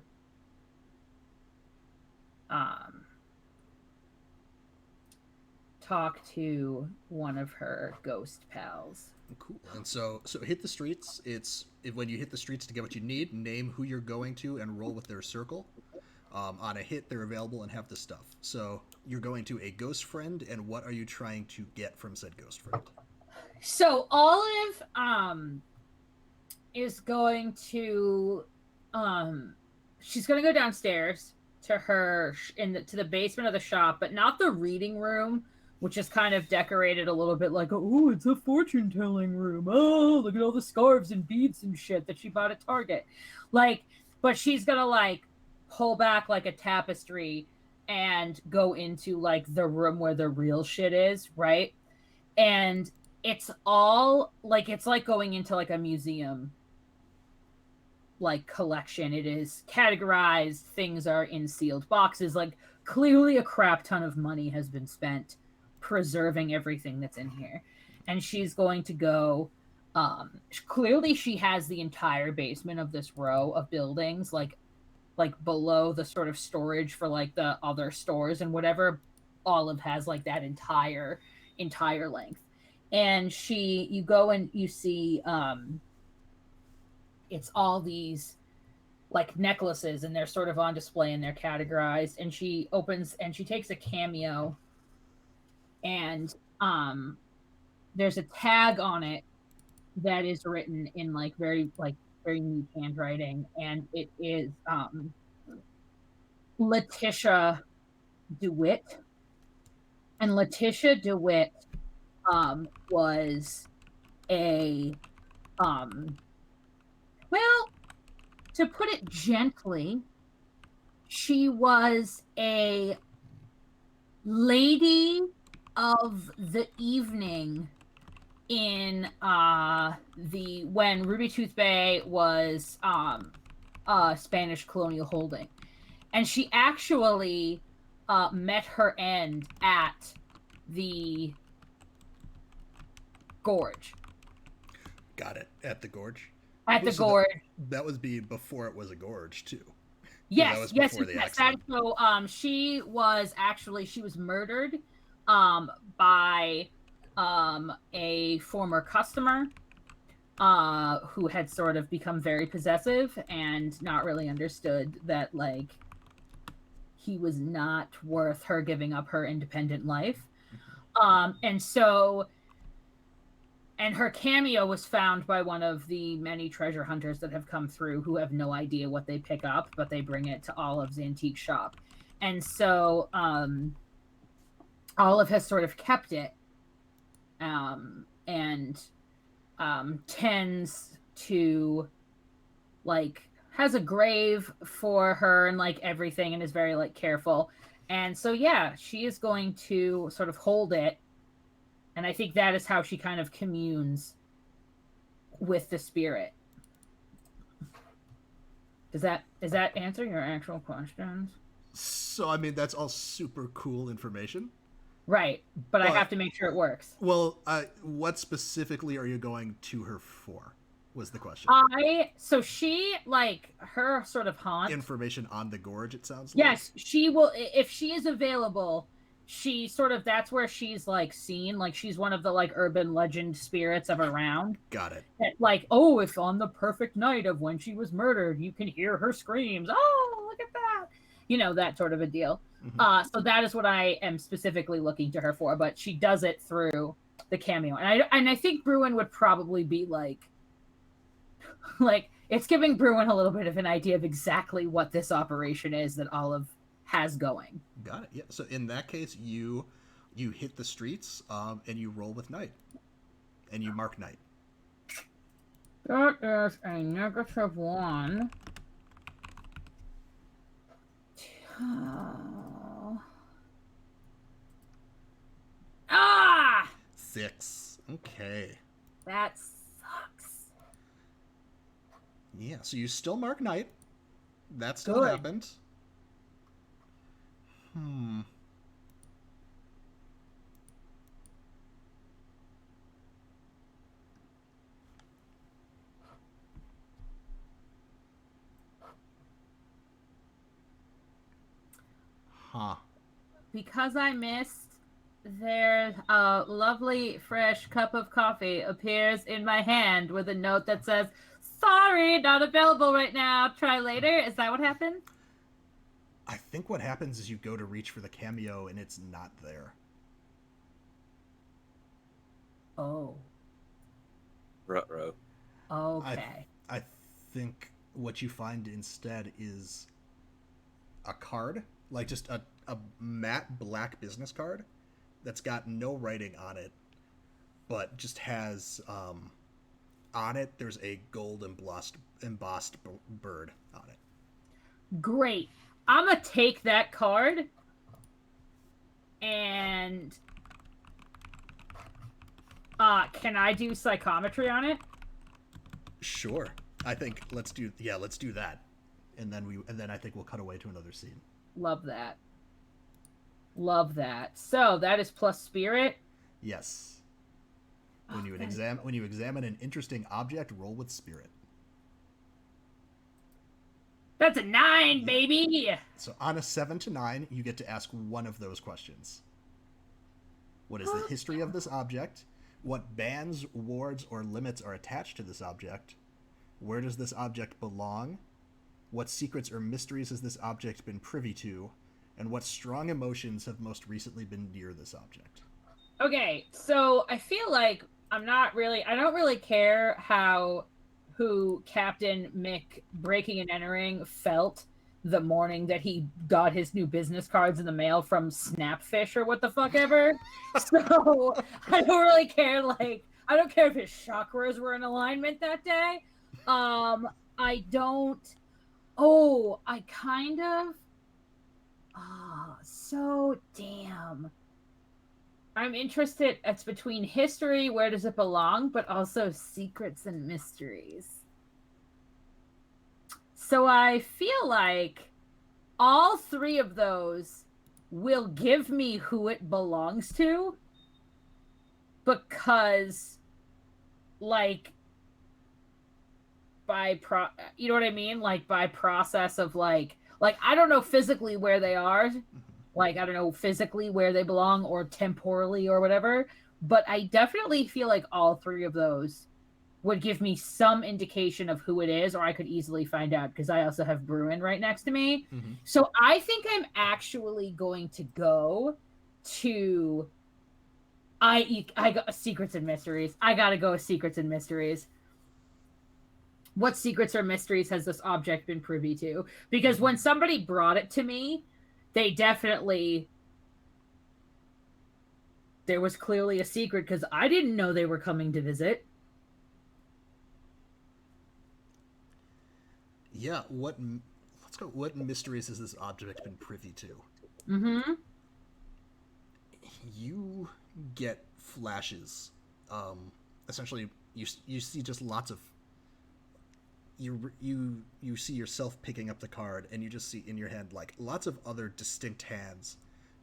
talk to one of her ghost pals. Cool. And so hit the streets. When you hit the streets to get what you need, name who you're going to and roll with their circle. On a hit, they're available and have the stuff. So you're going to a ghost friend, and what are you trying to get from said ghost friend? So Olive is going to she's going to go downstairs to her to the basement of the shop, but not the reading room, which is kind of decorated a little bit like, oh, it's a fortune telling room. Oh, look at all the scarves and beads and shit that she bought at Target. Like, but she's gonna like pull back like a tapestry and go into like the room where the real shit is, right? And it's all like, it's like going into like a museum like collection. It is categorized, things are in sealed boxes, like clearly a crap ton of money has been spent preserving everything that's in here. And she's going to go clearly she has the entire basement of this row of buildings like below the sort of storage for like the other stores and whatever. Olive has like that entire length. And you go and you see it's all these like necklaces, and they're sort of on display and they're categorized. And she opens and she takes a cameo, and there's a tag on it that is written in like very neat handwriting, and it is Letitia DeWitt. And Letitia DeWitt was a well, to put it gently, she was a lady of the evening in when Ruby Tooth Bay was Spanish colonial holding. And she actually met her end at the gorge. Got it. At the gorge? At the gorge. That was before it was a gorge, too. Yes, that was yes, before the yes. accident. So she was murdered by a former customer who had sort of become very possessive and not really understood that like he was not worth her giving up her independent life. And her cameo was found by one of the many treasure hunters that have come through who have no idea what they pick up, but they bring it to Olive's antique shop. And so Olive has sort of kept it and tends to like has a grave for her and like everything, and is very like careful. And so yeah, she is going to sort of hold it. And I think that is how she kind of communes with the spirit. Does that answer your actual questions? So, I mean, that's all super cool information. Right, but I have to make sure it works. Well, what specifically are you going to her for? Was the question. So she, like, her sort of haunt. Information on the gorge, it sounds like. Yes, she will, if she is available. She sort of, that's where she's like seen, like she's one of the like urban legend spirits of around. Got it. That, like, oh, if on the perfect night of when she was murdered, you can hear her screams. Oh, look at that. You know, that sort of a deal. Mm-hmm. So that is what I am specifically looking to her for, but she does it through the cameo. And I think Bruin would probably be like it's giving Bruin a little bit of an idea of exactly what this operation is that Olive has going. Got it. Yeah. So in that case, you hit the streets and you roll with night, and you mark night. That is a -1. Ah! 6. Okay. That sucks. Yeah. So you still mark night. That still Good. happened. Huh. Because I missed there a lovely fresh cup of coffee appears in my hand with a note that says, "Sorry, not available right now. Try later." Is that what happened? I think what happens is you go to reach for the cameo and it's not there. Oh. Ruh-roh. Okay. I think what you find instead is a card, like just a matte black business card that's got no writing on it, but just has on it there's a gold embossed bird on it. Great. I'm gonna take that card and can I do psychometry on it? Sure. I think let's do that. And then I think we'll cut away to another scene. Love that. Love that. So that is plus spirit. Yes. When you examine an interesting object, roll with spirit. That's a 9, baby. So on a 7 to 9, you get to ask one of those questions. What is the history of this object? What bans, wards, or limits are attached to this object? Where does this object belong? What secrets or mysteries has this object been privy to? And what strong emotions have most recently been near this object? Okay, so I feel like I don't really care who Captain Mick breaking and entering felt the morning that he got his new business cards in the mail from Snapfish or what the fuck ever. So I don't really care. Like, I don't care if his chakras were in alignment that day. I don't. Oh, I kind of. Oh, so damn. I'm interested. It's between history, where does it belong, but also secrets and mysteries. So I feel like all three of those will give me who it belongs to, because, like, you know what I mean? Like, by process of like I don't know physically where they are. Like, I don't know physically where they belong or temporally or whatever, but I definitely feel like all three of those would give me some indication of who it is, or I could easily find out because I also have Bruin right next to me. Mm-hmm. So I think I'm actually going to go to I got Secrets and Mysteries. I gotta go with Secrets and Mysteries. What secrets or mysteries has this object been privy to? Because when somebody brought it to me, there was clearly a secret because I didn't know they were coming to visit. Yeah, let's go. What mysteries has this object been privy to? Mm-hmm. You get flashes. Essentially, you see just lots of. You see yourself picking up the card, and you just see in your hand like lots of other distinct hands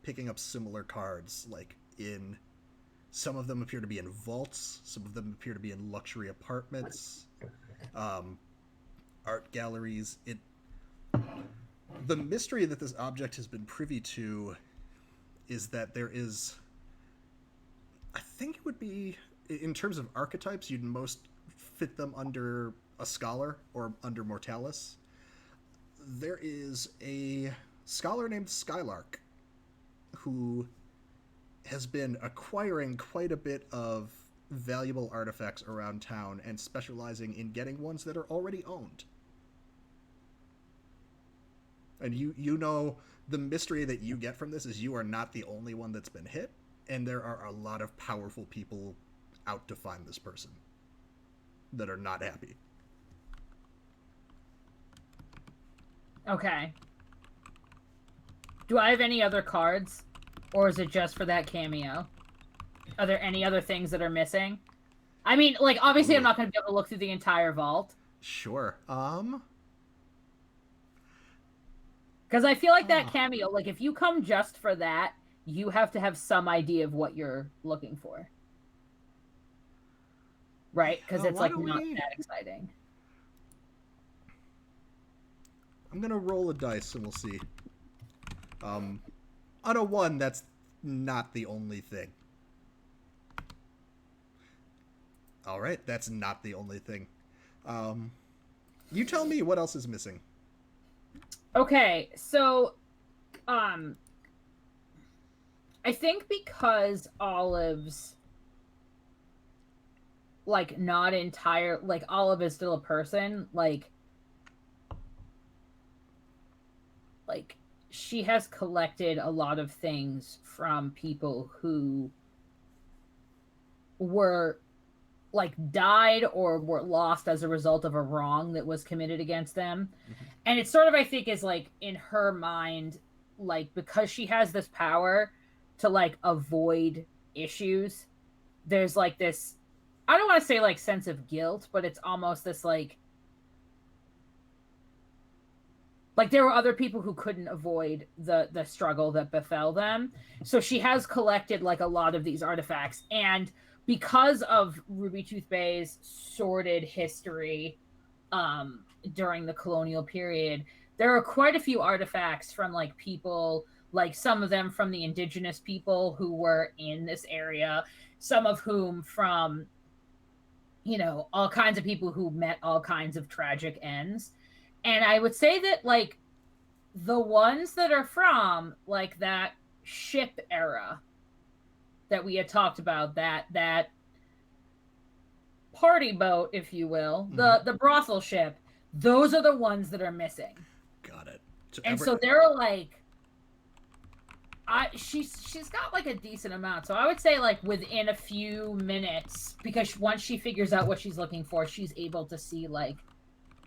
picking up similar cards. Like, in some of them appear to be in vaults, some of them appear to be in luxury apartments, art galleries. The mystery that this object has been privy to is that there is, I think it would be, in terms of archetypes, you'd most fit them under a scholar or under Mortalis. There is a scholar named Skylark who has been acquiring quite a bit of valuable artifacts around town and specializing in getting ones that are already owned. And you know, the mystery that you get from this is you are not the only one that's been hit, and there are a lot of powerful people out to find this person that are not happy. Okay. Do I have any other cards? Or is it just for that cameo? Are there any other things that are missing? I mean, like, obviously I'm not going to be able to look through the entire vault. Sure. Because I feel like that cameo, like, if you come just for that, you have to have some idea of what you're looking for. Right? Because it's, like, not that exciting. I'm going to roll a dice and we'll see. On a 1, that's not the only thing. All right, that's not the only thing. You tell me what else is missing. Okay, so I think because Olive's like not entire, like Olive is still a person, like she has collected a lot of things from people who were like died or were lost as a result of a wrong that was committed against them. Mm-hmm. And it's sort of, I think, is like in her mind, like because she has this power to like avoid issues, there's like this, I don't want to say like sense of guilt, but it's almost this like there were other people who couldn't avoid the struggle that befell them. So she has collected like a lot of these artifacts, and because of Ruby Tooth Bay's sordid history during the colonial period, there are quite a few artifacts from like people, like some of them from the indigenous people who were in this area, some of whom from, you know, all kinds of people who met all kinds of tragic ends. And I would say that like the ones that are from like that ship era that we had talked about, that party boat, if you will, the brothel ship, those are the ones that are missing. Got it. So they're like, she's got like a decent amount. So I would say like within a few minutes, because once she figures out what she's looking for, she's able to see like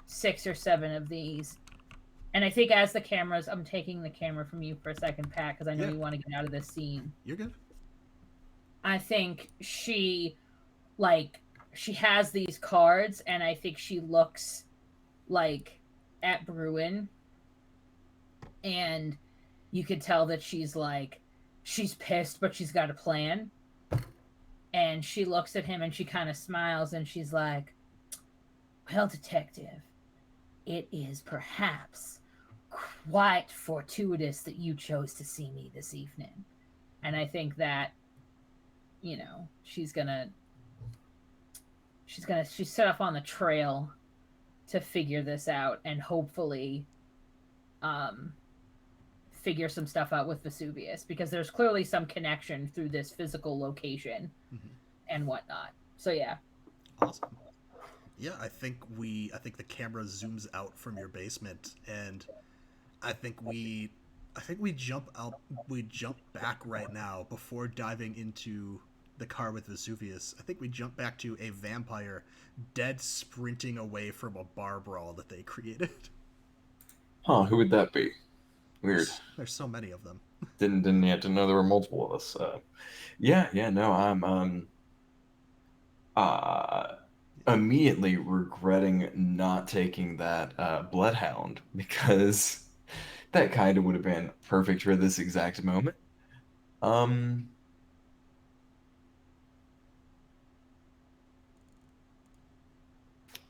6 or 7 of these. And I think as the cameras, I'm taking the camera from you for a second, Pat, because I know you want to get out of this scene. You're good. I think she has these cards, and I think she looks like at Bruin, and you could tell that she's pissed, but she's got a plan. And she looks at him and she kind of smiles and she's like, well, detective, it is perhaps quite fortuitous that you chose to see me this evening. And I think that, you know, she's set off on the trail to figure this out and hopefully figure some stuff out with Vesuvius, because there's clearly some connection through this physical location and whatnot. So yeah. Awesome. Yeah, I think the camera zooms out from your basement, and I think we jump back right now before diving into the car with Vesuvius. I think we jump back to a vampire dead sprinting away from a bar brawl that they created. Huh, who would that be? Weird. There's so many of them. Didn't to know there were multiple of us. I'm immediately regretting not taking that bloodhound, because that kind of would have been perfect for this exact moment.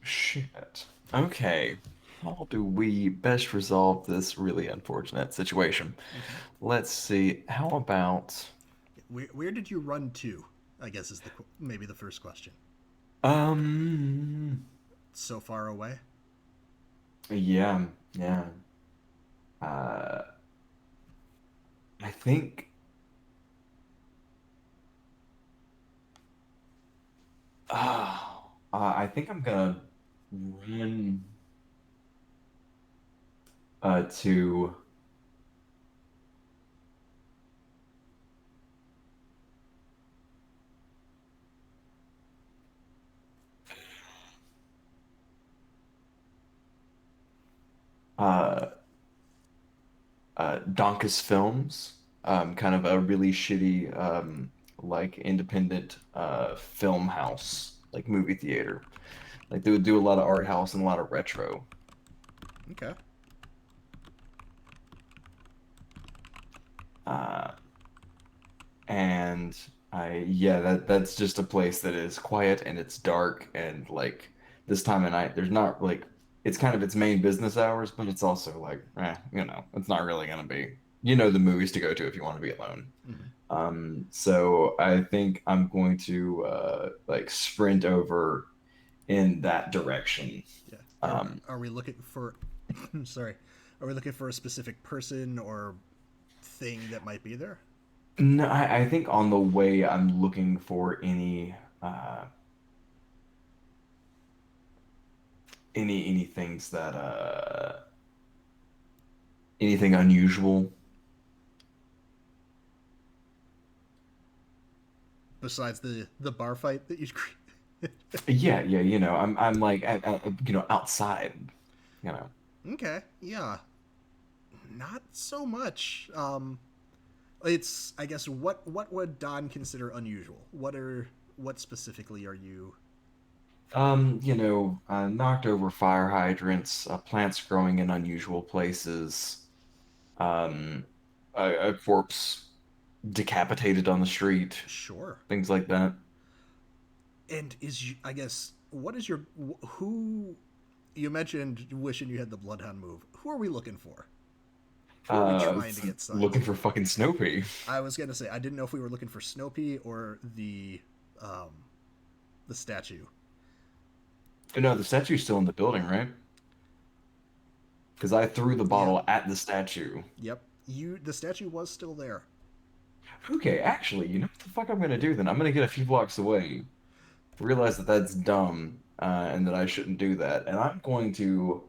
Shit. Okay. How do we best resolve this really unfortunate situation? Let's see. How about... Where did you run to? I guess is maybe the first question. So far away? Yeah. I think... I think I'm gonna run to Donkus Films, kind of a really shitty like independent film house, like movie theater. Like they would do a lot of art house and a lot of retro. Okay. And that's just a place that is quiet and it's dark, and like this time of night there's not like, it's kind of its main business hours, but it's also like, you know, it's not really gonna be, you know, the movies to go to if you want to be alone. So I think I'm going to like sprint over in that direction. Yeah. Um, Are we looking for? Sorry. Are we looking for a specific person or thing that might be there? no, I think on the way I'm looking for uh, any things that anything unusual. Besides the bar fight that you created? Yeah, yeah, I'm like outside, you know. Okay. Yeah. Not so much. It's I guess what would Don consider unusual? What specifically are you? Knocked over fire hydrants, plants growing in unusual places, um, a corpse decapitated on the street, Sure. things like that. And I guess what is your who? You mentioned wishing you had the Bloodhound move. Who are we looking for? Who are we trying to get signs Looking to? for fucking Snoopy. I was gonna say I didn't know if we were looking for Snoopy or um, the statue. No, the statue's still in the building, right? Because I threw the Yeah. bottle at the statue. Yep. The statue was still there. Okay, actually, you know what the fuck I'm gonna do then? I'm gonna get a few blocks away, realize that that's dumb, and that I shouldn't do that, and I'm going to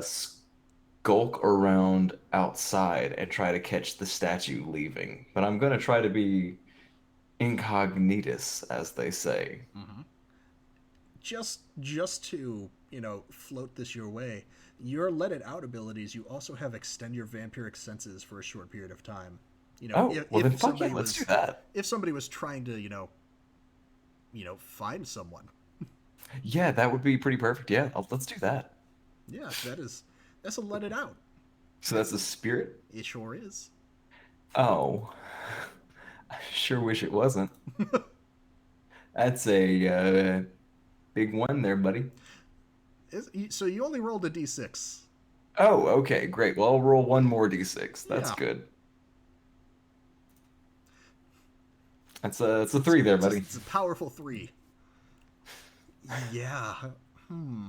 skulk around outside and try to catch the statue leaving. But I'm gonna try to be incognitus, as they say. Mm-hmm. Just to float this your way, your let it out abilities. You also have extend your vampiric senses for a short period of time. Oh, well then If fuck yeah, somebody let's do was that. if somebody was trying to find someone. Yeah, that would be pretty perfect. Yeah, let's do that. Yeah, that's a let it out. So that's the spirit? It sure is. Oh, I sure wish it wasn't. That's a big one there, buddy. So you only rolled a d6. Oh, okay, great. Well, I'll roll one more d6. That's Yeah. good. That's a three there, buddy. It's a powerful 3. Yeah. Hmm.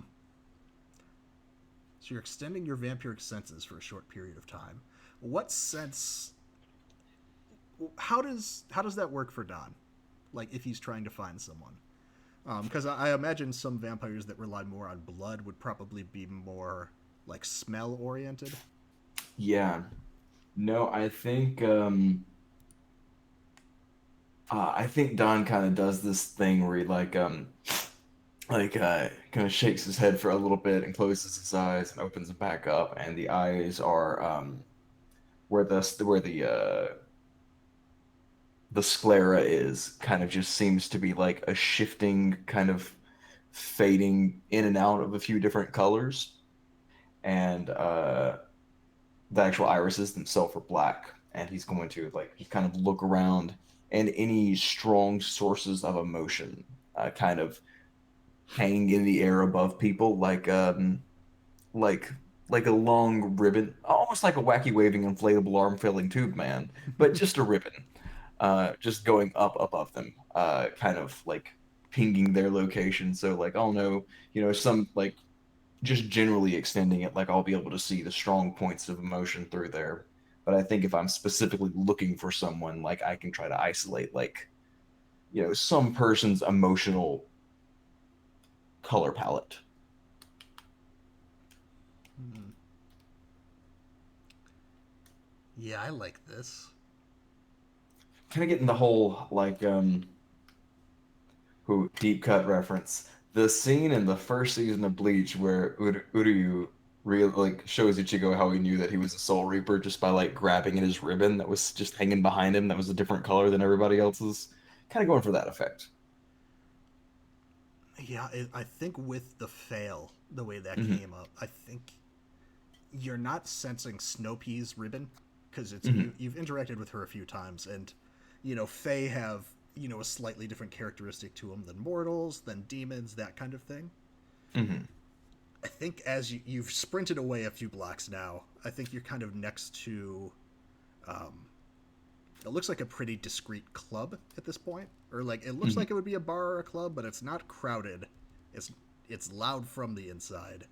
So you're extending your vampiric senses for a short period of time. What sense? How does that work for Don? Like if he's trying to find someone? Because I imagine some vampires that rely more on blood would probably be more like smell oriented. Yeah. No, I think Don kind of does this thing where he kind of shakes his head for a little bit and closes his eyes and opens them back up, and the eyes are where the sclera is kind of just seems to be like a shifting kind of fading in and out of a few different colors, and the actual irises themselves are black, and he's going to like just kind of look around, and any strong sources of emotion kind of hanging in the air above people like like a long ribbon, almost like a wacky waving inflatable arm filling tube man, but just a ribbon, just going up above them, kind of like pinging their location. So like I'll know, some like just generally extending it, like I'll be able to see the strong points of emotion through there. But I think if I'm specifically looking for someone, like I can try to isolate like some person's emotional color palette. Hmm. Yeah, I like this. Kind of getting the whole like who deep cut reference. The scene in the first season of Bleach where Uryu real like shows Ichigo how he knew that he was a Soul Reaper just by like grabbing at his ribbon that was just hanging behind him that was a different color than everybody else's. Kind of going for that effect. Yeah, I think with the fail, the way that Hmm. came up, I think you're not sensing Snoopy's ribbon because Hmm. you've interacted with her a few times, and Fae have a slightly different characteristic to them than mortals, than demons, that kind of thing. Hmm. I think as you've sprinted away a few blocks now, I think you're kind of next to, um, It looks like a pretty discreet club at this point, or like it looks like it would be a bar or a club, but it's not crowded. It's loud from the inside,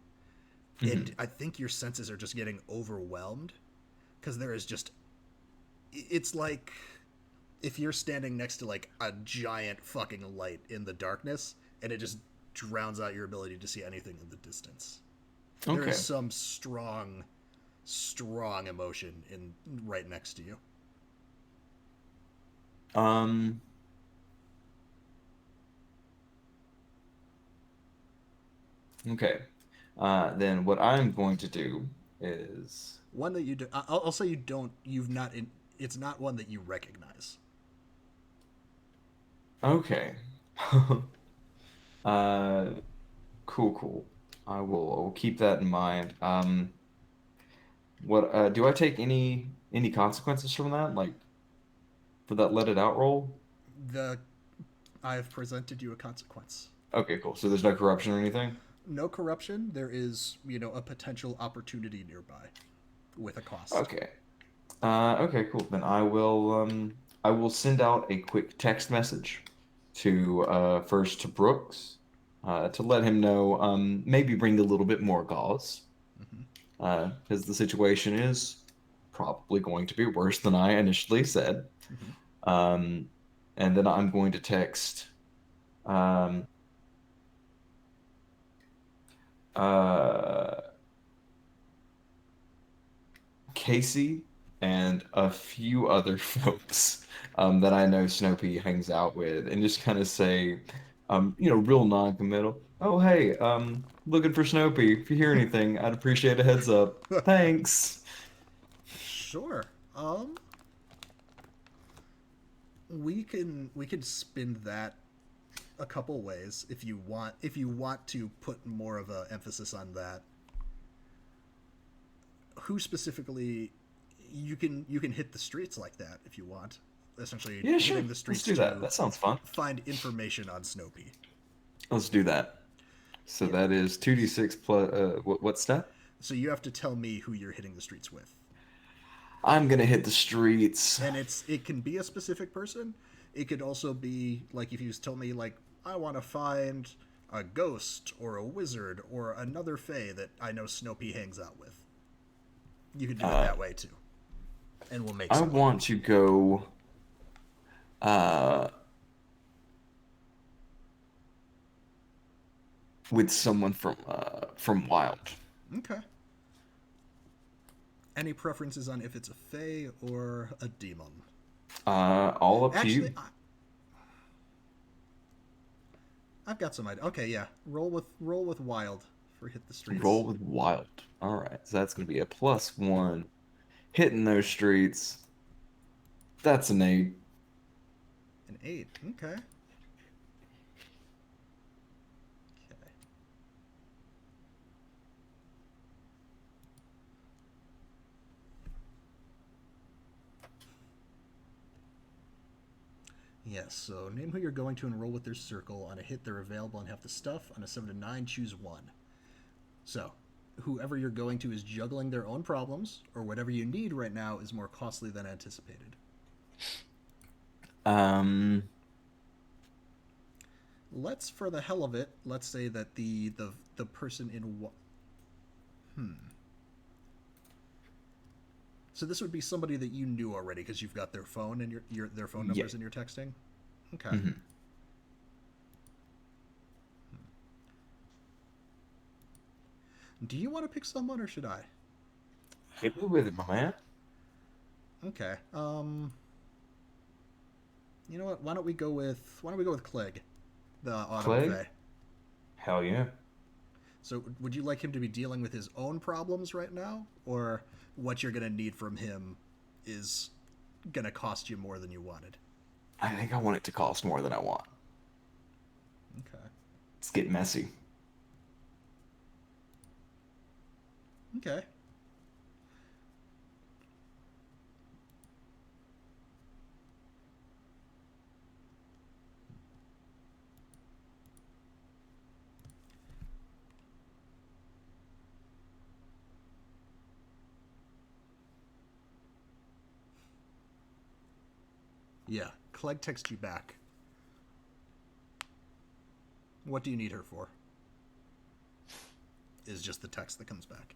and I think your senses are just getting overwhelmed because there is just. It's like if you're standing next to like a giant fucking light in the darkness, and it just drowns out your ability to see anything in the distance. Okay. There is some strong emotion in right next to you. Okay. Then what I'm going to do is One that you do. I'll say you don't. You've not. It's not one that you recognize. okay. uh, cool. I will keep that in mind. What do I take any consequences from that? Like for that let it out roll? The I've presented you a consequence. Okay, cool. So there's no corruption or anything? No corruption. There is, a potential opportunity nearby, with a cost. Okay. Okay, cool. Then I will send out a quick text message to first to Brooks to let him know maybe bring a little bit more gauze because the situation is probably going to be worse than I initially said. Um, and then I'm going to text um, uh, Kasey and a few other folks that I know Snoopy hangs out with, and just kind of say, real non-committal. Oh, hey, looking for Snoopy. If you hear anything, I'd appreciate a heads up. Thanks. Sure. We can spin that a couple ways if you want. If you want to put more of a emphasis on that. Who specifically? You can hit the streets like that if you want. Essentially, Yeah, sure. hitting the streets Let's do that. to That sounds fun. find information on Snoopy. Let's do that. So Yeah. that is 2d6 plus what step? So you have to tell me who you're hitting the streets with. I'm gonna hit the streets. And it can be a specific person. It could also be like if you tell me like I want to find a ghost or a wizard or another fae that I know Snoopy hangs out with. You could do it that way too, and we'll make. I want to go. With someone from Wild. Okay. Any preferences on if it's a fae or a demon? All up to you. Actually, I've got some idea. Okay, yeah. Roll with wild for hit the streets. Roll with Wild. All right, so that's gonna be a +1. Hitting those streets. That's an 8. An 8. Okay. Yes, so name who you're going to enroll with their circle. On a hit, they're available and have the stuff. On a 7 to 9, choose one. So, whoever you're going to is juggling their own problems, or whatever you need right now is more costly than anticipated. Let's, for the hell of it, let's say that the person in So this would be somebody that you knew already because you've got their phone and their phone numbers in your texting. Okay. Mm-hmm. Do you want to pick someone or should I? Hit me with it, my man. Okay. You know what? Why don't we go with Clegg, the auto Clegg? fae. Hell yeah. So would you like him to be dealing with his own problems right now, or what you're gonna need from him is gonna cost you more than you wanted? I think I want it to cost more than I want. Okay. Let's get messy. Okay. Yeah, Clegg texts you back. What do you need her for? Is just the text that comes back.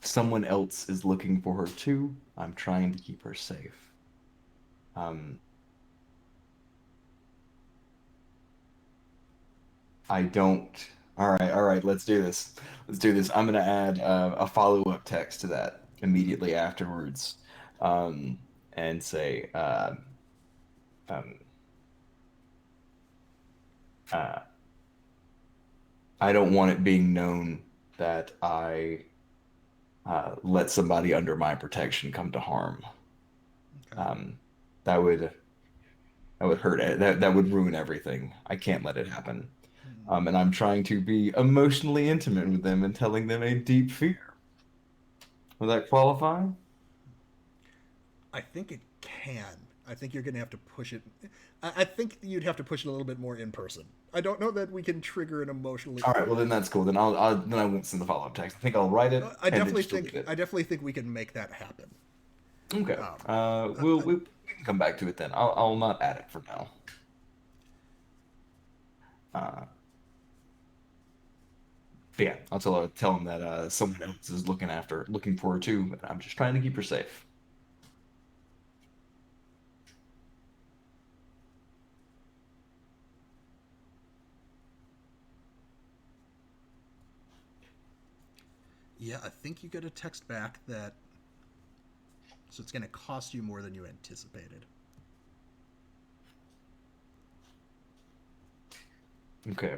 Someone else is looking for her too. I'm trying to keep her safe. I don't. All right. Let's do this. I'm gonna add a follow-up text to that immediately afterwards, and say, um, uh, I don't want it being known that I let somebody under my protection come to harm. Okay. That would hurt it. That would ruin everything. I can't let it happen. And I'm trying to be emotionally intimate with them and telling them a deep fear. Will that qualify? I think it can. I think you're going to have to push it. I think you'd have to push it a little bit more in person. I don't know that we can trigger an emotionally. All right. Well, then that's cool. Then then I won't send the follow-up text. I think I'll write it I and then definitely just delete think it. I definitely think we can make that happen. Okay. We can come back to it then. I'll not add it for now. But yeah, I'll tell him that someone else is looking for her too. But I'm just trying to keep her safe. Yeah, I think you get a text back that. So it's going to cost you more than you anticipated. Okay.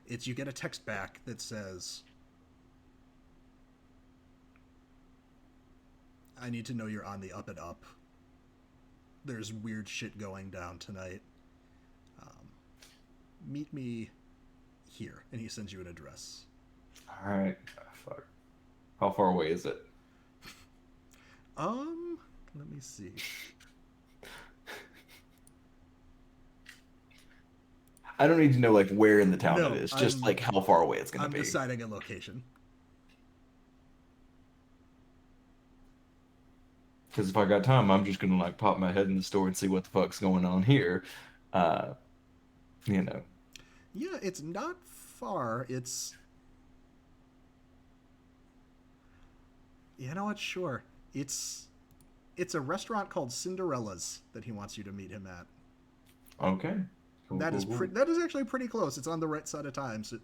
You get a text back that says, I need to know you're on the up and up. There's weird shit going down tonight. Meet me here. And he sends you an address. All right. Fuck. How far away is it? Let me see. I don't need to know like where in the town No, it is. Just like how far away it's gonna I'm be. deciding a location. Because if I got time, I'm just gonna like pop my head in the store and see what the fuck's going on here. You know. Yeah, it's not far. You know what? Sure. It's a restaurant called Cinderella's that he wants you to meet him at. Okay. Cool, That cool, is cool. that is actually pretty close. It's on the right side of town, so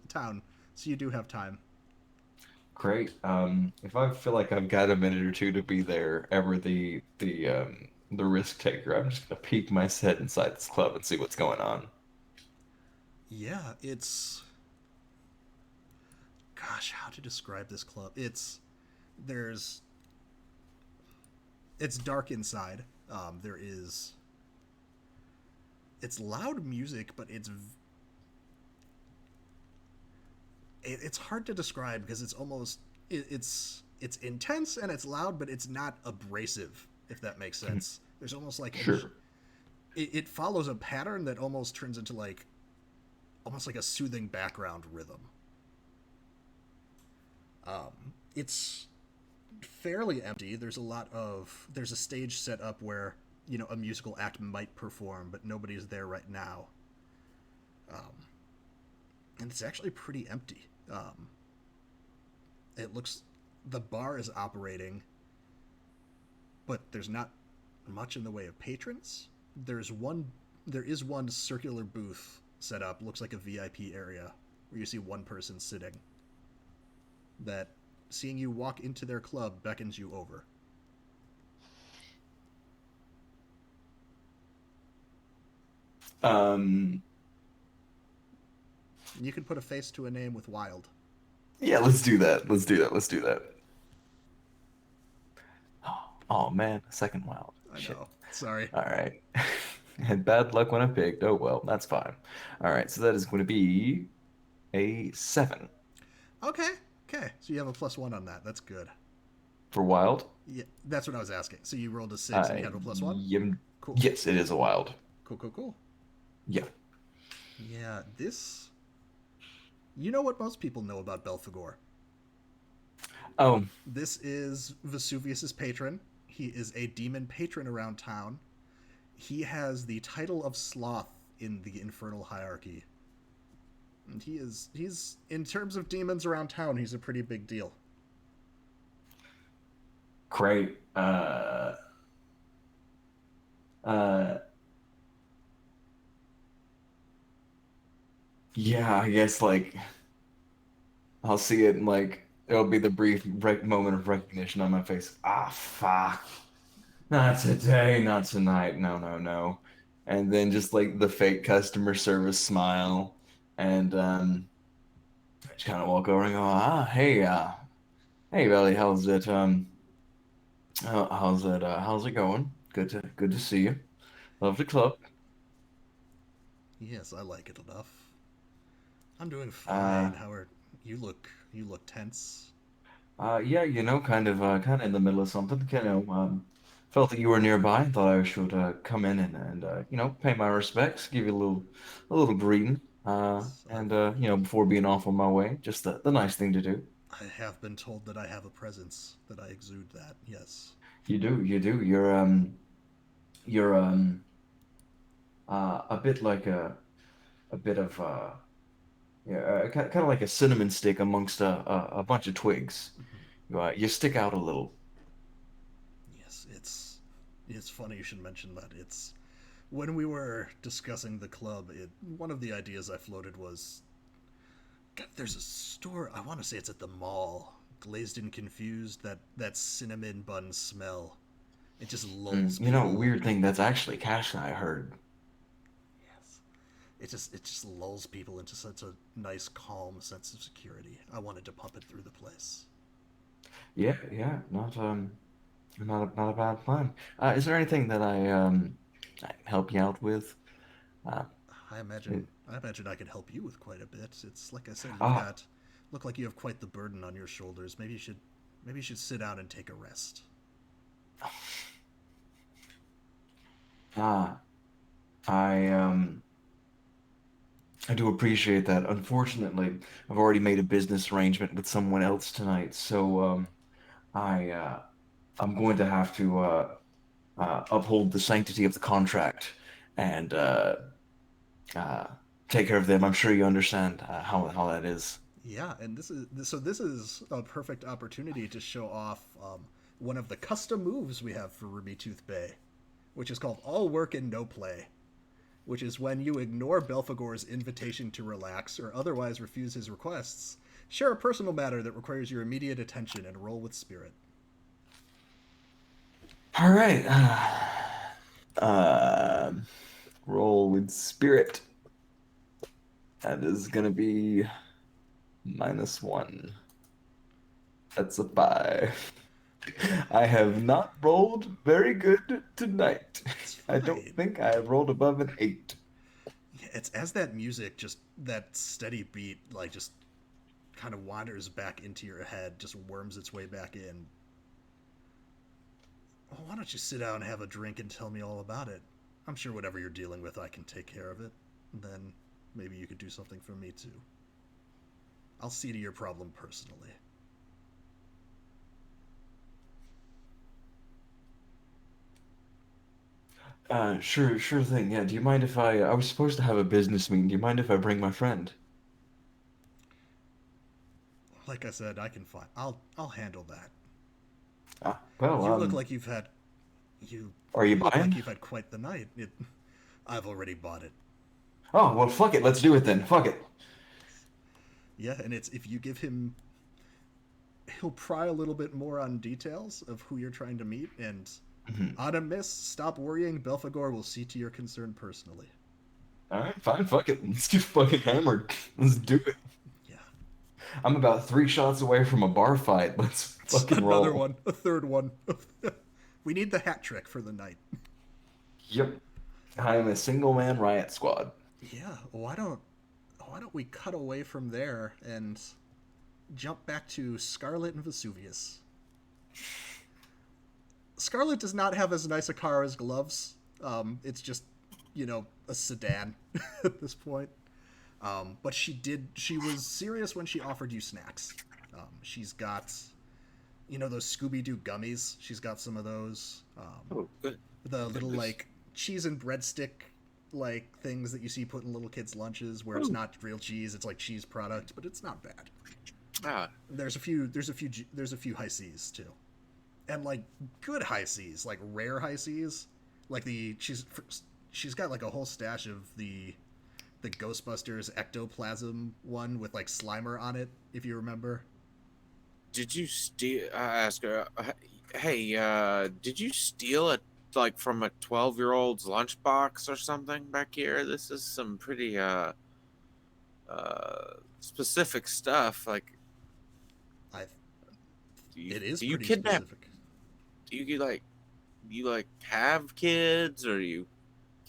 you do have time. Great. If I feel like I've got a minute or two to be there, ever the risk taker, I'm just gonna peek my head inside this club and see what's going on. Yeah, gosh, how to describe this club? There's it's dark inside. It's loud music, but it's hard to describe because it's intense and it's loud, but it's not abrasive, if that makes sense. There's almost like Sure. it follows a pattern that almost turns into almost like a soothing background rhythm. It's fairly empty. There's a stage set up where a musical act might perform, but nobody's there right now. And it's actually pretty empty. The bar is operating, but there's not much in the way of patrons. There is one circular booth set up, looks like a VIP area, where you see one person sitting. That, seeing you walk into their club, beckons you over. You can put a face to a name with Wild. Yeah, let's do that. Let's do that. Oh man, second wild. I Shit. know. Sorry. All right. Had bad luck when I picked. Oh well, that's fine. All right, so that is going to be a 7 Okay. So you have a +1 on that. That's good. for wild. Yeah, that's what I was asking. So you rolled a 6 and you had a +1? Cool. Yes, it is a wild. Cool. Yeah. Yeah, this... You know what most people know about Belphegor. Oh, This is Vesuvius's patron. He is a demon patron around town. He has the title of Sloth in the infernal hierarchy. And he's in terms of demons around town, he's a pretty big deal. great. Uh, yeah, I guess like I'll see it and like it'll be the brief moment of recognition on my face. Ah, fuck. Not today, not tonight. No, no, no. And then just like the fake customer service smile and just kind of walk over and go, hey, hey, Belly, how's it? How's it going? Good to see you. Love the club. Yes, I like it enough. I'm doing Uh, fine. How are you look tense. yeah, kind of in the middle of something. Felt that you were nearby and thought I should come in and pay my respects, give you a little greeting. Yes, Before being off on my way, just the nice thing to do. I have been told that I have a presence, that I exude that. Yes. You do, you do. You're a bit like a bit of yeah, kind of like a cinnamon stick amongst a bunch of twigs. Mhm. You stick out a little. Yes, it's funny you should mention that. It's when we were discussing the club, one of the ideas I floated was, God, there's a store. I want to say it's at the mall. Glazed and confused. That cinnamon bun smell. It just lulls people. Weird thing. That's actually Cash and I heard. Yes. It just lulls people into such a nice, calm sense of security. I wanted to pump it through the place. Yeah, yeah, not a bad plan. Is there anything that I can help you out with? Uh, I it, imagine I imagine I could help you with quite a bit. It's like I said, you've ah, got look like you have quite the burden on your shoulders. Maybe you should sit down and take a rest. ah, I I do appreciate that. Unfortunately, I've already made a business arrangement with someone else tonight, so I I'm going to have to uphold the sanctity of the contract and uh, take care of them. I'm sure you understand how that is. Yeah, and this is a perfect opportunity to show off one of the custom moves we have for Ruby Tooth Bay, which is called All Work and No Play, which is when you ignore Belphegor's invitation to relax or otherwise refuse his requests, share a personal matter that requires your immediate attention, and roll with spirit. All right. Uh, roll with spirit. That is gonna be -1. That's a 5. I have not rolled very good tonight. It's I don't fine. think I have rolled above an 8. Yeah, it's as that music, just that steady beat, like just kind of wanders back into your head, just worms its way back in. Well, why don't you sit down and have a drink and tell me all about it? I'm sure whatever you're dealing with, I can take care of it. And then maybe you could do something for me too. I'll see to your problem personally. Sure thing. Yeah. Do you mind if I was supposed to have a business meeting. Do you mind if I bring my friend? Like I said, I can find. I'll handle that. Well, You look like you've had you are you you look like buying? you've had quite the night. I've already bought it. Oh, well, fuck it. Let's do it then. Fuck it. Yeah, and it's if you give him, he'll pry a little bit more on details of who you're trying to meet, and Mhm. on a miss, stop worrying. Belphegor will see to your concern personally. All right, fine. Fuck it. Let's get fucking hammered. Let's do it. Yeah, I'm about 3 shots away from a bar fight. Let's it's fucking another roll. one, a third one. We need the hat trick for the night. Yep. I am a single man riot squad. Yeah, why don't we cut away from there and jump back to Scarlet and Vesuvius? Scarlet does not have as nice a car as Gloves. It's just, a sedan at this point. But she was serious when she offered you snacks. She's got You know those Scooby-Doo gummies? She's got some of those. Oh, good. The little Goodness. like cheese and breadstick like things that you see put in little kids' lunches, where it's Ooh. not real cheese; it's like cheese product, but it's not bad. Ah, There's a few high C's too, and like good high C's, like rare high C's, like she's got like a whole stash of the Ghostbusters ectoplasm one with like Slimer on it, if you remember. did you steal? I asked her, hey, did you steal it like from a 12-year-old's lunchbox or something back here? This is some pretty specific stuff. Like, I do you It is do you pretty kidnap? specific. Do you like have kids, or you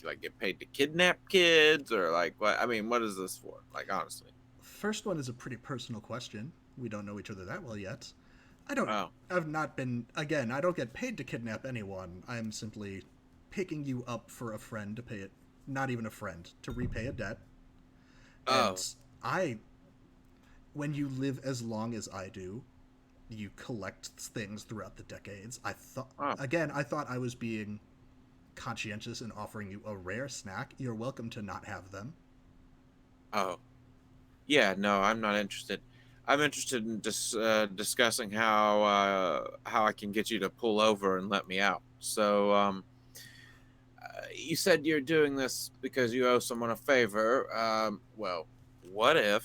like get paid to kidnap kids, or like what? I mean, what is this for? Like, honestly. First one is a pretty personal question. We don't know each other that well yet. I don't. Oh, I've not been. Again, I don't get paid to kidnap anyone. I'm simply picking you up for a friend to pay it. Not even a friend to repay a debt. oh, And I, when you live as long as I do, you collect things throughout the decades. oh, I thought I was being conscientious in offering you a rare snack. You're welcome to not have them. oh. Yeah, no, I'm not interested. I'm interested in discussing how I can get you to pull over and let me out. So, you said you're doing this because you owe someone a favor. Well, what if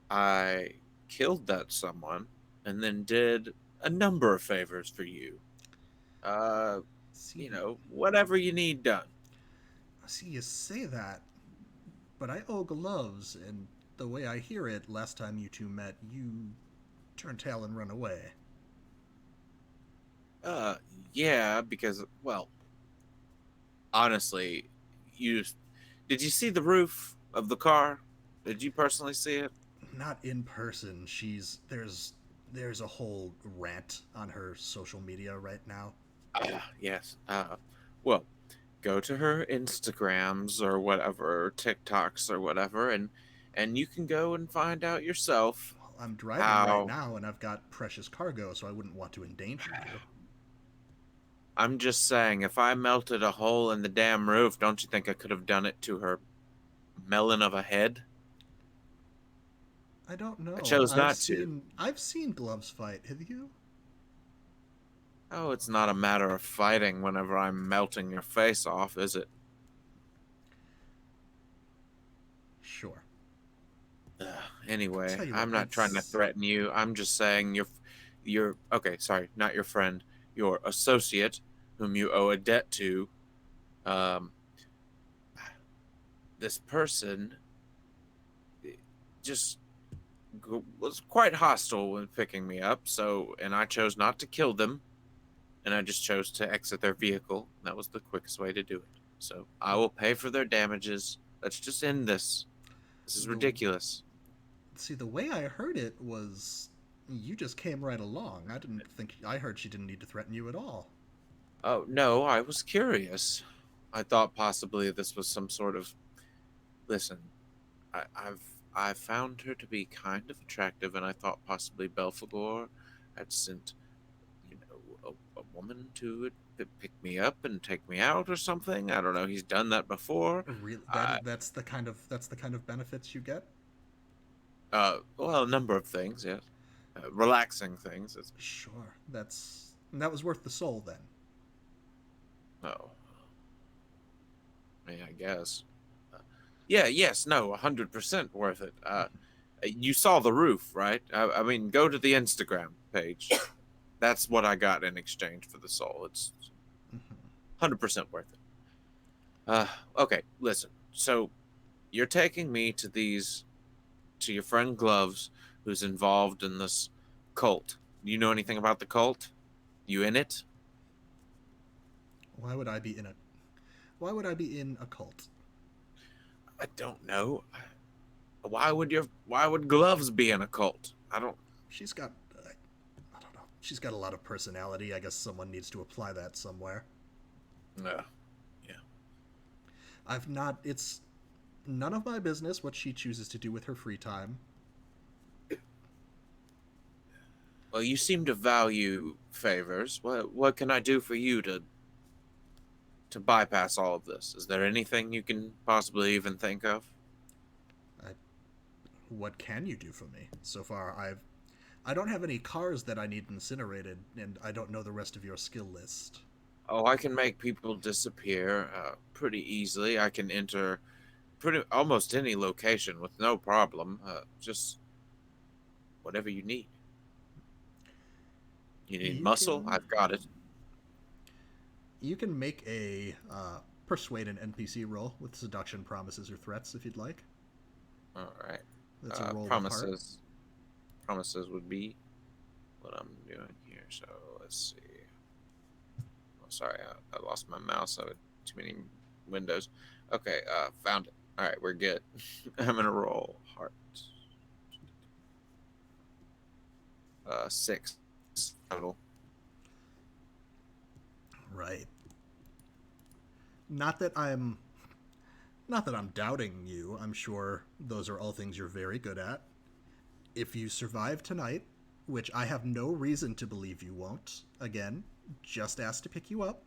I killed that someone and then did a number of favors for you? Uh, See, whatever you need done. see, you say that, but I owe gloves, and the way I hear it, last time you two met, you turned tail and run away. Uh, yeah, because well, honestly, you did you see the roof of the car? Did you personally see it? Not in person. There's a whole rant on her social media right now. Yes. Well, go to her Instagrams or whatever, or TikToks or whatever, and you can go and find out yourself Well, I'm driving right how. now, and I've got precious cargo, so I wouldn't want to endanger you. I'm just saying, if I melted a hole in the damn roof, don't you think I could have done it to her melon of a head? I don't I know. chose not to. I've seen gloves fight. Have you? Oh, it's not a matter of fighting whenever I'm melting your face off, is it? Sure. Ugh, I'll anyway, tell you what. I'm not trying to threaten you. I'm just saying you're okay, sorry, not your friend, your associate whom you owe a debt to. Um this person just was quite hostile when picking me up, so and I chose not to kill them, and I just chose to exit their vehicle. That was the quickest way to do it. So I will pay for their damages. Let's just end this. This is The ridiculous. See, the way I heard it was you just came right along. I heard she didn't need to threaten you at all. Oh no, I was curious. I thought possibly this was some sort of. Listen, I found her to be kind of attractive, and I thought possibly Belphegor had sent, a woman to pick me up and take me out or something. I don't know. He's done that before. Really, I, that's the kind of benefits you get. well, a number of things, yes. Relaxing things. Sure, that was worth the soul then. Oh, I mean, I guess. Yeah, yes, no, 100% worth it. You saw the roof, right? I mean, go to the Instagram page. That's what I got in exchange for the soul. It's Mhm. 100% worth it. Okay, listen. So you're taking me to your friend Gloves, who's involved in this cult. Do you know anything about the cult? You in it? Why would I be in a Why would I be in a cult? I don't know. Why would Gloves be in a cult? I don't. She's got I don't know. She's got a lot of personality. I guess someone needs to apply that somewhere. No. Yeah. I've not. It's none of my business what she chooses to do with her free time. Well, you seem to value favors. What can I do for you to bypass all of this? Is there anything you can possibly even think of? I, what can you do for me? So far, I don't have any cars that I need incinerated, and I don't know the rest of your skill list. Oh, I can make people disappear pretty easily. I can enter pretty almost any location with no problem. Just whatever you need. You need You muscle? can I've got it. you can make a persuade an NPC roll with seduction, promises, or threats if you'd like. All right. That's a roll of heart. Promises would be what I'm doing here. So let's see. Oh, sorry, I lost my mouse. I had too many windows. Okay, found it. All right, we're good. I'm gonna roll heart. 6 total. Right. Not that I'm not that I'm doubting you. I'm sure those are all things you're very good at. If you survive tonight, which I have no reason to believe you won't, again, just asked to pick you up,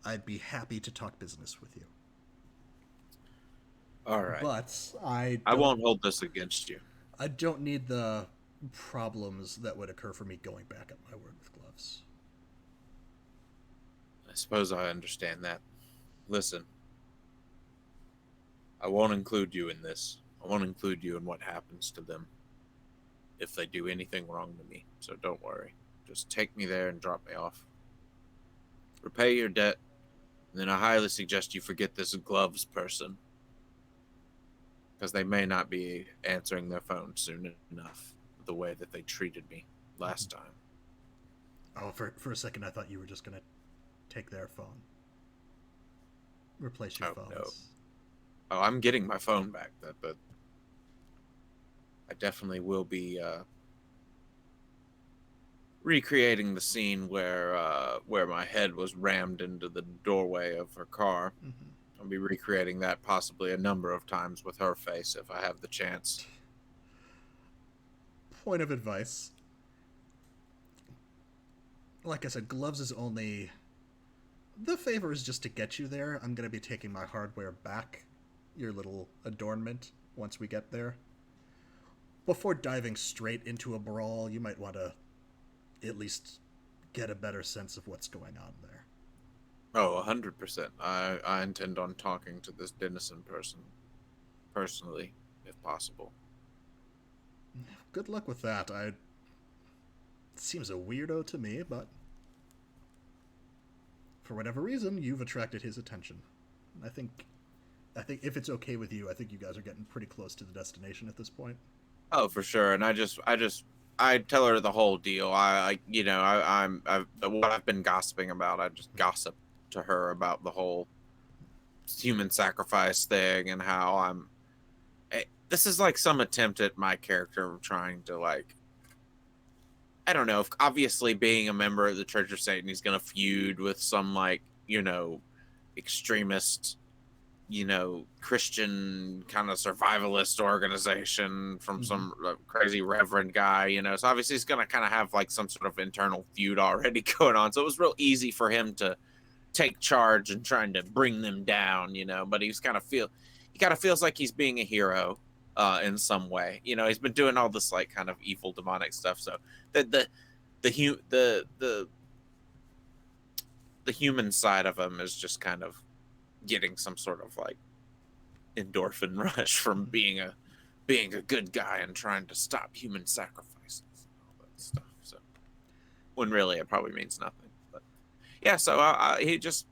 I'd be happy to talk business with you. All right. But I won't hold this against you. I don't need the problems that would occur for me going back at my word with gloves. I suppose I understand that. Listen, I won't include you in this. I won't include you in what happens to them if they do anything wrong to me. So don't worry. Just take me there and drop me off. Repay your debt, and then I highly suggest you forget this gloves person, because they may not be answering their phone soon enough the way that they treated me last time. Oh, for a second I thought you were just going to take their phone. Replace your phones. No. Oh, I'm getting my phone back, but I definitely will be recreating the scene where my head was rammed into the doorway of her car. Mm-hmm. I'll be recreating that possibly a number of times with her face if I have the chance. Point of advice. Like I said, gloves is only... The favor is just to get you there. I'm going to be taking my hardware back, your little adornment, once we get there. Before diving straight into a brawl, you might want to at least get a better sense of what's going on there. Oh, 100%. I intend on talking to this Dennison person personally, if possible. Good luck with that. It seems a weirdo to me, but for whatever reason, you've attracted his attention. I think if it's okay with you, I think you guys are getting pretty close to the destination at this point. Oh, for sure. And I tell her the whole deal. I'm what I've been gossiping about. I just gossip to her about the whole human sacrifice thing and how this is like some attempt at my character trying to, like, I don't know, if obviously being a member of the Church of Satan, he's going to feud with some, like, extremist, Christian kind of survivalist organization from some crazy reverend guy, so obviously he's going to kind of have like some sort of internal feud already going on. So it was real easy for him to take charge and trying to bring them down, but he kind of feels like he's being a hero in some way. He's been doing all this like kind of evil demonic stuff. So the human side of him is just kind of getting some sort of like endorphin rush from being a good guy and trying to stop human sacrifices and all that stuff. So when really it probably means nothing. But yeah, so he just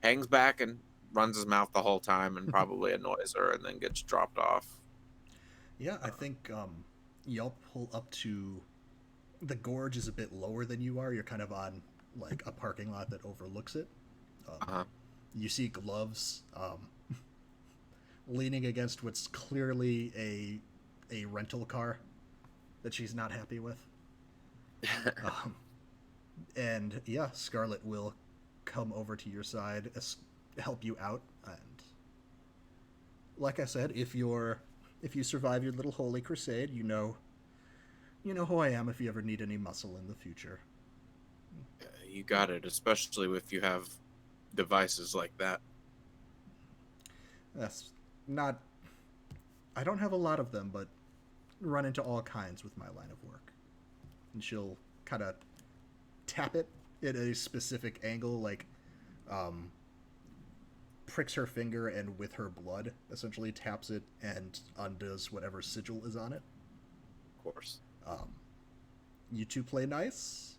hangs back and runs his mouth the whole time and probably annoys her and then gets dropped off. Yeah, I think y'all pull up to the gorge is a bit lower than you are. You're kind of on like a parking lot that overlooks it. You see gloves leaning against what's clearly a rental car that she's not happy with. And yeah, Scarlet will come over to your side, help you out, and like I said, if you survive your little holy crusade, you you know who I am if you ever need any muscle in the future. You got it, especially if you have devices like that. That's not. I don't have a lot of them, but run into all kinds with my line of work. And she'll kind of tap it at a specific angle, like pricks her finger and with her blood essentially taps it and undoes whatever sigil is on it. Of course. You two play nice.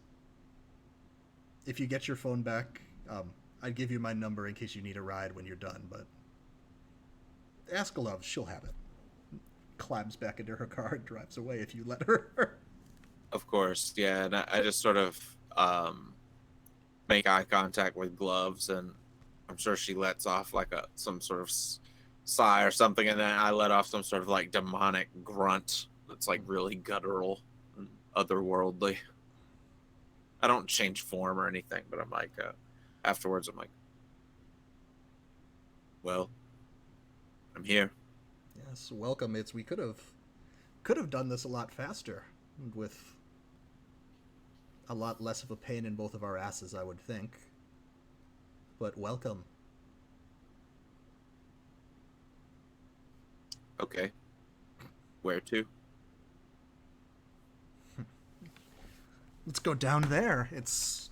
If you get your phone back, I'd give you my number in case you need a ride when you're done, but ask Love, she'll have it. Climbs back into her car and drives away if you let her. Of course, yeah. And I just sort of make eye contact with Gloves, and I'm sure she lets off like some sort of sigh or something, and then I let off some sort of like demonic grunt that's like really guttural and otherworldly. I don't change form or anything, but I'm like, afterwards, I'm like, well, I'm here. Yes, welcome. We could have done this a lot faster with a lot less of a pain in both of our asses, I would think. But welcome. Okay. Where to? Let's go down there. It's,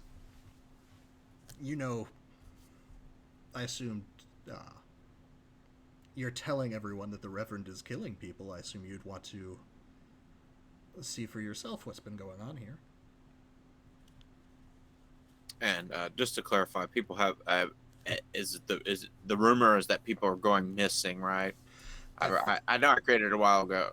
I assumed you're telling everyone that the Reverend is killing people. I assume you'd want to see for yourself what's been going on here. And just to clarify, people have the rumor is that people are going missing, right? I know I created it a while ago.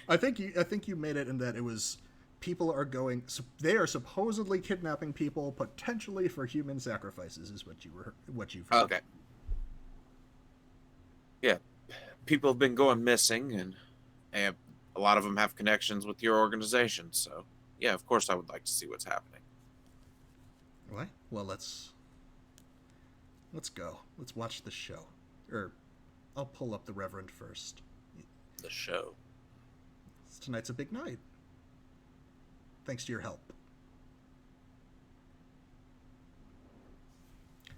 I think you made it in that it was people are going. They are supposedly kidnapping people, potentially for human sacrifices, is what you've heard. Okay. Yeah, people have been going missing, and a lot of them have connections with your organization. So, yeah, of course, I would like to see what's happening. What? Well, let's go. Let's watch the show. Or, I'll pull up the Reverend first. The show. Tonight's a big night. Thanks to your help.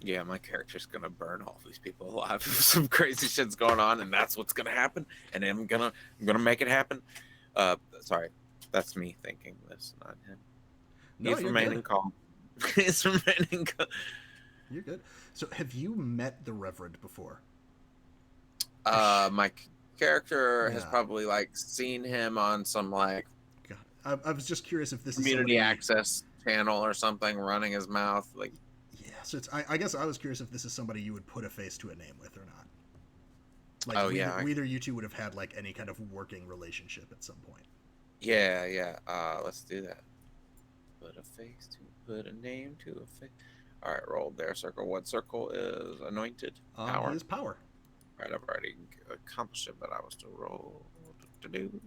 Yeah, my character's gonna burn all these people alive. Some crazy shit's going on, and that's what's gonna happen. And I'm gonna make it happen. Sorry, that's me thinking this, not him. No, He's remaining calm. He's remaining calm. You're good. So, have you met the Reverend before? My character has Yeah. probably like seen him on some like God, I was just curious if this community is access channel or something, running his mouth like. Yeah, so I guess I was curious if this is somebody you would put a face to a name with or not. Like, Oh, yeah, either you two would have had like any kind of working relationship at some point. Yeah. Let's do that. Put a name to a face. All right, roll there. Circle. What circle is anointed? Power. His power. Right, I've already accomplished it, but I was to roll to do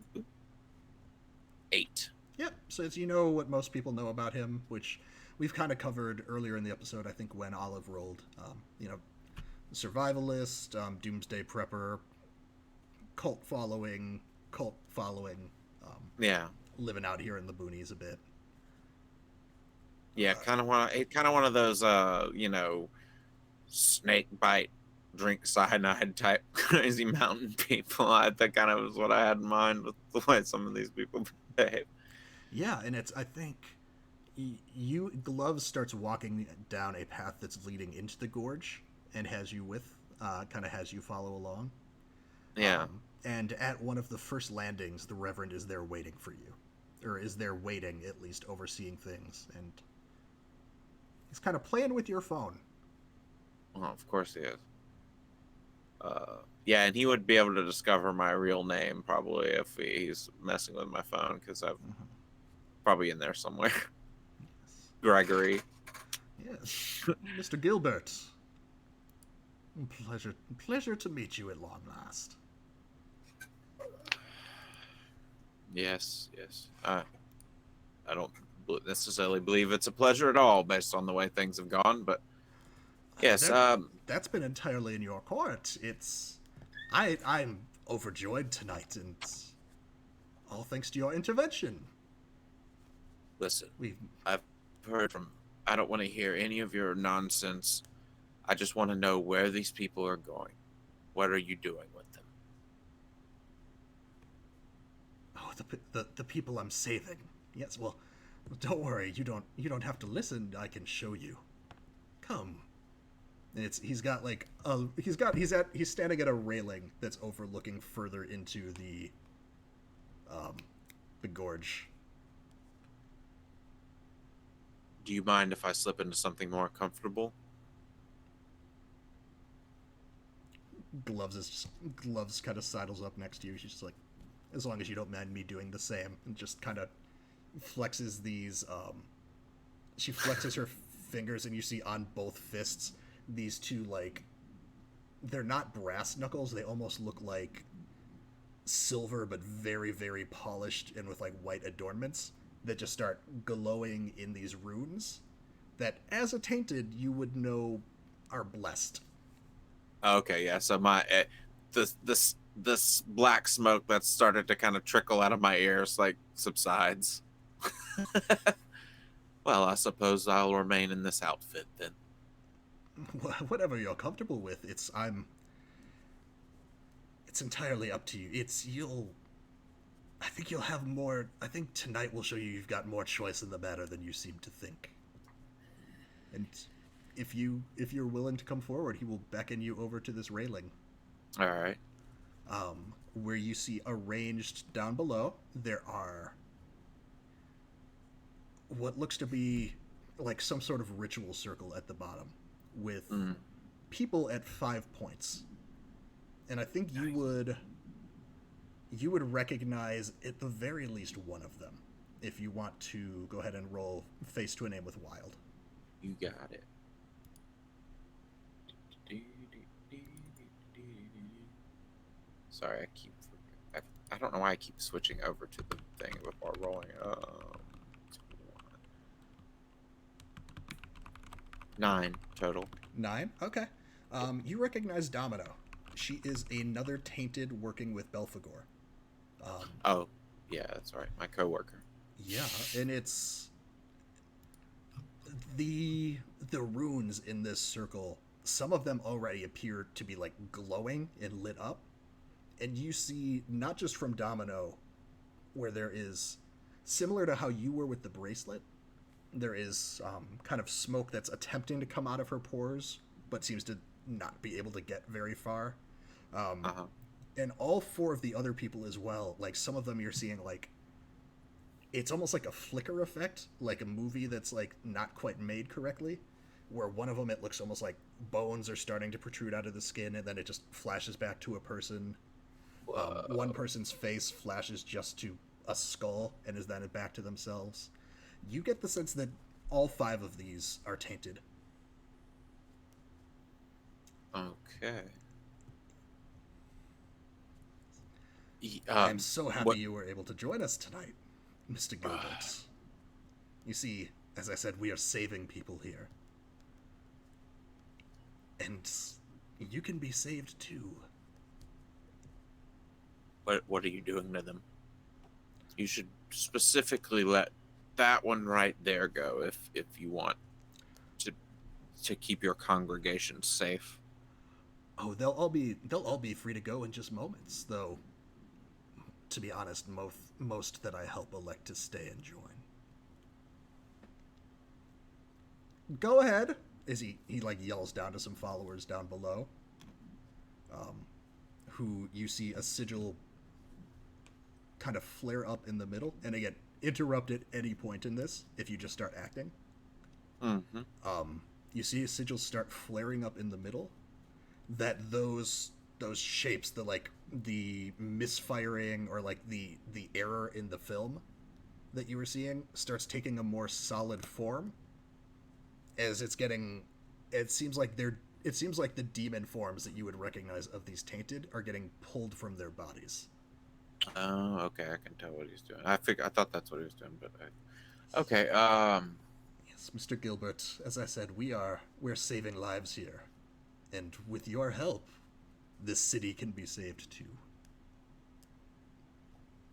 8. Yep. So it's what most people know about him, which we've kind of covered earlier in the episode. I think when Olive rolled, survivalist, doomsday prepper, cult following, Yeah. living out here in the boonies a bit. Yeah, kind of one of those snake bite, drink cyanide type crazy mountain people. I think kind of was what I had in mind with the way some of these people behave. Yeah, and I think Gloves starts walking down a path that's leading into the gorge and has you has you follow along. Yeah. And at one of the first landings, the Reverend is there waiting for you. Or is there waiting, at least overseeing things, and he's kind of playing with your phone. Oh, of course he is. Yeah, and he would be able to discover my real name probably if he's messing with my phone, because I'm probably in there somewhere. Yes. Gregory. Yes. Mr. Gilbert. Pleasure to meet you at long last. Yes. I don't necessarily believe it's a pleasure at all based on the way things have gone, but yes. That's been entirely in your court. I'm overjoyed tonight, and all thanks to your intervention. Listen, We I've heard from. I don't want to hear any of your nonsense. I just want to know where these people are going. What are you doing with them? oh the people I'm saving. Yes, well, don't worry. You don't have to listen. I can show you. Come. And he's got like a he's standing at a railing that's overlooking further into the gorge. Do you mind if I slip into something more comfortable? Gloves kind of sidles up next to you. She's just like, as long as you don't mind me doing the same, and just kind of flexes these. She flexes her fingers, and you see on both fists these two like they're not brass knuckles. They almost look like silver, but very very polished and with like white adornments that just start glowing in these runes that, as a tainted, you would know are blessed. Okay, yeah. So my this black smoke that's started to kind of trickle out of my ears like subsides. Well, I suppose I'll remain in this outfit then. Whatever you're comfortable with. It's entirely up to you. I think you'll have more. I think tonight will show you've got more choice in the matter than you seem to think. And if you're willing to come forward, he will beckon you over to this railing. All right. Where you see arranged down below, there are what looks to be like some sort of ritual circle at the bottom with people at 5 points. And I think you would recognize at the very least one of them if you want to go ahead and roll face to a name with wild. You got it. Sorry, I don't know why I keep switching over to the thing before rolling. 9 total. 9? Okay. You recognize Domino. She is another tainted working with Belphegor. Oh, yeah, that's right. My coworker. Yeah, and it's the runes in this circle. Some of them already appear to be like glowing and lit up, and you see not just from Domino, where there is similar to how you were with the bracelet. There is kind of smoke that's attempting to come out of her pores, but seems to not be able to get very far. And all 4 of the other people as well, like some of them you're seeing like it's almost like a flicker effect, like a movie that's like not quite made correctly, where one of them it looks almost like bones are starting to protrude out of the skin, and then it just flashes back to a person. One person's face flashes just to a skull and is then back to themselves. You get the sense that all 5 of these are tainted. Okay. I'm so happy you were able to join us tonight, Mr. Gilbert. You see, as I said, we are saving people here. And you can be saved too. What are you doing to them? You should specifically let that one right there go if you want to keep your congregation safe. Oh, they'll all be free to go in just moments, though. To be honest, most that I help elect to stay and join. Go ahead, as he like yells down to some followers down below, who you see a sigil kind of flare up in the middle, and again, interrupt at any point in this if you just start acting. You see a sigil start flaring up in the middle. That those shapes, the misfiring or like the error in the film that you were seeing starts taking a more solid form as it seems like the demon forms that you would recognize of these tainted are getting pulled from their bodies. Oh, okay, I can tell what he's doing. I thought that's what he was doing, but okay. Yes, Mr. Gilbert, as I said, we're saving lives here, and with your help, this city can be saved too.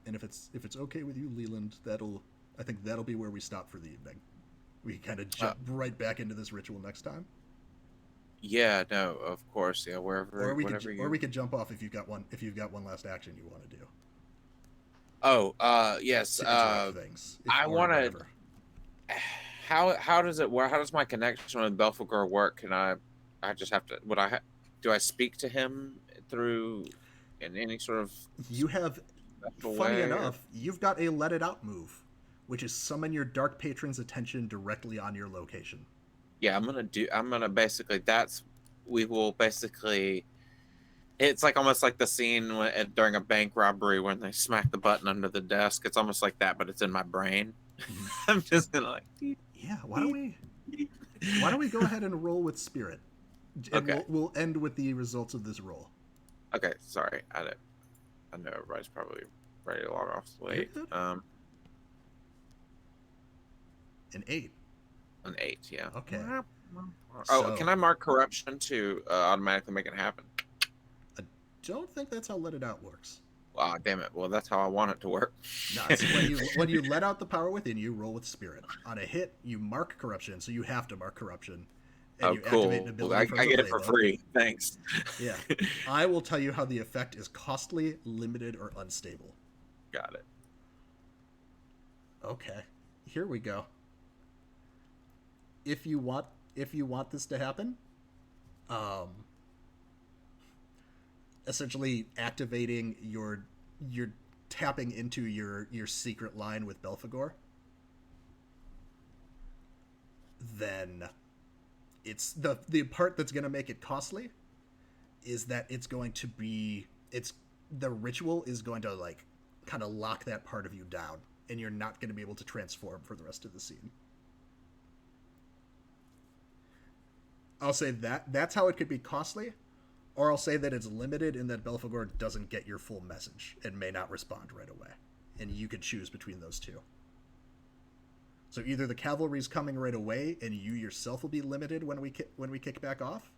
And if it's okay with you, Leland, that'll I think that'll be where we stop for the evening. We kind of jump right back into this ritual next time. Yeah, no, of course, yeah, wherever, Or we whatever could, you. or we could jump off if you've got one. If you've got one last action you want to do Oh, yes. to interrupt things, I or want to. whatever. How does it work? How does my connection with Belphegor work? Can I just have to? Do I speak to him through in any sort of You have, special funny way? enough, you've got a Let It Out move, which is summon your dark patron's attention directly on your location. Yeah, I'm gonna basically. We will basically. It's like almost like the scene during a bank robbery when they smack the button under the desk. It's almost like that, but it's in my brain. I'm just gonna like. Yeah, why don't we go ahead and roll with spirit, and Okay. we'll end with the results of this roll. Okay, sorry. I know everybody's probably ready to log off late. You're good. An 8. An 8, yeah. Okay. Oh, So- can I mark corruption to automatically make it happen? Don't think that's how Let It Out works. Ah, damn it. Well, that's how I want it to work. No, it's when you let out the power within you, roll with spirit. On a hit, you mark corruption, so you have to mark corruption. And you cool. activate an ability from I the get it for playbook. free. Thanks. Yeah. I will tell you how the effect is costly, limited, or unstable. Got it. Okay. Here we go. If you want this to happen, essentially activating your tapping into your secret line with Belphegor, then it's the part that's going to make it costly is that it's going to be the ritual is going to like kind of lock that part of you down, and you're not going to be able to transform for the rest of the scene. I'll say that's how it could be costly, or I'll say that it's limited in that Belphegor doesn't get your full message and may not respond right away, and you could choose between those two. So either the cavalry's coming right away, and you yourself will be limited when we kick back off,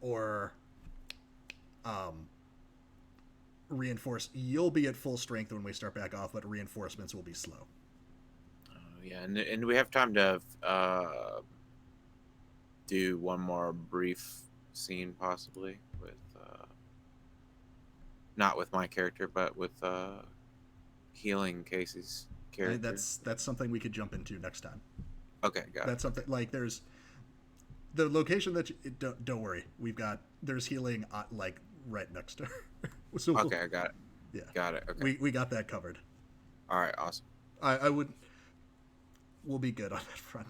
or reinforce. You'll be at full strength when we start back off, but reinforcements will be slow. Yeah, and we have time to do one more brief scene, possibly with not with my character, but with healing Kasey's character. That's something we could jump into next time. Okay, got it. That's something like there's the location that don't worry, there's healing like right next to her. So Okay, I got it. Yeah, Got it. Okay. we got that covered. All right, awesome. We'll be good on that front.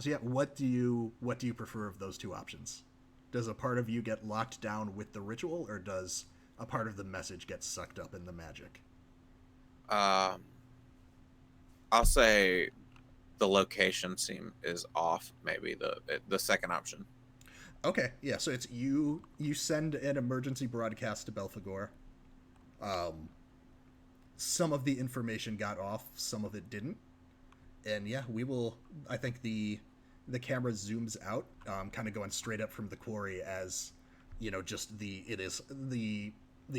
So yeah, what do you prefer of those two options? Does a part of you get locked down with the ritual, or does a part of the message get sucked up in the magic? I'll say the location is off. Maybe the second option. Okay, yeah. So it's you send an emergency broadcast to Belphegor. Some of the information got off, some of it didn't, and yeah, we will. I think the camera zooms out, kind of going straight up from the quarry as, just the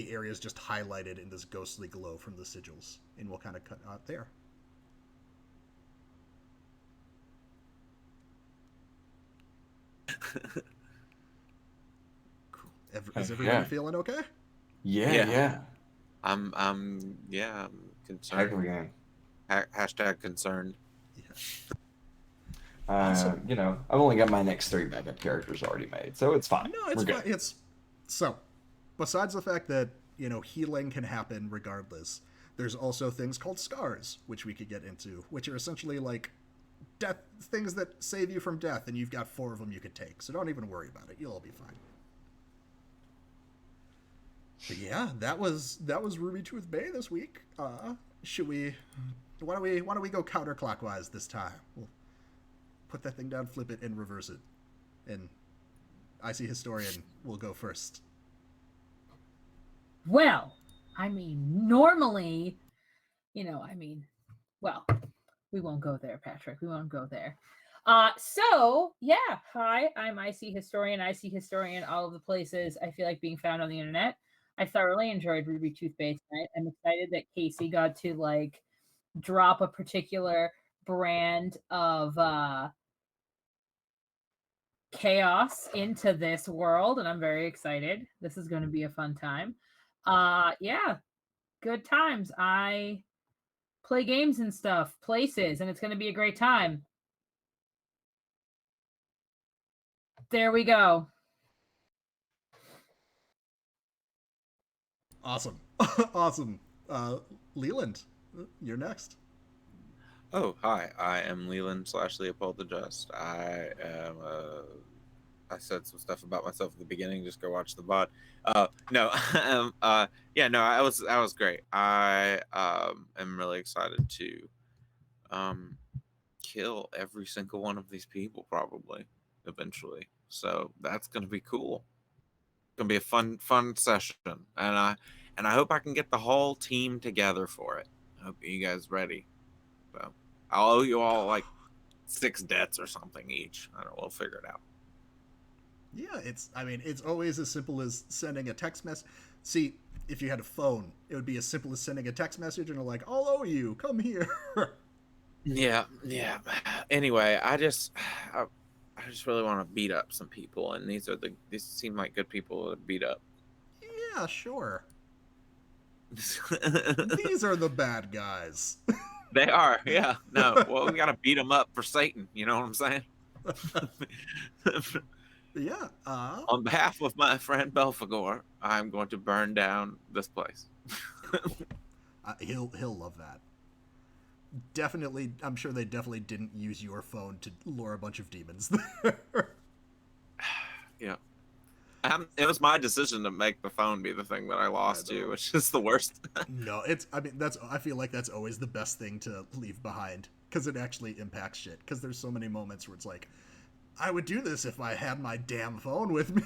area is just highlighted in this ghostly glow from the sigils, and we'll kind of cut out there. Cool. Is everybody feeling okay? Yeah. I'm concerned. Heck of a game. Hashtag concerned. Yeah. Awesome. I've only got my next 3 backup characters already made, so it's fine. No, it's fine. It's so. Besides the fact that healing can happen regardless, there's also things called scars, which we could get into, which are essentially like death things that save you from death, and you've got 4 of them you could take. So don't even worry about it. You'll all be fine. But yeah, that was Ruby Tooth Bay this week. Should we? Why don't we go counterclockwise this time? We'll put that thing down, flip it, and reverse it. And IC Historian will go first. Well, normally, well, we won't go there, Patrick. We won't go there. So yeah, hi, I'm IC Historian all of the places I feel like being found on the internet. I thoroughly enjoyed Ruby Toothpaste tonight. I'm excited that Kasey got to like drop a particular brand of chaos into this world, and I'm very excited. This is going to be a fun time. Yeah, good times. I play games and stuff, places, and it's going to be a great time. There we go. Awesome. Awesome. Leland, you're next. Oh, hi. I am Leland / Leopold the Just. I am. I said some stuff about myself at the beginning. Just go watch the bot. No. Yeah. No. I was great. I am really excited to kill every single one of these people probably eventually. So that's gonna be cool. Gonna be a fun session, and I hope I can get the whole team together for it. I hope you guys ready. So I'll owe you all like 6 debts or something each. I don't know. We'll figure it out. Yeah, it's always as simple as sending a text message. See, if you had a phone, it would be as simple as sending a text message and they're like, I'll owe you, come here. Yeah. Anyway, I just really want to beat up some people, and these seem like good people to beat up. Yeah, sure. These are the bad guys. They are, yeah. No, well, we gotta beat them up for Satan. You know what I'm saying? Yeah. On behalf of my friend Belphegor, I'm going to burn down this place. He'll love that. Definitely, I'm sure they definitely didn't use your phone to lure a bunch of demons there. Yeah. It was my decision to make the phone be the thing that I lost to, which is the worst. No, I feel like that's always the best thing to leave behind, because it actually impacts shit. Because there's so many moments where it's like, I would do this if I had my damn phone with me.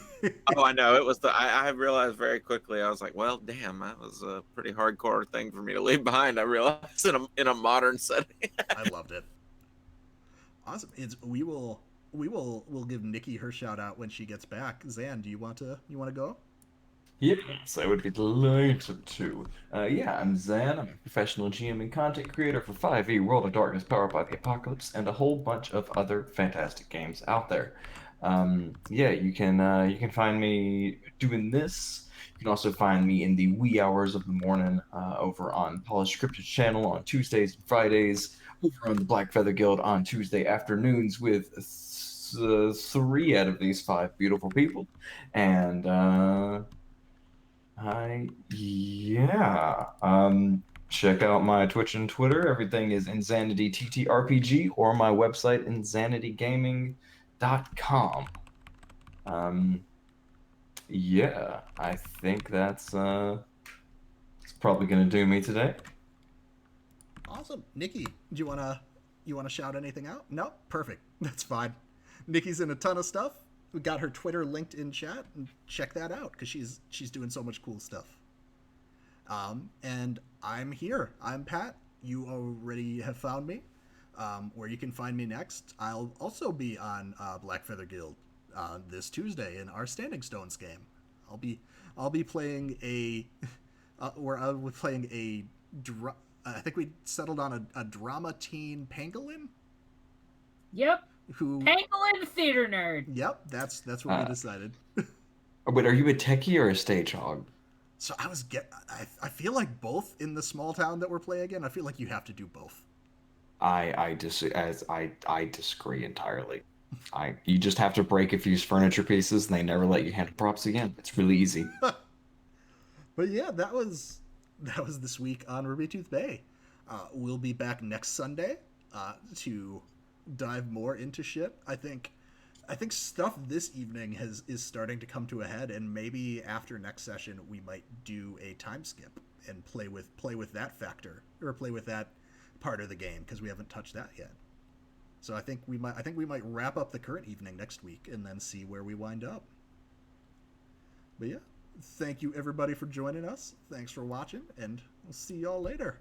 Oh, I know. It was I realized very quickly. I was like, well, damn, that was a pretty hardcore thing for me to leave behind. I realized in a modern setting. I loved it. Awesome. We'll give Nikki her shout out when she gets back. Zan, do you want to go? Yes, I would be delighted to. Yeah, I'm Zan. I'm a professional GM and content creator for 5e World of Darkness Powered by the Apocalypse and a whole bunch of other fantastic games out there. Yeah, you can find me doing this. You can also find me in the wee hours of the morning over on Polished Cryptid channel on Tuesdays and Fridays, over on the Black Feather Guild on Tuesday afternoons with 3 out of these 5 beautiful people. And check out my Twitch and Twitter. Everything is Insanity TTRPG, or my website insanitygaming.com. Yeah, I think that's it's probably gonna do me today. Awesome. Nikki, do you wanna shout anything out? No? Perfect. That's fine. Nikki's in a ton of stuff. We got her Twitter linked in chat, and check that out because she's doing so much cool stuff. And I'm here. I'm Pat. You already have found me. Where you can find me next, I'll also be on Black Feather Guild this Tuesday in our Standing Stones game. I'll be playing I'll be playing I think we settled on a drama teen pangolin. Yep. Who? Pangolin theater nerd. Yep, that's what we decided. Wait, are you a techie or a stage hog? So I feel like both in the small town that we're playing in. I feel like you have to do both. I disagree entirely. You just have to break a few furniture pieces, and they never let you handle props again. It's really easy. But yeah, that was this week on Ruby Tooth Bay. We'll be back next Sunday to dive more into shit. I think stuff this evening is starting to come to a head, and maybe after next session we might do a time skip and play with that factor, or play with that part of the game, because we haven't touched that yet. So I think we might wrap up the current evening next week and then see where we wind up. But yeah, thank you everybody for joining us. Thanks for watching, and we'll see y'all later.